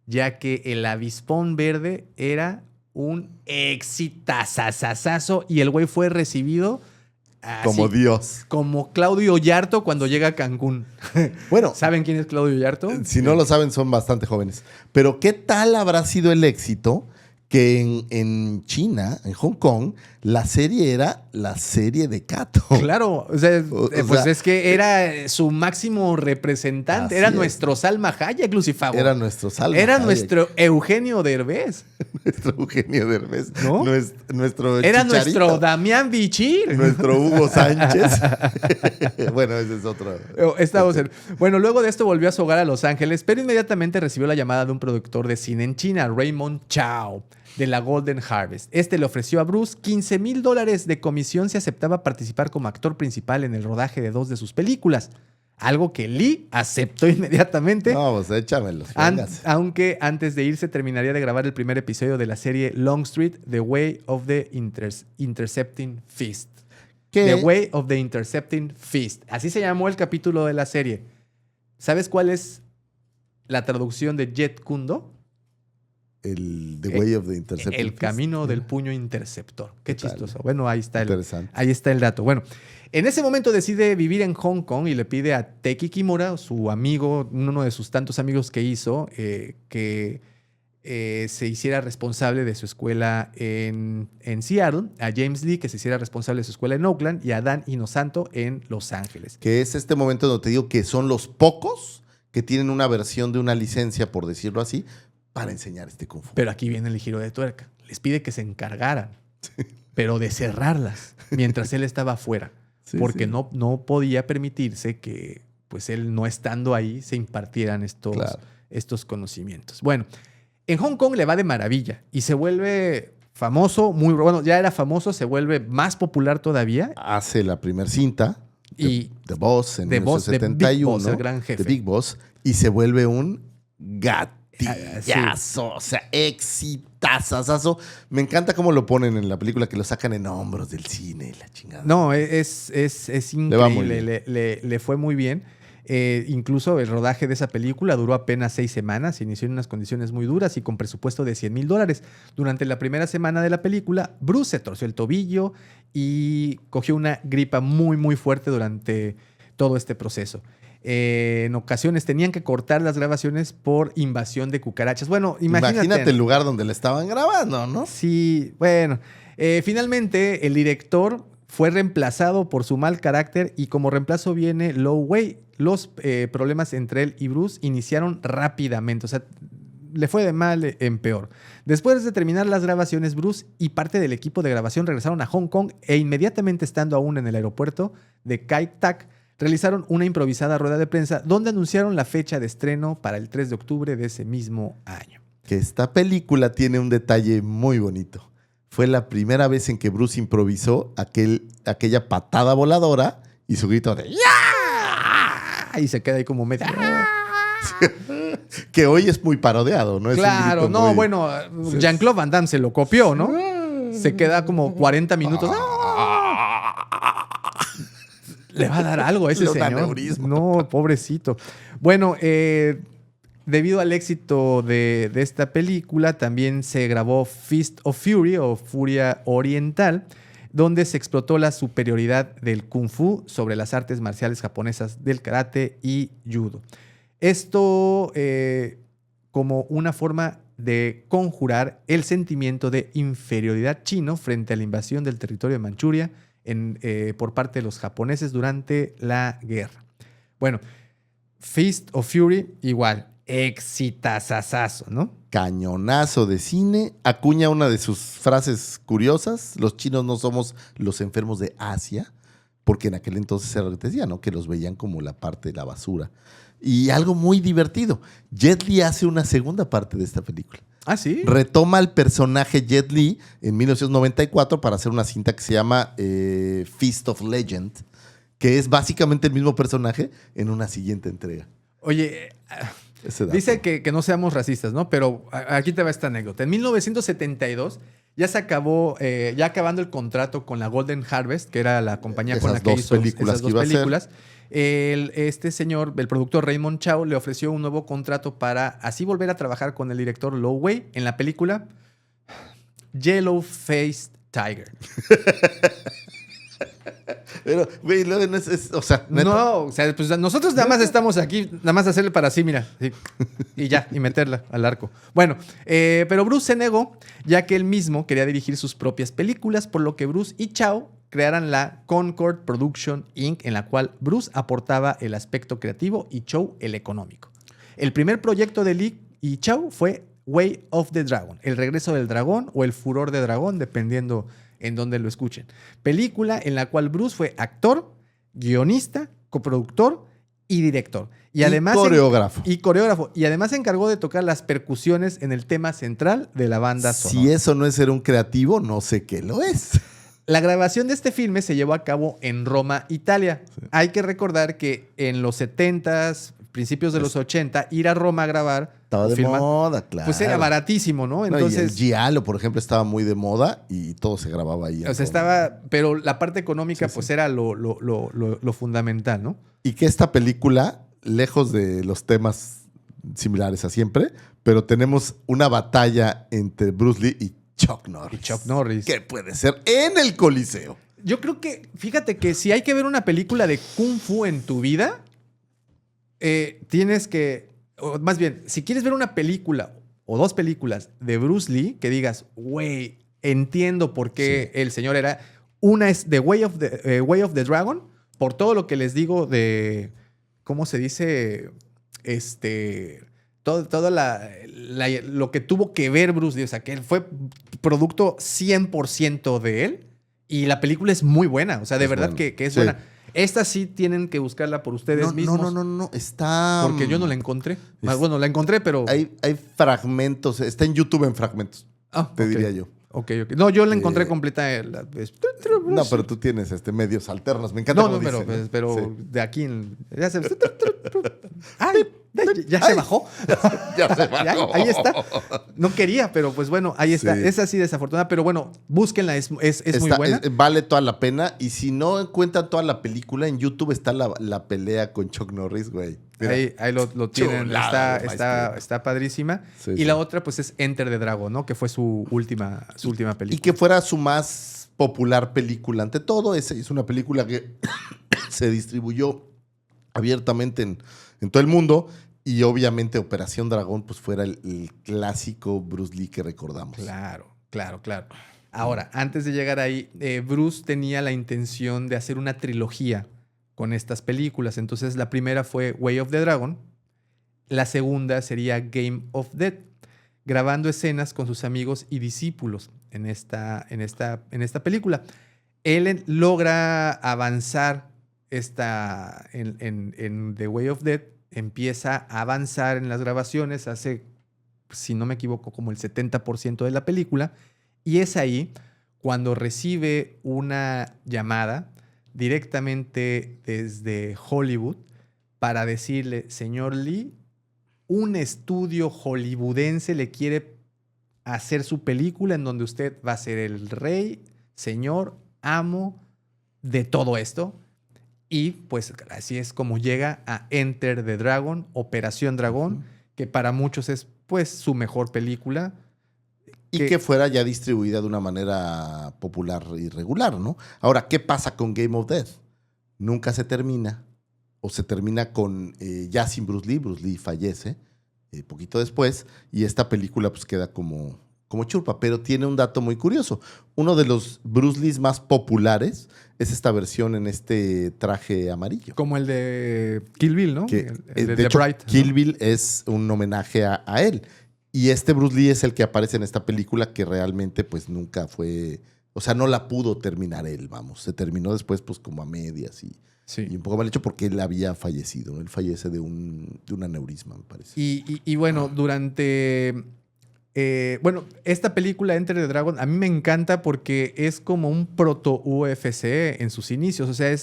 ya que el avispón verde era un exitazazazazo y el güey fue recibido así, Como Dios. como Claudio Yarto cuando llega a Cancún. Bueno, ¿Saben quién es Claudio Yarto? si no lo saben, son bastante jóvenes. Pero ¿qué tal habrá sido el éxito que en China, en Hong Kong, la serie era la serie de Kato? Claro, o sea, pues sea, es que era su máximo representante, así era es. nuestro Salma Hayek, Lucifer. Era nuestro Salma Era Hayek, nuestro Eugenio Derbez, nuestro Eugenio Derbez, ¿no? nuestro Era Chicharito, nuestro Damián Bichir. nuestro Hugo Sánchez. Bueno, ese es otro. Bueno, luego de esto volvió a su hogar a Los Ángeles, pero inmediatamente recibió la llamada de un productor de cine en China, Raymond Chow, de la Golden Harvest. Este le ofreció a Bruce $15,000 de comisión si aceptaba participar como actor principal en el rodaje de 2 de sus películas. Algo que Lee aceptó inmediatamente. No, pues échamelos. Aunque antes de irse terminaría de grabar el primer episodio de la serie Long Street, The Way of the Intercepting Fist. ¿Qué? The Way of the Intercepting Fist. Así se llamó el capítulo de la serie. ¿Sabes cuál es la traducción de Jet Kundo? El The Way of the Intercepting El Fist. camino del puño interceptor. Qué ¿Qué tal? chistoso. Bueno, ahí está Interesante. ahí está el dato. Bueno, en ese momento decide vivir en Hong Kong y le pide a Teki Kimura, su amigo, uno de sus tantos amigos que hizo, que se hiciera responsable de su escuela en Seattle, a James Lee, que se hiciera responsable de su escuela en Oakland, y a Dan Inosanto en Los Ángeles. Que es este momento donde te digo que son los pocos que tienen una versión de una licencia, por decirlo así, para enseñar este Kung Fu. Pero aquí viene el giro de tuerca. Les pide que se encargaran pero de cerrarlas mientras él estaba afuera. Sí, porque sí. no podía permitirse que, pues él no estando ahí, se impartieran Claro. estos conocimientos. Bueno, en Hong Kong le va de maravilla y se vuelve famoso, bueno, ya era famoso, se vuelve más popular todavía. Hace la primer cinta, Y The Boss, en The Boss, The Big 1971. Boss, el gran jefe. The Big Boss, y se vuelve un Sí. gatillazo, o sea, exitazazazo. Me encanta cómo lo ponen en la película, que lo sacan en hombros del cine, la chingada. No, es Le va muy increíble, le fue muy bien. Incluso el rodaje de esa película duró apenas 6 semanas, se inició en unas condiciones muy duras y con presupuesto de $100,000. Durante la primera semana de la película, Bruce se torció el tobillo y cogió una gripa muy, muy fuerte durante todo este proceso. En ocasiones tenían que cortar las grabaciones por invasión de cucarachas. Bueno, Imagínate el lugar donde le estaban grabando, ¿no? Sí, bueno. Finalmente, el director fue reemplazado por su mal carácter y como reemplazo viene Lo Wei. Los problemas entre él y Bruce iniciaron rápidamente, o sea, le fue de mal en peor. Después de terminar las grabaciones, Bruce y parte del equipo de grabación regresaron a Hong Kong e inmediatamente estando aún en el aeropuerto de Kai Tak, realizaron una improvisada rueda de prensa donde anunciaron la fecha de estreno para el 3 de octubre de ese mismo año. Que esta película tiene un detalle muy bonito. Fue la primera vez en que Bruce improvisó aquella patada voladora y su grito de ¡Ya! Y se queda ahí como medio... Que hoy es muy parodiado, ¿no? Es un Claro, grito no, muy- bueno, Jean-Claude Van Damme se lo copió, ¿no? Se queda como 40 minutos. Le va a dar algo a ese Le da señor. aneurisma. No, pobrecito. Bueno, debido al éxito de esta película, también se grabó Fist of Fury o Furia Oriental, donde se explotó la superioridad del Kung Fu sobre las artes marciales japonesas del karate y judo. Esto como una forma de conjurar el sentimiento de inferioridad chino frente a la invasión del territorio de Manchuria por parte de los japoneses durante la guerra. Bueno, Fist of Fury, igual, exitazazazo, ¿no? Cañonazo de cine. Acuña una de sus frases curiosas. Los chinos no somos los enfermos de Asia, porque en aquel entonces era lo que te decía, ¿no? Que los veían como la parte de la basura. Y algo muy divertido. Jet Li hace una segunda parte de esta película. Ah, sí. Retoma el personaje Jet Li en 1994 para hacer una cinta que se llama Feast of Legend, que es básicamente el mismo personaje en una siguiente entrega. Oye, Ese dato. dice que no seamos racistas, ¿no? Pero aquí te va esta anécdota. En 1972 ya se acabó, ya acabando el contrato con la Golden Harvest, que era la compañía con la Esas que dos hizo películas esas que dos iba a hacer. películas. Este señor, el productor Raymond Chow, le ofreció un nuevo contrato para así volver a trabajar con el director Lo Wei en la película Yellow Faced Tiger. Pero, güey, luego no o sea, neta. No, o sea, pues nosotros nada más estamos aquí, nada más hacerle para así, mira, sí, y ya, y meterla al arco. Bueno, pero Bruce se negó, ya que él mismo quería dirigir sus propias películas, por lo que Bruce y Chow crearan la Concord Production Inc., en la cual Bruce aportaba el aspecto creativo y Chow el económico. El primer proyecto de Lee y Chow fue Way of the Dragon, el regreso del dragón o el furor de dragón, dependiendo en donde lo escuchen. Película en la cual Bruce fue actor, guionista, coproductor y director. Y además coreógrafo. Y coreógrafo. Y además se encargó de tocar las percusiones en el tema central de la banda sonora. Si eso no es ser un creativo, no sé qué lo es. La grabación de este filme se llevó a cabo en Roma, Italia. Sí. Hay que recordar que en los 70s, principios de los 80, ir a Roma a grabar... Estaba de moda, claro. Pues era baratísimo, ¿no? Entonces, y el Giallo, por ejemplo, estaba muy de moda y todo se grababa ahí. O sea, estaba... Pero la parte económica, sí, pues sí, era lo fundamental, ¿no? Y que esta película, lejos de los temas similares a siempre, pero tenemos una batalla entre Bruce Lee y Chuck Norris. Que puede ser en el Coliseo. Yo creo que, fíjate que si hay que ver una película de Kung Fu en tu vida, tienes que, o más bien, si quieres ver una película o dos películas de Bruce Lee, que digas, güey, entiendo por qué el señor era... Una es The Way of the Dragon, por todo lo que les digo de, ¿cómo se dice? todo lo que tuvo que ver Bruce Lee, o sea, que fue producto 100% de él y la película es muy buena, o sea, de Es verdad buena. que es Sí. buena. Esta sí tienen que buscarla por ustedes mismos. No, está... Porque yo no la encontré. Es- Bueno, la encontré, pero... Hay fragmentos, está en YouTube en fragmentos, te ok. diría yo. Ok. No, yo la encontré Eh, completa. No, pero tú tienes medios alternos, me encanta No, cómo pero, dicen, ¿no? pero Sí. de aquí ya se... ¡Ay! Ya se Ay. bajó. Ya se bajó. Ahí está. No quería, pero pues bueno, ahí está. Sí. Es así desafortunada, pero bueno, búsquenla, es muy Está- buena. vale toda la pena. Y si no encuentran toda la película, en YouTube está la pelea con Chuck Norris, güey. Mira. Ahí lo tienen. Chulada de Está maestría. padrísima. Sí, y sí. la otra, pues, es Enter the Dragon, ¿no? Que fue su última película. Y que fuera su más popular película. Ante todo, es una película que se distribuyó abiertamente en todo el mundo. Y obviamente Operación Dragón pues fuera el clásico Bruce Lee que recordamos. Claro. Ahora, antes de llegar ahí, Bruce tenía la intención de hacer una trilogía con estas películas. Entonces, la primera fue Way of the Dragon. La segunda sería Game of Death, grabando escenas con sus amigos y discípulos en esta película. Él logra avanzar en The Way of Death, empieza a avanzar en las grabaciones, hace, si no me equivoco, como el 70% de la película, y es ahí cuando recibe una llamada directamente desde Hollywood para decirle, señor Lee, un estudio hollywoodense le quiere hacer su película en donde usted va a ser el rey, señor, amo de todo esto. Y pues así es como llega a Enter the Dragon, Operación Dragón, que para muchos es pues su mejor película. Y que fuera ya distribuida de una manera popular y regular, ¿no? Ahora, ¿qué pasa con Game of Death? Nunca se termina, o se termina con ya sin Bruce Lee fallece poquito después, y esta película pues queda como churpa, pero tiene un dato muy curioso. Uno de los Bruce Lees más populares es esta versión en este traje amarillo. Como el de Kill Bill, ¿no? Que, El de The hecho, Bright, ¿no? Kill Bill es un homenaje a él. Y este Bruce Lee es el que aparece en esta película que realmente pues nunca fue... O sea, no la pudo terminar él, vamos. Se terminó después pues como a medias y un poco mal hecho porque él había fallecido. Él fallece de un aneurisma, me parece. Y bueno, durante... esta película Enter the Dragon a mí me encanta porque es como un proto-UFC en sus inicios. O sea,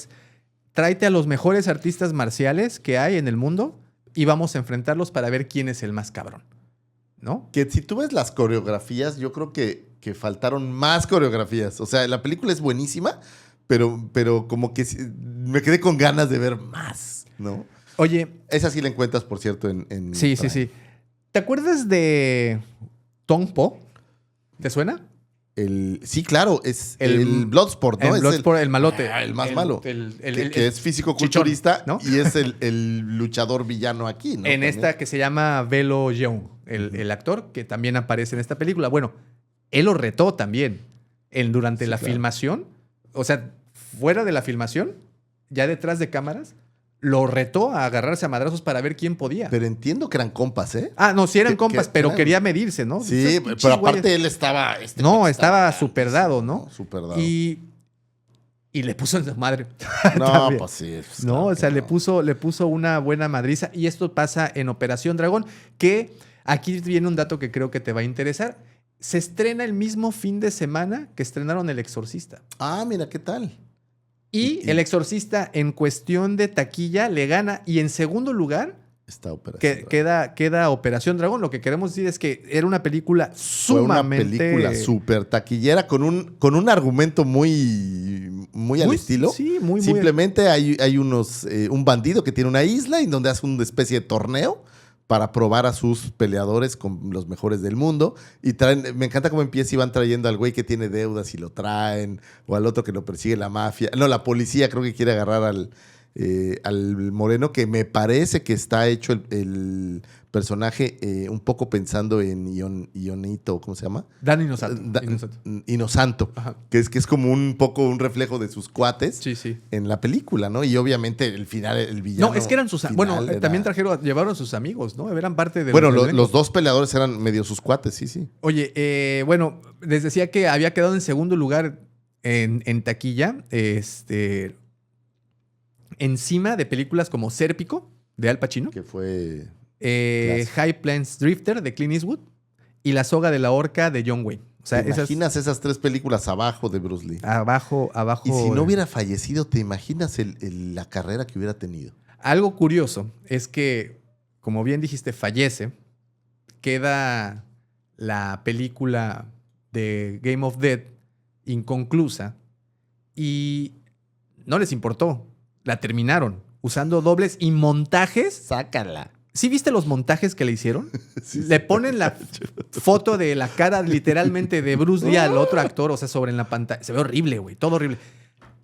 tráete a los mejores artistas marciales que hay en el mundo y vamos a enfrentarlos para ver quién es el más cabrón, ¿no? Que si tú ves las coreografías, yo creo que faltaron más coreografías. O sea, la película es buenísima, pero como que me quedé con ganas de ver más, ¿no? Oye. Esa sí la encuentras, por cierto, en Sí. ¿Te acuerdas de Tong Po? ¿Te suena? Sí, claro, es el Bloodsport, ¿no? El Bloodsport, el malote. El más malo. Que es físico-culturista ¿no? Y es el luchador villano aquí, ¿no? En esta que se llama Velo Yeung, el actor que también aparece en esta película. Bueno, él lo retó también durante la filmación. O sea, fuera de la filmación, ya detrás de cámaras, lo retó a agarrarse a madrazos para ver quién podía. Pero entiendo que eran compas, ¿eh? Ah, no, sí eran compas, pero eran... quería medirse, ¿no? Sí, Entonces, pero aparte él estaba... estaba súper dado, ¿no? Súper dado. Y le puso en su madre. No, pues sí. Pues no, claro o sea, no. le puso una buena madriza. Y esto pasa en Operación Dragón, que aquí viene un dato que creo que te va a interesar. Se estrena el mismo fin de semana que estrenaron El Exorcista. Ah, mira, ¿qué tal? Y El Exorcista, en cuestión de taquilla, le gana. Y en segundo lugar, esta Operación queda Operación Dragón. Lo que queremos decir es que era una película sumamente... Fue una película súper taquillera con un argumento muy al estilo. Sí, muy Simplemente hay un bandido que tiene una isla en donde hace una especie de torneo para probar a sus peleadores con los mejores del mundo. Y me encanta cómo empieza y van trayendo al güey que tiene deudas y lo traen, o al otro que lo persigue la mafia. No, la policía creo que quiere agarrar al moreno, que me parece que está hecho el personaje un poco pensando en Ionito, ¿cómo se llama? Dan Inosanto. Inosanto, Ajá. que es como un poco un reflejo de sus cuates Sí. en la película, ¿no? Y obviamente el final, el villano. No, es que eran sus... final Bueno, era- también llevaron a sus amigos, ¿no? Eran parte de... Bueno, del elenco. los dos peleadores eran medio sus cuates, sí. Oye, bueno, les decía que había quedado en segundo lugar en taquilla, encima de películas como Sérpico, de Al Pacino, Que fue... High Plains Drifter, de Clint Eastwood, y La Soga de la Horca, de John Wayne. O sea, ¿Te imaginas esas 3 películas abajo de Bruce Lee? abajo... Y si no hubiera fallecido, ¿te imaginas la carrera que hubiera tenido? Algo curioso es que, como bien dijiste, fallece, queda la película de Game of Death inconclusa y no les importó. La terminaron usando dobles y montajes. Sácala. ¿Sí viste los montajes que le hicieron? Sí, Le ponen la foto de la cara literalmente de Bruce Lee al otro actor, o sea, sobre en la pantalla. Se ve horrible, güey, todo horrible.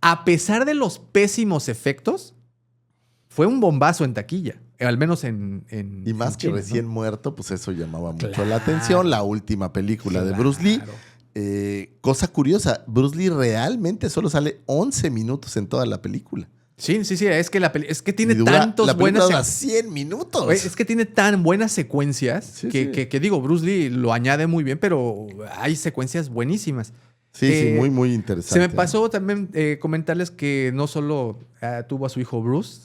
A pesar de los pésimos efectos, fue un bombazo en taquilla. Al menos en Y más en que China, recién ¿no? muerto, pues eso llamaba mucho Claro. la atención. La última película de Bruce Lee. Claro. Cosa curiosa, Bruce Lee realmente solo sale 11 minutos en toda la película. Sí, es que es que tiene Y dura- tantos la película buenas dura 100 minutos. Güey, es que tiene tan buenas secuencias Sí, que, sí. que digo, Bruce Lee lo añade muy bien, pero hay secuencias buenísimas. Sí, muy, muy interesante. Se me pasó también comentarles que no solo tuvo a su hijo Bruce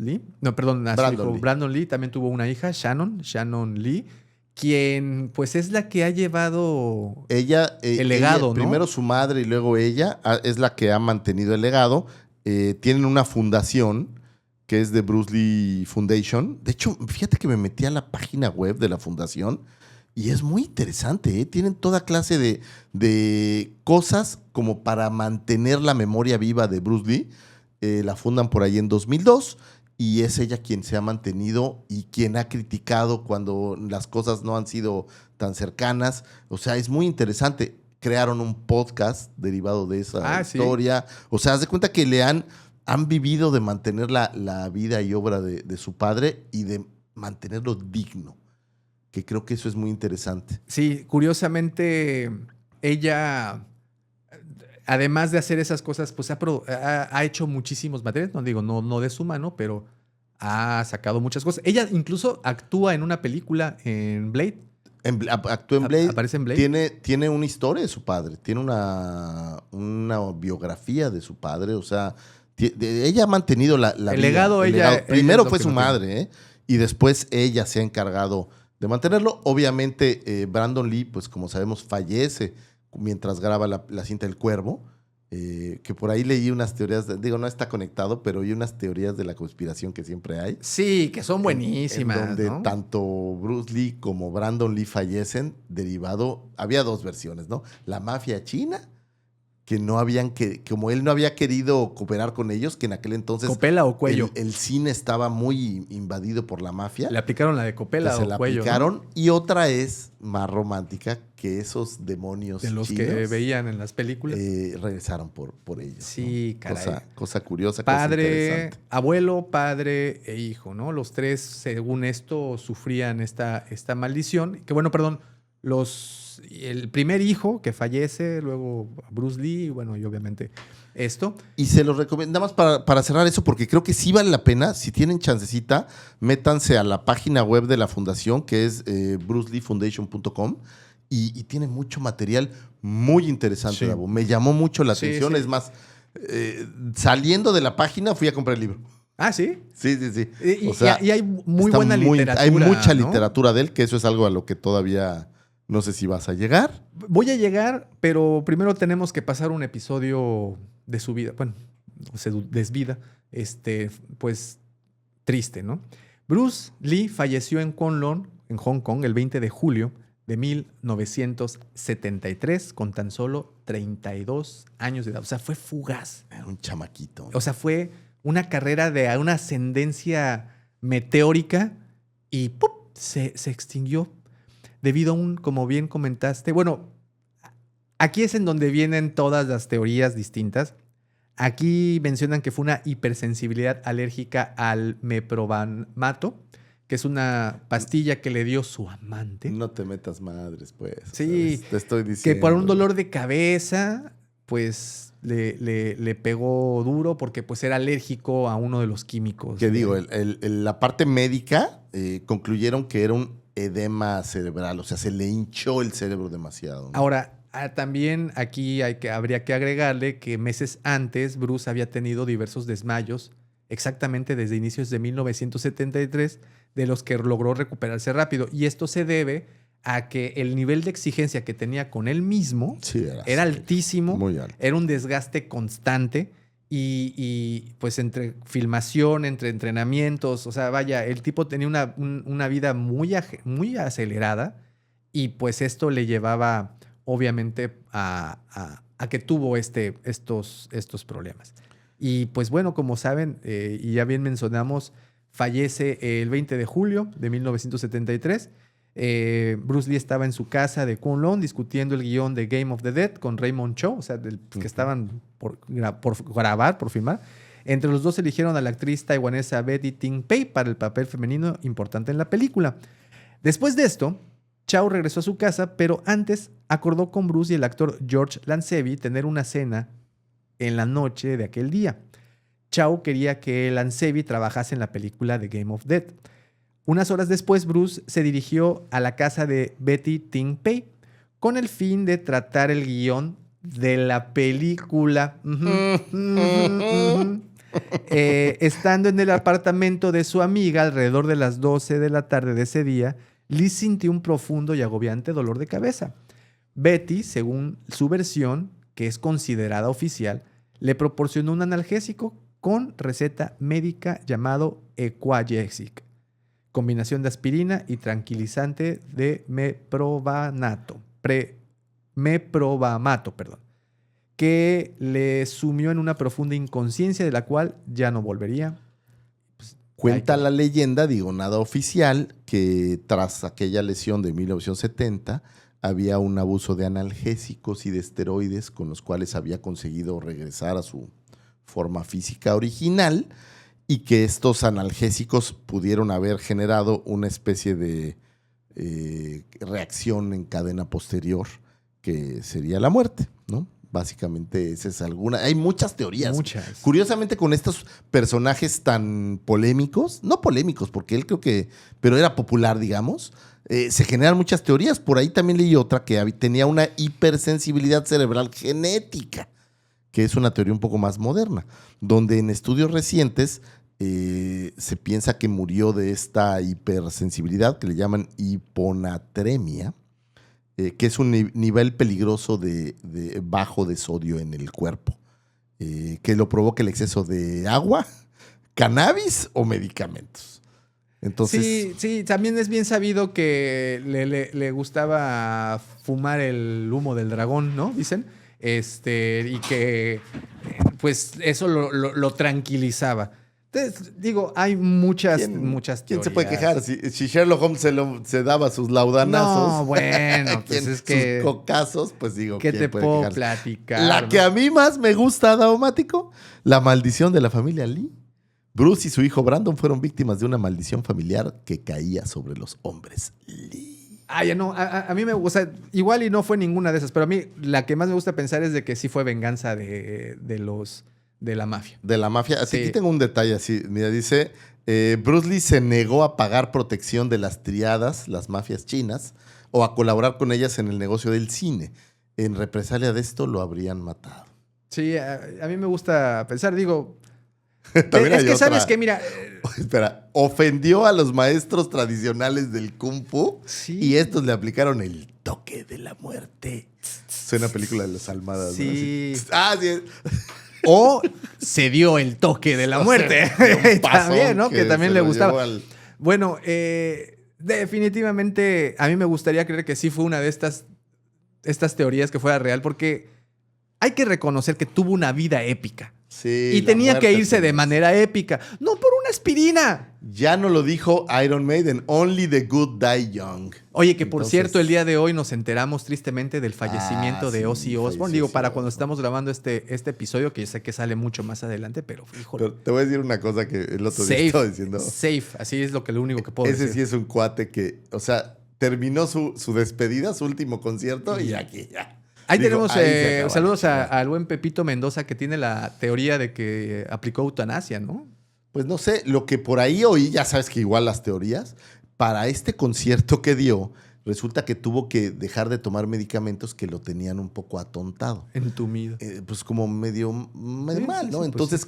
Lee, no, perdón, a su Brandon hijo Lee. Brandon Lee, también tuvo una hija, Shannon Lee, quien pues es la que ha llevado... Ella, el legado, ¿no? primero su madre y luego ella es la que ha mantenido el legado. Tienen una fundación que es de Bruce Lee Foundation. De hecho, fíjate que me metí a la página web de la fundación y es muy interesante, ¿eh? Tienen toda clase de cosas como para mantener la memoria viva de Bruce Lee. La fundan por ahí en 2002 y es ella quien se ha mantenido y quien ha criticado cuando las cosas no han sido tan cercanas. O sea, es muy interesante. Crearon un podcast derivado de esa historia. Sí. O sea, haz de cuenta que han vivido de mantener la vida y obra de su padre y de mantenerlo digno, que creo que eso es muy interesante. Sí, curiosamente, ella, además de hacer esas cosas, pues ha hecho muchísimos materiales, no digo, no de su mano, pero ha sacado muchas cosas. Ella incluso actúa en una película en Blade. Actúa en Blade. Aparece en Blade. Tiene una historia de su padre, tiene una biografía de su padre, o sea, ella ha mantenido la vida. Legado. Primero fue su madre, ¿eh? Y después ella se ha encargado de mantenerlo. Obviamente, Brandon Lee, pues como sabemos, fallece mientras graba la cinta El Cuervo, que por ahí leí unas teorías, digo, no está conectado, pero hay unas teorías de la conspiración que siempre hay. Sí, que son buenísimas. En donde ¿no? tanto Bruce Lee como Brandon Lee fallecen derivado, había 2 versiones, ¿no? La mafia china, que no habían, como él no había querido cooperar con ellos, que en aquel entonces... ¿Copela o cuello? El cine estaba muy invadido por la mafia. Le aplicaron la de Copela o la cuello. aplicaron. ¿No? Y otra es más romántica, que esos demonios de los chinos, que veían en las películas. Regresaron por ellos. Sí, ¿no? caray. Cosa curiosa, Padre, cosa interesante. abuelo, padre e hijo, ¿no? Los 3, según esto, sufrían esta maldición. Que bueno, perdón, el primer hijo que fallece, luego Bruce Lee, bueno, y obviamente esto. Y se los recomiendo, nada más para cerrar eso, porque creo que sí vale la pena. Si tienen chancecita, métanse a la página web de la fundación, que es bruceleefoundation.com, y tiene mucho material muy interesante, Sí. Davo. Me llamó mucho la Sí, atención. sí. Es más, saliendo de la página fui a comprar el libro. Ah, ¿sí? Sí. Y, O sea, y hay muy buena literatura. Hay mucha ¿no? literatura de él, que eso es algo a lo que todavía no sé si vas a llegar. Voy a llegar, pero primero tenemos que pasar un episodio de su vida. Bueno, se desvida. Pues triste, ¿no? Bruce Lee falleció en Kowloon, en Hong Kong, el 20 de julio de 1973, con tan solo 32 años de edad. O sea, fue fugaz. Era un chamaquito. O sea, fue una carrera de una ascendencia meteórica y ¡pum! Se extinguió debido a como bien comentaste, bueno, aquí es en donde vienen todas las teorías distintas. Aquí mencionan que fue una hipersensibilidad alérgica al meprobamato, que es una pastilla que le dio su amante. No te metas madres, pues. Sí, ¿Sabes? Te estoy diciendo. Que por un dolor de cabeza, pues le pegó duro porque pues era alérgico a uno de los químicos. Que digo, la parte médica concluyeron que era un edema cerebral, o sea, se le hinchó el cerebro demasiado, ¿no? Ahora, también aquí habría que agregarle que meses antes Bruce había tenido diversos desmayos, exactamente desde inicios de 1973, de los que logró recuperarse rápido. Y esto se debe a que el nivel de exigencia que tenía con él mismo Sí, era altísimo, muy alto. era un desgaste constante y pues entre filmación, entre entrenamientos, o sea, vaya, el tipo tenía una vida muy acelerada y pues esto le llevaba obviamente a que tuvo estos problemas. Y pues bueno, como saben, y ya bien mencionamos, fallece el 20 de julio de 1973. Bruce Lee estaba en su casa de Kunlun discutiendo el guión de Game of the Dead con Raymond Cho, o sea, que estaban por grabar, por filmar. Entre los dos eligieron a la actriz taiwanesa Betty Ting Pei para el papel femenino importante en la película. Después de esto, Chow regresó a su casa, pero antes acordó con Bruce y el actor George Lazenby tener una cena en la noche de aquel día. Chow quería que Lazenby trabajase en la película de Game of Death. Unas horas después, Bruce se dirigió a la casa de Betty Ting Pei con el fin de tratar el guión de la película. Estando en el apartamento de su amiga alrededor de las 12 de la tarde de ese día, Lee sintió un profundo y agobiante dolor de cabeza. Betty, según su versión, que es considerada oficial, le proporcionó un analgésico con receta médica llamado Equagesic, combinación de aspirina y tranquilizante de meprobamato, que le sumió en una profunda inconsciencia de la cual ya no volvería. Cuenta la leyenda, digo, nada oficial, que tras aquella lesión de 1970 había un abuso de analgésicos y de esteroides con los cuales había conseguido regresar a su forma física original y que estos analgésicos pudieron haber generado una especie de reacción en cadena posterior que sería la muerte, ¿no? Básicamente esa es alguna. Hay muchas teorías. Muchas. Curiosamente, con estos personajes tan polémicos, no polémicos, porque él creo que, pero era popular, digamos, se generan muchas teorías. Por ahí también leí otra que tenía una hipersensibilidad cerebral genética, que es una teoría un poco más moderna, donde en estudios recientes se piensa que murió de esta hipersensibilidad que le llaman hiponatremia, que es un nivel peligroso de bajo de sodio en el cuerpo, que lo provoca el exceso de agua, cannabis o medicamentos. Entonces, sí, también es bien sabido que le gustaba fumar el humo del dragón, ¿no? Dicen. Y que pues eso lo tranquilizaba. Entonces, digo, hay muchas teorías. ¿Quién se puede quejar? Si Sherlock Holmes se daba sus laudanazos. No, bueno, pues es que... sus cocazos, pues digo, ¿qué ¿quién te puede puedo quejarse? platicar? La que a mí más me gusta, Daumático, la maldición de la familia Lee. Bruce y su hijo Brandon fueron víctimas de una maldición familiar que caía sobre los hombres Lee. Ya no, a mí me gusta, igual y no fue ninguna de esas, pero a mí la que más me gusta pensar es de que sí fue venganza de la mafia. De la mafia. Sí. Aquí tengo un detalle así. Mira, dice, Bruce Lee se negó a pagar protección de las triadas, las mafias chinas, o a colaborar con ellas en el negocio del cine. En represalia de esto lo habrían matado. Sí, a mí me gusta pensar, digo... También es hay que otra. sabes que, mira... Espera, ofendió a los maestros tradicionales del Kung Fu y estos le aplicaron el toque de la muerte. Es una película de las Almadas. Sí. ¿No? Sí. O se dio el toque de la muerte. También, ¿no? Que también le gustaba. Bueno, definitivamente a mí me gustaría creer que sí fue una de estas teorías que fuera real, porque hay que reconocer que tuvo una vida épica. Sí, y tenía que irse de manera épica. No por una aspirina. Ya no lo dijo Iron Maiden, only the good die young. Oye, que por Entonces- cierto, el día de hoy nos enteramos tristemente del fallecimiento de sí, Ozzy Osbourne. falleció Digo, Ozzy para cuando Osbourne. estamos grabando este episodio, que yo sé que sale mucho más adelante, pero híjole. Pero te voy a decir una cosa que el otro día Safe, estaba diciendo. safe, así es lo único que puedo Ese sí decir. es un cuate que, o sea, terminó su despedida, su último concierto y aquí ya. Ahí Dijo, tenemos ahí se acabó saludos la chingada. al buen Pepito Mendoza, que tiene la teoría de que aplicó eutanasia, ¿no? Pues no sé, lo que por ahí oí, ya sabes que igual las teorías, para este concierto que dio, resulta que tuvo que dejar de tomar medicamentos que lo tenían un poco atontado. Entumido. Pues como medio Sí, mal, sí, ¿no? sí, pues Entonces,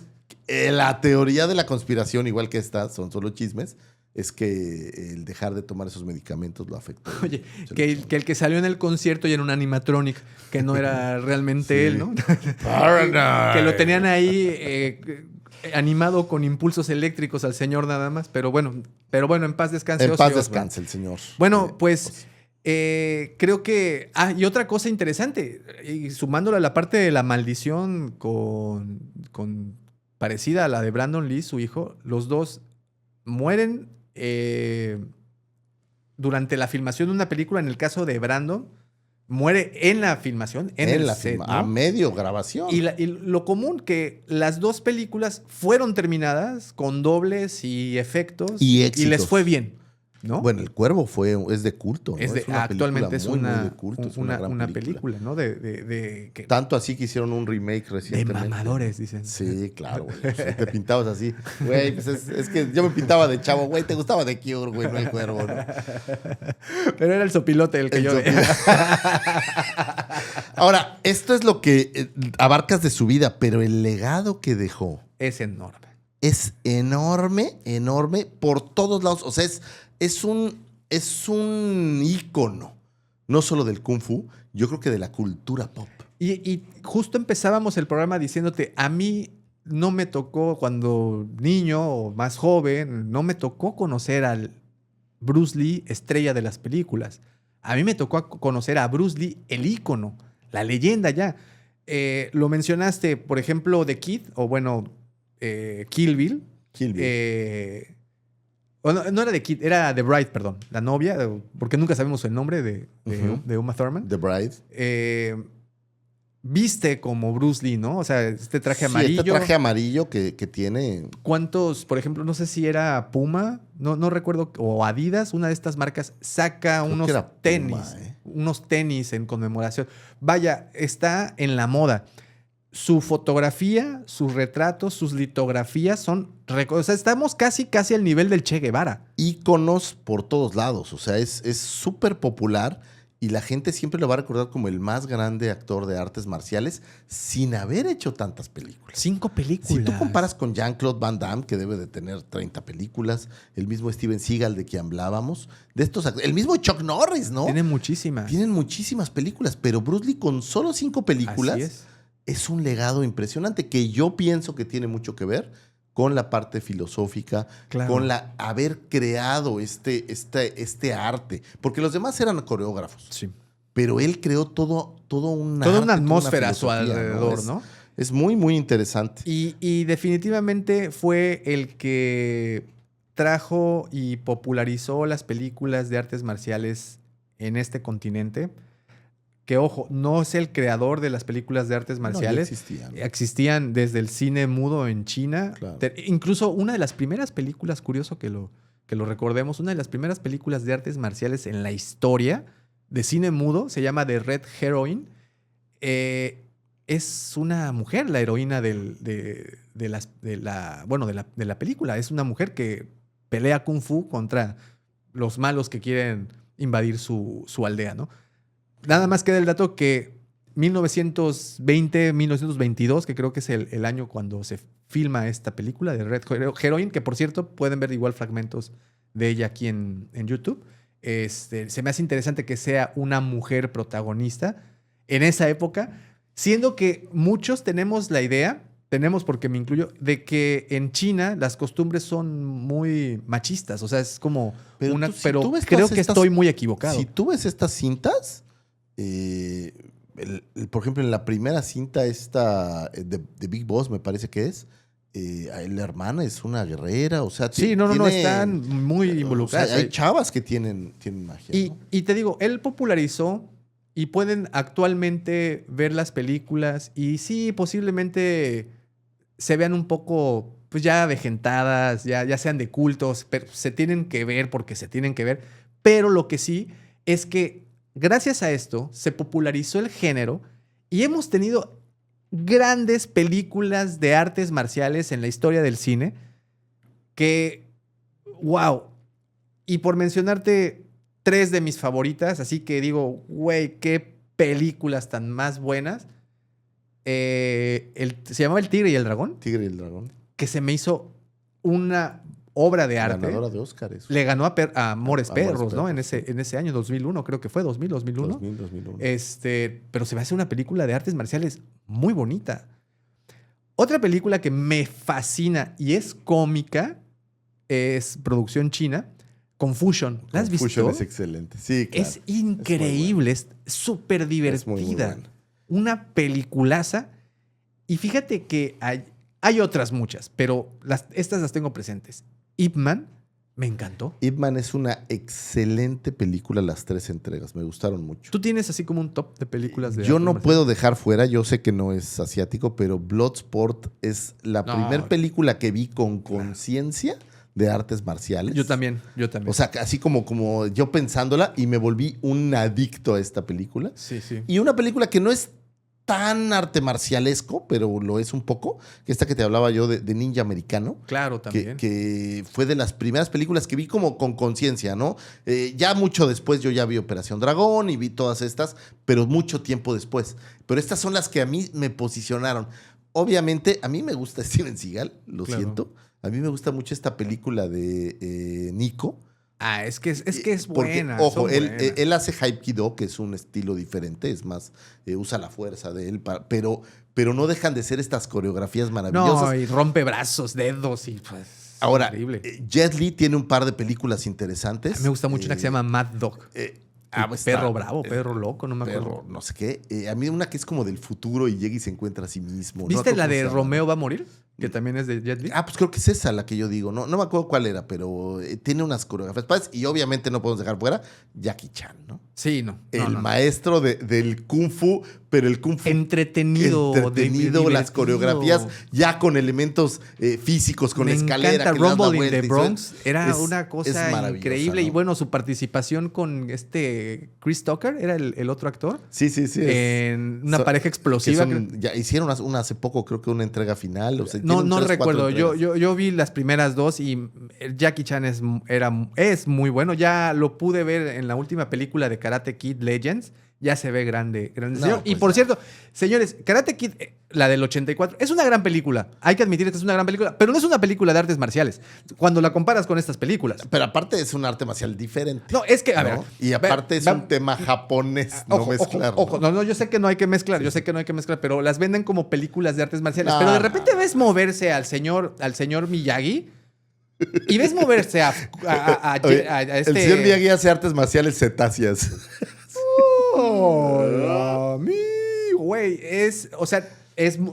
la teoría de la conspiración, igual que esta, son solo chismes, es que el dejar de tomar esos medicamentos lo afectó. Oye, Se que lo- el que salió en el concierto y en un animatronic, que no era realmente Sí. él, ¿no? Paranoid. Que lo tenían ahí animado con impulsos eléctricos al señor nada más. Pero bueno, en paz descanse. En Ozzy paz Osbourne. descanse el señor. Bueno, pues creo que... y otra cosa interesante, y sumándole a la parte de la maldición parecida a la de Brandon Lee, su hijo, los dos mueren durante la filmación de una película. En el caso de Brandon, muere en la filmación, en el la set, firma, ¿no? a medio grabación. Y lo común que las dos películas fueron terminadas con dobles y efectos Y les éxitos. fue bien, ¿no? Bueno, El Cuervo es de culto, ¿no? es de, una actualmente película es muy, una, muy de culto, es una, gran una película, ¿no? Que- Tanto así que hicieron un remake de recientemente. mamadores, dicen. Sí, claro, güey. O sea, te pintabas así. Güey, pues es que yo me pintaba de chavo, güey. Te gustaba de Cure, güey, no El Cuervo, ¿no? Pero era el sopilote el que El yo... sopilote. Ahora, esto es lo que abarcas de su vida, pero el legado que dejó Es enorme. es enorme, enorme por todos lados. O sea, es un ícono, no solo del Kung Fu, yo creo que de la cultura pop. Y justo empezábamos el programa diciéndote, a mí no me tocó cuando niño o más joven, no me tocó conocer al Bruce Lee, estrella de las películas. A mí me tocó conocer a Bruce Lee, el ícono, la leyenda ya. Lo mencionaste, por ejemplo, The Kid, o bueno, Kill Bill. Kill Bill. O no era The Kid, era The Bride, perdón, la novia, porque nunca sabemos el nombre de Uma Thurman. The Bride. Viste como Bruce Lee, ¿no? O sea, este traje Sí, amarillo. este traje amarillo que tiene. ¿Cuántos, por ejemplo, no sé si era Puma, no recuerdo, o Adidas, una de estas marcas, saca Creo unos que era Puma, tenis, unos tenis en conmemoración? Vaya, está en la moda. Su fotografía, sus retratos, sus litografías son... O sea, estamos casi al nivel del Che Guevara. Íconos por todos lados. O sea, es súper popular y la gente siempre lo va a recordar como el más grande actor de artes marciales sin haber hecho tantas películas. 5 películas. Si tú comparas con Jean-Claude Van Damme, que debe de tener 30 películas, el mismo Steven Seagal de que hablábamos, de estos el mismo Chuck Norris, ¿no? Tiene muchísimas. Tienen muchísimas películas, pero Bruce Lee con solo 5 películas Así es. un legado impresionante que yo pienso que tiene mucho que ver con la parte filosófica, Claro. con haber creado este arte. Porque los demás eran coreógrafos, Sí. pero él creó todo un Toda arte, una atmósfera a su filosofía, alrededor, Es- ¿no? Es muy, muy interesante. Y definitivamente fue el que trajo y popularizó las películas de artes marciales en este continente. Que, ojo, no es el creador de las películas de artes No, ya marciales. existían. Existían desde el cine mudo en China. Claro. Incluso una de las primeras películas, curioso que lo recordemos, una de las primeras películas de artes marciales en la historia de cine mudo se llama The Red Heroine. Es una mujer la heroína de la película. Es una mujer que pelea kung fu contra los malos que quieren invadir su aldea, ¿no? Nada más queda el dato que 1920, 1922, que creo que es el año cuando se filma esta película de Red Heroine, que por cierto pueden ver igual fragmentos de ella aquí en YouTube. Se me hace interesante que sea una mujer protagonista en esa época, siendo que muchos tenemos la idea, porque me incluyo, de que en China las costumbres son muy machistas. O sea, es como Pero una... tú, si pero tú ves creo todas que estas- estoy muy equivocado. Si tú ves estas cintas, por ejemplo, en la primera cinta esta de Big Boss, me parece que es, la hermana es una guerrera, o sea... Sí, no, están muy involucradas. O sea, hay chavas que tienen magia, ¿no? Y te digo, él popularizó y pueden actualmente ver las películas y sí, posiblemente se vean un poco, pues ya avejentadas, ya sean de cultos, pero se tienen que ver porque se tienen que ver. Pero lo que sí es que gracias a esto se popularizó el género y hemos tenido grandes películas de artes marciales en la historia del cine que, wow. Y por mencionarte 3 de mis favoritas, así que digo, güey, qué películas tan más buenas. Se llamaba El Tigre y el Dragón. Tigre y el Dragón. Que se me hizo una obra de arte. Ganadora de Óscares. Le ganó a Amores Perros, Perros, ¿no? En ese año, 2001, creo que fue, 2001. 2001. Pero se me hace una película de artes marciales muy bonita. Otra película que me fascina y es cómica es producción china, Confusion. ¿La has visto? Confusion es excelente. Sí, claro. Es increíble, es súper divertida. buena. Una peliculaza. Y fíjate que hay otras muchas, pero estas las tengo presentes. Ip Man, me encantó. Ip Man es una excelente película, las 3 entregas. Me gustaron mucho. ¿Tú tienes así como un top de películas de Yo artes no marciales? puedo dejar fuera, yo sé que no es asiático, pero Bloodsport es la primera película que vi con conciencia de artes marciales. Yo también. O sea, así como yo pensándola y me volví un adicto a esta película. Sí, sí. Y una película que no es tan arte marcialesco, pero lo es un poco, que esta que te hablaba yo de Ninja Americano. Claro, también. Que fue de las primeras películas que vi como con conciencia, ¿no? Ya mucho después yo ya vi Operación Dragón y vi todas estas, pero mucho tiempo después. Pero estas son las que a mí me posicionaron. Obviamente, a mí me gusta Steven Seagal, lo siento. A mí me gusta mucho esta película de Nico. Es que es Porque, buena. ojo, él hace Hapkido, que es un estilo diferente, es más, usa la fuerza de él, pero no dejan de ser estas coreografías maravillosas. No, y rompe brazos, dedos y pues. Ahora, increíble. Jet Li tiene un par de películas interesantes. A mí me gusta mucho una que se llama Mad Dog. Perro bravo, perro loco, no me acuerdo. Perro, no sé qué. A mí una que es como del futuro y llega y se encuentra a sí mismo. ¿Viste No, la de ¿cómo se llama? Romeo va a morir? Que también es de Jet Li. Pues creo que es esa la que yo digo. No me acuerdo cuál era, pero tiene unas coreografías padres. Y obviamente no podemos dejar fuera Jackie Chan, ¿no? Sí, no. El maestro del Kung Fu, pero el Kung Fu entretenido, las coreografías ya con elementos físicos, con escalera. Me encanta que le das la Rumble in vuelta the y Bronx. Era una cosa increíble. ¿no? Y bueno, su participación con Chris Tucker, era el otro actor. Sí. En una pareja explosiva. Ya hicieron una hace poco, creo que una entrega final. O sea, no recuerdo. Yo vi las primeras 2 y Jackie Chan es muy bueno. Ya lo pude ver en la última película de Karate Kid Legends. Ya se ve grande señor. Y por cierto, señores, Karate Kid, la del 84, es una gran película. Hay que admitir que es una gran película, pero no es una película de artes marciales cuando la comparas con estas películas. Pero aparte es un arte marcial diferente. No, es que, a ver. Y aparte es un tema japonés, no mezclar. Ojo, no, yo sé que no hay que mezclar, pero las venden como películas de artes marciales. Pero de repente ves moverse al señor Miyagi y ves moverse a El señor Miyagi hace artes marciales cetáceas. Güey,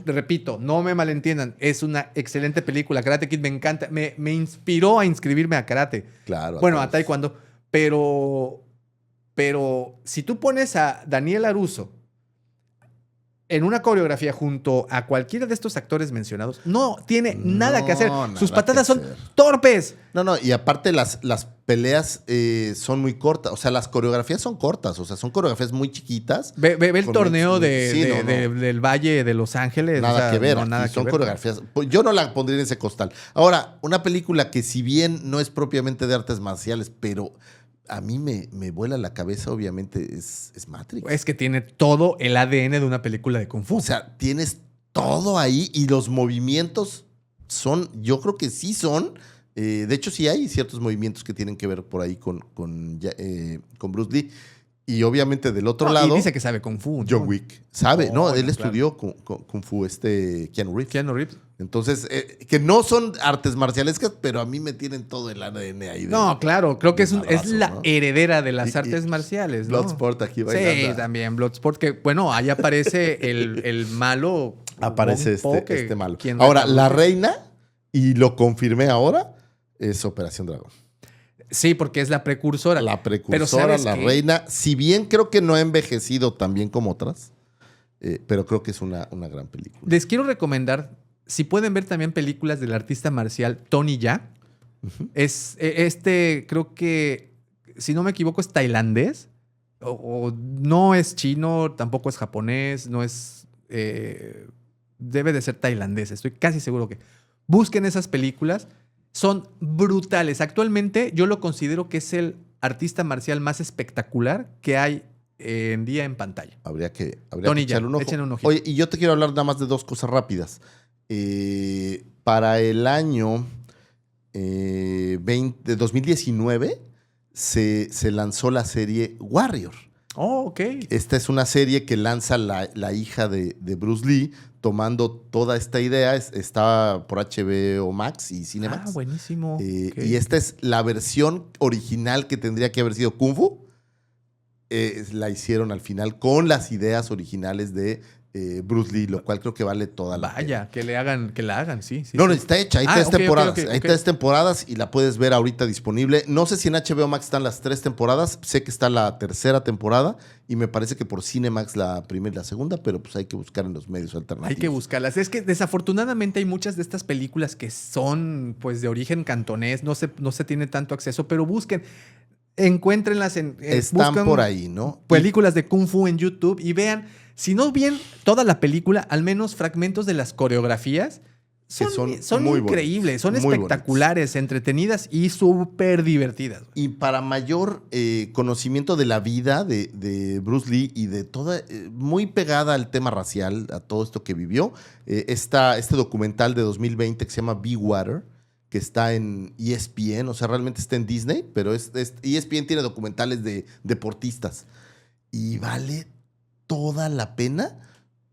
repito, no me malentiendan, es una excelente película. Karate Kid me encanta, me inspiró a inscribirme a karate. Claro. Bueno, a taekwondo, pero si tú pones a Daniel LaRusso en una coreografía junto a cualquiera de estos actores mencionados, no tiene nada que hacer. Sus patadas son torpes. No, y aparte las peleas son muy cortas. O sea, las coreografías son cortas. O sea, son coreografías muy chiquitas. Ve el torneo del Valle de Los Ángeles. Nada que ver. Nada son que ver. coreografías. Yo no la pondría en ese costal. Ahora, una película que si bien no es propiamente de artes marciales, pero a mí me vuela la cabeza, obviamente, es Matrix. Es que tiene todo el ADN de una película de Kung Fu. O sea, tienes todo ahí y los movimientos yo creo que sí son. De hecho, sí hay ciertos movimientos que tienen que ver por ahí con Bruce Lee. Y obviamente del otro lado. Y dice que sabe Kung Fu, ¿no? John Wick. Sabe, él estudió Kung Fu, Keanu Reeves. Entonces, que no son artes marcialescas, pero a mí me tienen todo el ADN ahí. No, claro, creo que es la heredera de las artes marciales, ¿no? Bloodsport aquí bailando. Sí, también Bloodsport, que bueno, ahí aparece el malo. Aparece Wong Po, este malo. ¿quién Ahora, gana? la reina y lo confirmé ahora, es Operación Dragón. Sí, porque es la precursora. La Pero precursora, ¿sabes la qué? reina. Si bien creo que no ha envejecido tan bien como otras, pero creo que es una gran película. Les quiero recomendar, si pueden ver también películas del artista marcial Tony Jaa. Creo que, si no me equivoco, es tailandés. O no es chino, tampoco es japonés, no es... debe de ser tailandés, estoy casi seguro que... Busquen esas películas, son brutales. Actualmente yo lo considero que es el artista marcial más espectacular que hay en día en pantalla. Habría que Tony echarle Jaa, un ojo. échenle un ojito. Oye, y yo te quiero hablar nada más de dos cosas rápidas. Para el año de 2019 se lanzó la serie Warrior. Oh, ok. Esta es una serie que lanza la hija de Bruce Lee, tomando toda esta idea. Está por HBO Max y Cinemax. Ah, buenísimo. Ok. Y esta es la versión original que tendría que haber sido Kung Fu. La hicieron al final con las ideas originales de BruceLee, lo cual creo que vale toda la pena. Vaya, que la hagan, sí. No, sí. está hecha, hay Ah, tres ok, temporadas. ok, Hay ok. 3 temporadas y la puedes ver ahorita disponible. No sé si en HBO Max están las 3 temporadas. Sé que está la tercera temporada y me parece que por Cinemax la primera y la segunda, pero pues hay que buscar en los medios alternativos. Hay que buscarlas. Es que desafortunadamente hay muchas de estas películas que son pues de origen cantonés, no se tiene tanto acceso, pero busquen, encuéntrenlas Están buscan por ahí, ¿no? películas de Kung Fu en YouTube y vean, si no bien toda la película, al menos fragmentos de las coreografías. Son muy increíbles, son muy espectaculares, entretenidas y súper divertidas. Y para mayor conocimiento de la vida de Bruce Lee y de toda, muy pegada al tema racial, a todo esto que vivió, está este documental de 2020 que se llama Be Water, que está en ESPN, o sea, realmente está en Disney, pero ESPN tiene documentales de deportistas. Y vale toda la pena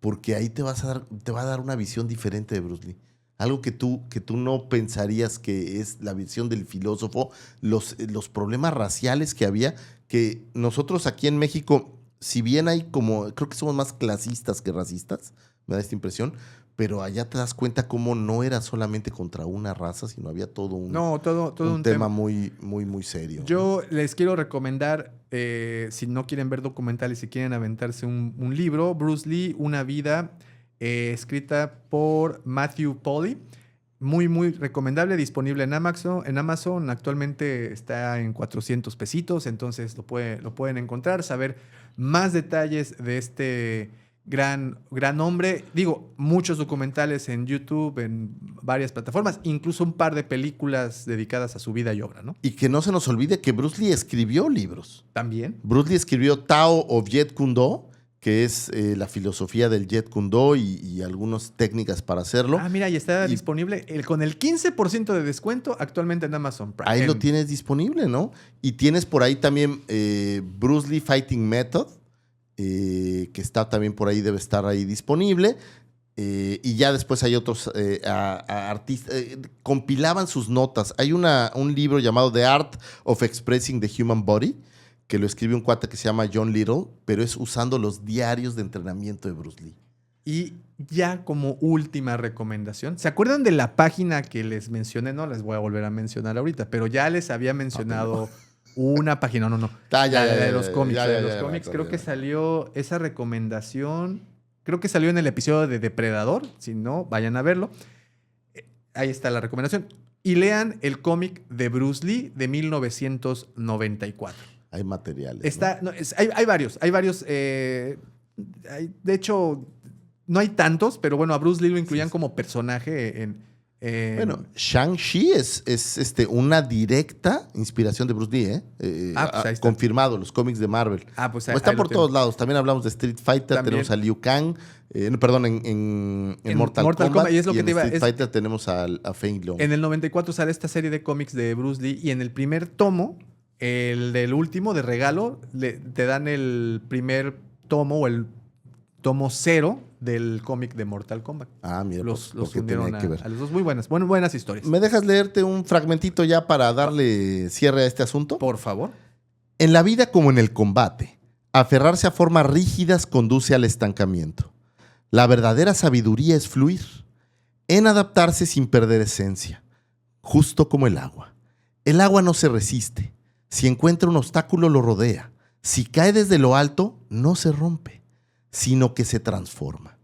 porque ahí te va a dar una visión diferente de Bruce Lee. Algo que tú no pensarías que es la visión del filósofo, los problemas raciales que había, que nosotros aquí en México, si bien hay como, creo que somos más clasistas que racistas, me da esta impresión, pero allá te das cuenta cómo no era solamente contra una raza, sino había todo un tema muy, muy, muy serio. Yo les quiero recomendar, si no quieren ver documentales, si quieren aventarse un libro, Bruce Lee, Una vida, escrita por Matthew Polly. Muy, muy recomendable, disponible en Amazon. Actualmente está en 400 pesitos, entonces lo pueden encontrar, saber más detalles de este gran hombre. Digo, muchos documentales en YouTube, en varias plataformas, incluso un par de películas dedicadas a su vida y obra, ¿no? Y que no se nos olvide que Bruce Lee escribió libros. También. Bruce Lee escribió Tao of Jeet Kune Do, que es la filosofía del Jeet Kune Do y algunas técnicas para hacerlo. Ah, mira, y está disponible con el 15% de descuento actualmente en Amazon Prime. Ahí lo tienes disponible, ¿no? Y tienes por ahí también Bruce Lee Fighting Method, que está también por ahí, debe estar ahí disponible. Y ya después hay otros artistas, compilaban sus notas. Hay un libro llamado The Art of Expressing the Human Body, que lo escribe un cuate que se llama John Little, pero es usando los diarios de entrenamiento de Bruce Lee. Y ya como última recomendación, ¿se acuerdan de la página que les mencioné? No les voy a volver a mencionar ahorita, pero ya les había mencionado una página, no. Ya, de los cómics. ya, Creo que salió esa recomendación, creo que salió en el episodio de Depredador, si no, vayan a verlo. Ahí está la recomendación. Y lean el cómic de Bruce Lee de 1994. Hay materiales. Hay varios. De hecho, no hay tantos, pero bueno, a Bruce Lee lo incluían como personaje Bueno, Shang-Chi es una directa inspiración de Bruce Lee, pues ahí está. confirmado, los cómics de Marvel. Pues Está por todos lados. También hablamos de Street Fighter, También. tenemos a Liu Kang, en Mortal Kombat. Y es lo que en te iba Street Fighter tenemos a Fei Long. En el 94 sale esta serie de cómics de Bruce Lee y en el primer tomo, el del último de regalo, te dan el primer tomo o el tomo 0 del cómic de Mortal Kombat. Mira, los porque unieron tenía que ver. a los dos. Muy buenas historias. ¿Me dejas leerte un fragmentito ya para darle cierre a este asunto? Por favor. En la vida como en el combate, aferrarse a formas rígidas conduce al estancamiento. La verdadera sabiduría es fluir. en adaptarse sin perder esencia, justo como el agua. El agua no se resiste. Si encuentra un obstáculo, lo rodea. Si cae desde lo alto, no se rompe, sino que se transforma.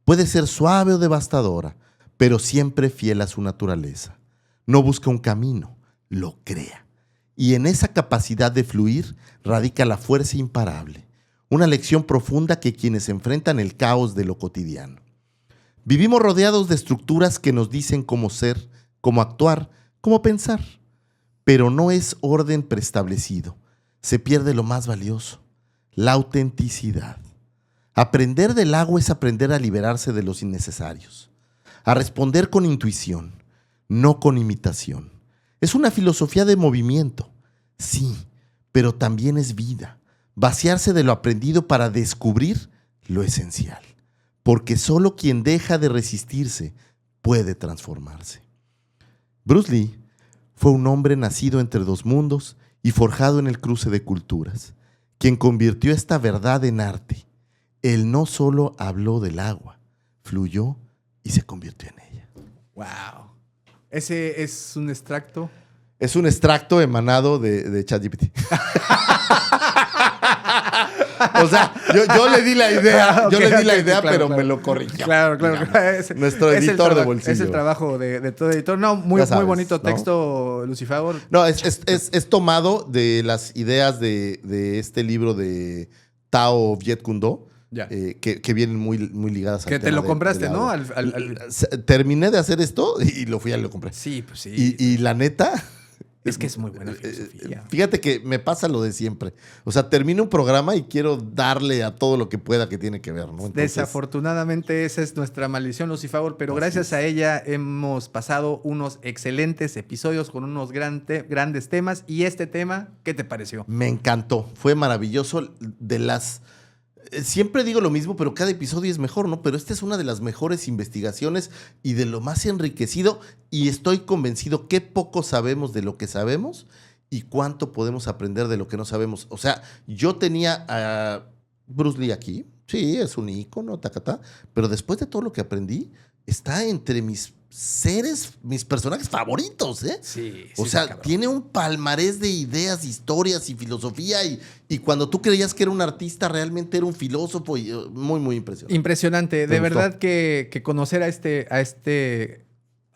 Puede ser suave o devastadora, pero siempre fiel a su naturaleza. No busca un camino, lo crea. Y en esa capacidad de fluir radica la fuerza imparable. Una lección profunda que quienes enfrentan el caos de lo cotidiano. Vivimos rodeados de estructuras que nos dicen cómo ser, cómo actuar, cómo pensar. Pero no es orden preestablecido. Se pierde lo más valioso, la autenticidad. Aprender del agua es aprender a liberarse de los innecesarios, a responder con intuición, no con imitación. Es una filosofía de movimiento, sí, pero también es vida. Vaciarse de lo aprendido para descubrir lo esencial. Porque solo quien deja de resistirse puede transformarse. Bruce Lee fue un hombre nacido entre dos mundos y forjado en el cruce de culturas, quien convirtió esta verdad en arte. Él no solo habló del agua, fluyó y se convirtió en ella. ¡Wow! Ese es un extracto. Es un extracto emanado de ChatGPT. O sea, yo le di la idea, claro, pero claro. Me lo corrigió. Claro. Nuestro editor de bolsillo. Es el trabajo de todo editor. No, muy bonito texto, Lucifer. No, es tomado de las ideas de este libro de Tao Viet Cuong Do, que vienen muy ligadas al tema. Que te lo compraste, ¿no? Terminé de hacer esto y lo fui y lo compré. Sí, pues sí. Y la neta... Es que es muy buena filosofía. Fíjate que me pasa lo de siempre. O sea, termino un programa y quiero darle a todo lo que pueda que tiene que ver, ¿no? Entonces, desafortunadamente esa es nuestra maldición, Lucifer, pero gracias a ella hemos pasado unos excelentes episodios con unos grandes temas. Y este tema, ¿qué te pareció? Me encantó. Fue maravilloso. Siempre digo lo mismo, pero cada episodio es mejor, ¿no? Pero esta es una de las mejores investigaciones y de lo más enriquecido, y estoy convencido que poco sabemos de lo que sabemos y cuánto podemos aprender de lo que no sabemos. O sea, yo tenía a Bruce Lee aquí, sí, es un ícono, pero después de todo lo que aprendí, está entre mis personajes favoritos, ¿eh? Sí, o sea, tiene un palmarés de ideas, historias y filosofía y cuando tú creías que era un artista, realmente era un filósofo y muy, muy impresionante. Impresionante. De verdad que conocer a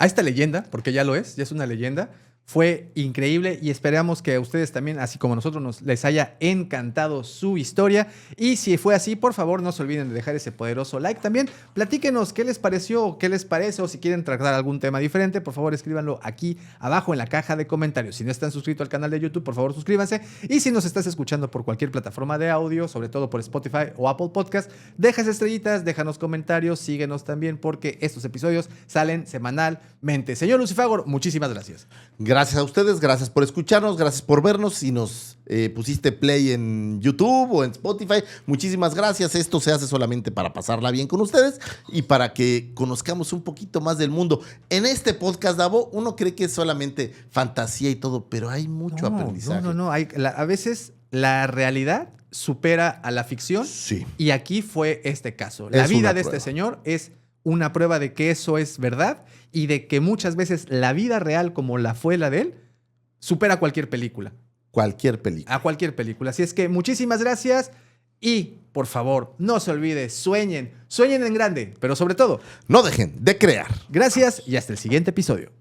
esta leyenda, porque ya lo es, ya es una leyenda, fue increíble y esperamos que a ustedes también, así como a nosotros, les haya encantado su historia. Y si fue así, por favor, no se olviden de dejar ese poderoso like también. Platíquenos qué les pareció, qué les parece, o si quieren tratar algún tema diferente, por favor, escríbanlo aquí abajo en la caja de comentarios. Si no están suscritos al canal de YouTube, por favor, suscríbanse. Y si nos estás escuchando por cualquier plataforma de audio, sobre todo por Spotify o Apple Podcast, deja esas estrellitas, déjanos comentarios, síguenos también, porque estos episodios salen semanalmente. Señor Lucifer, muchísimas gracias. Gracias a ustedes, gracias por escucharnos, gracias por vernos. Si nos pusiste play en YouTube o en Spotify, muchísimas gracias. Esto se hace solamente para pasarla bien con ustedes y para que conozcamos un poquito más del mundo. En este podcast, Davo, uno cree que es solamente fantasía y todo, pero hay mucho aprendizaje. No. A veces la realidad supera a la ficción. Sí. Y aquí fue este caso. La vida de este señor es una prueba de que eso es verdad y de que muchas veces la vida real, como la fue la de él, supera cualquier película. Cualquier película. A cualquier película. Así es que muchísimas gracias y, por favor, no se olvide, sueñen en grande, pero sobre todo, no dejen de crear. Gracias y hasta el siguiente episodio.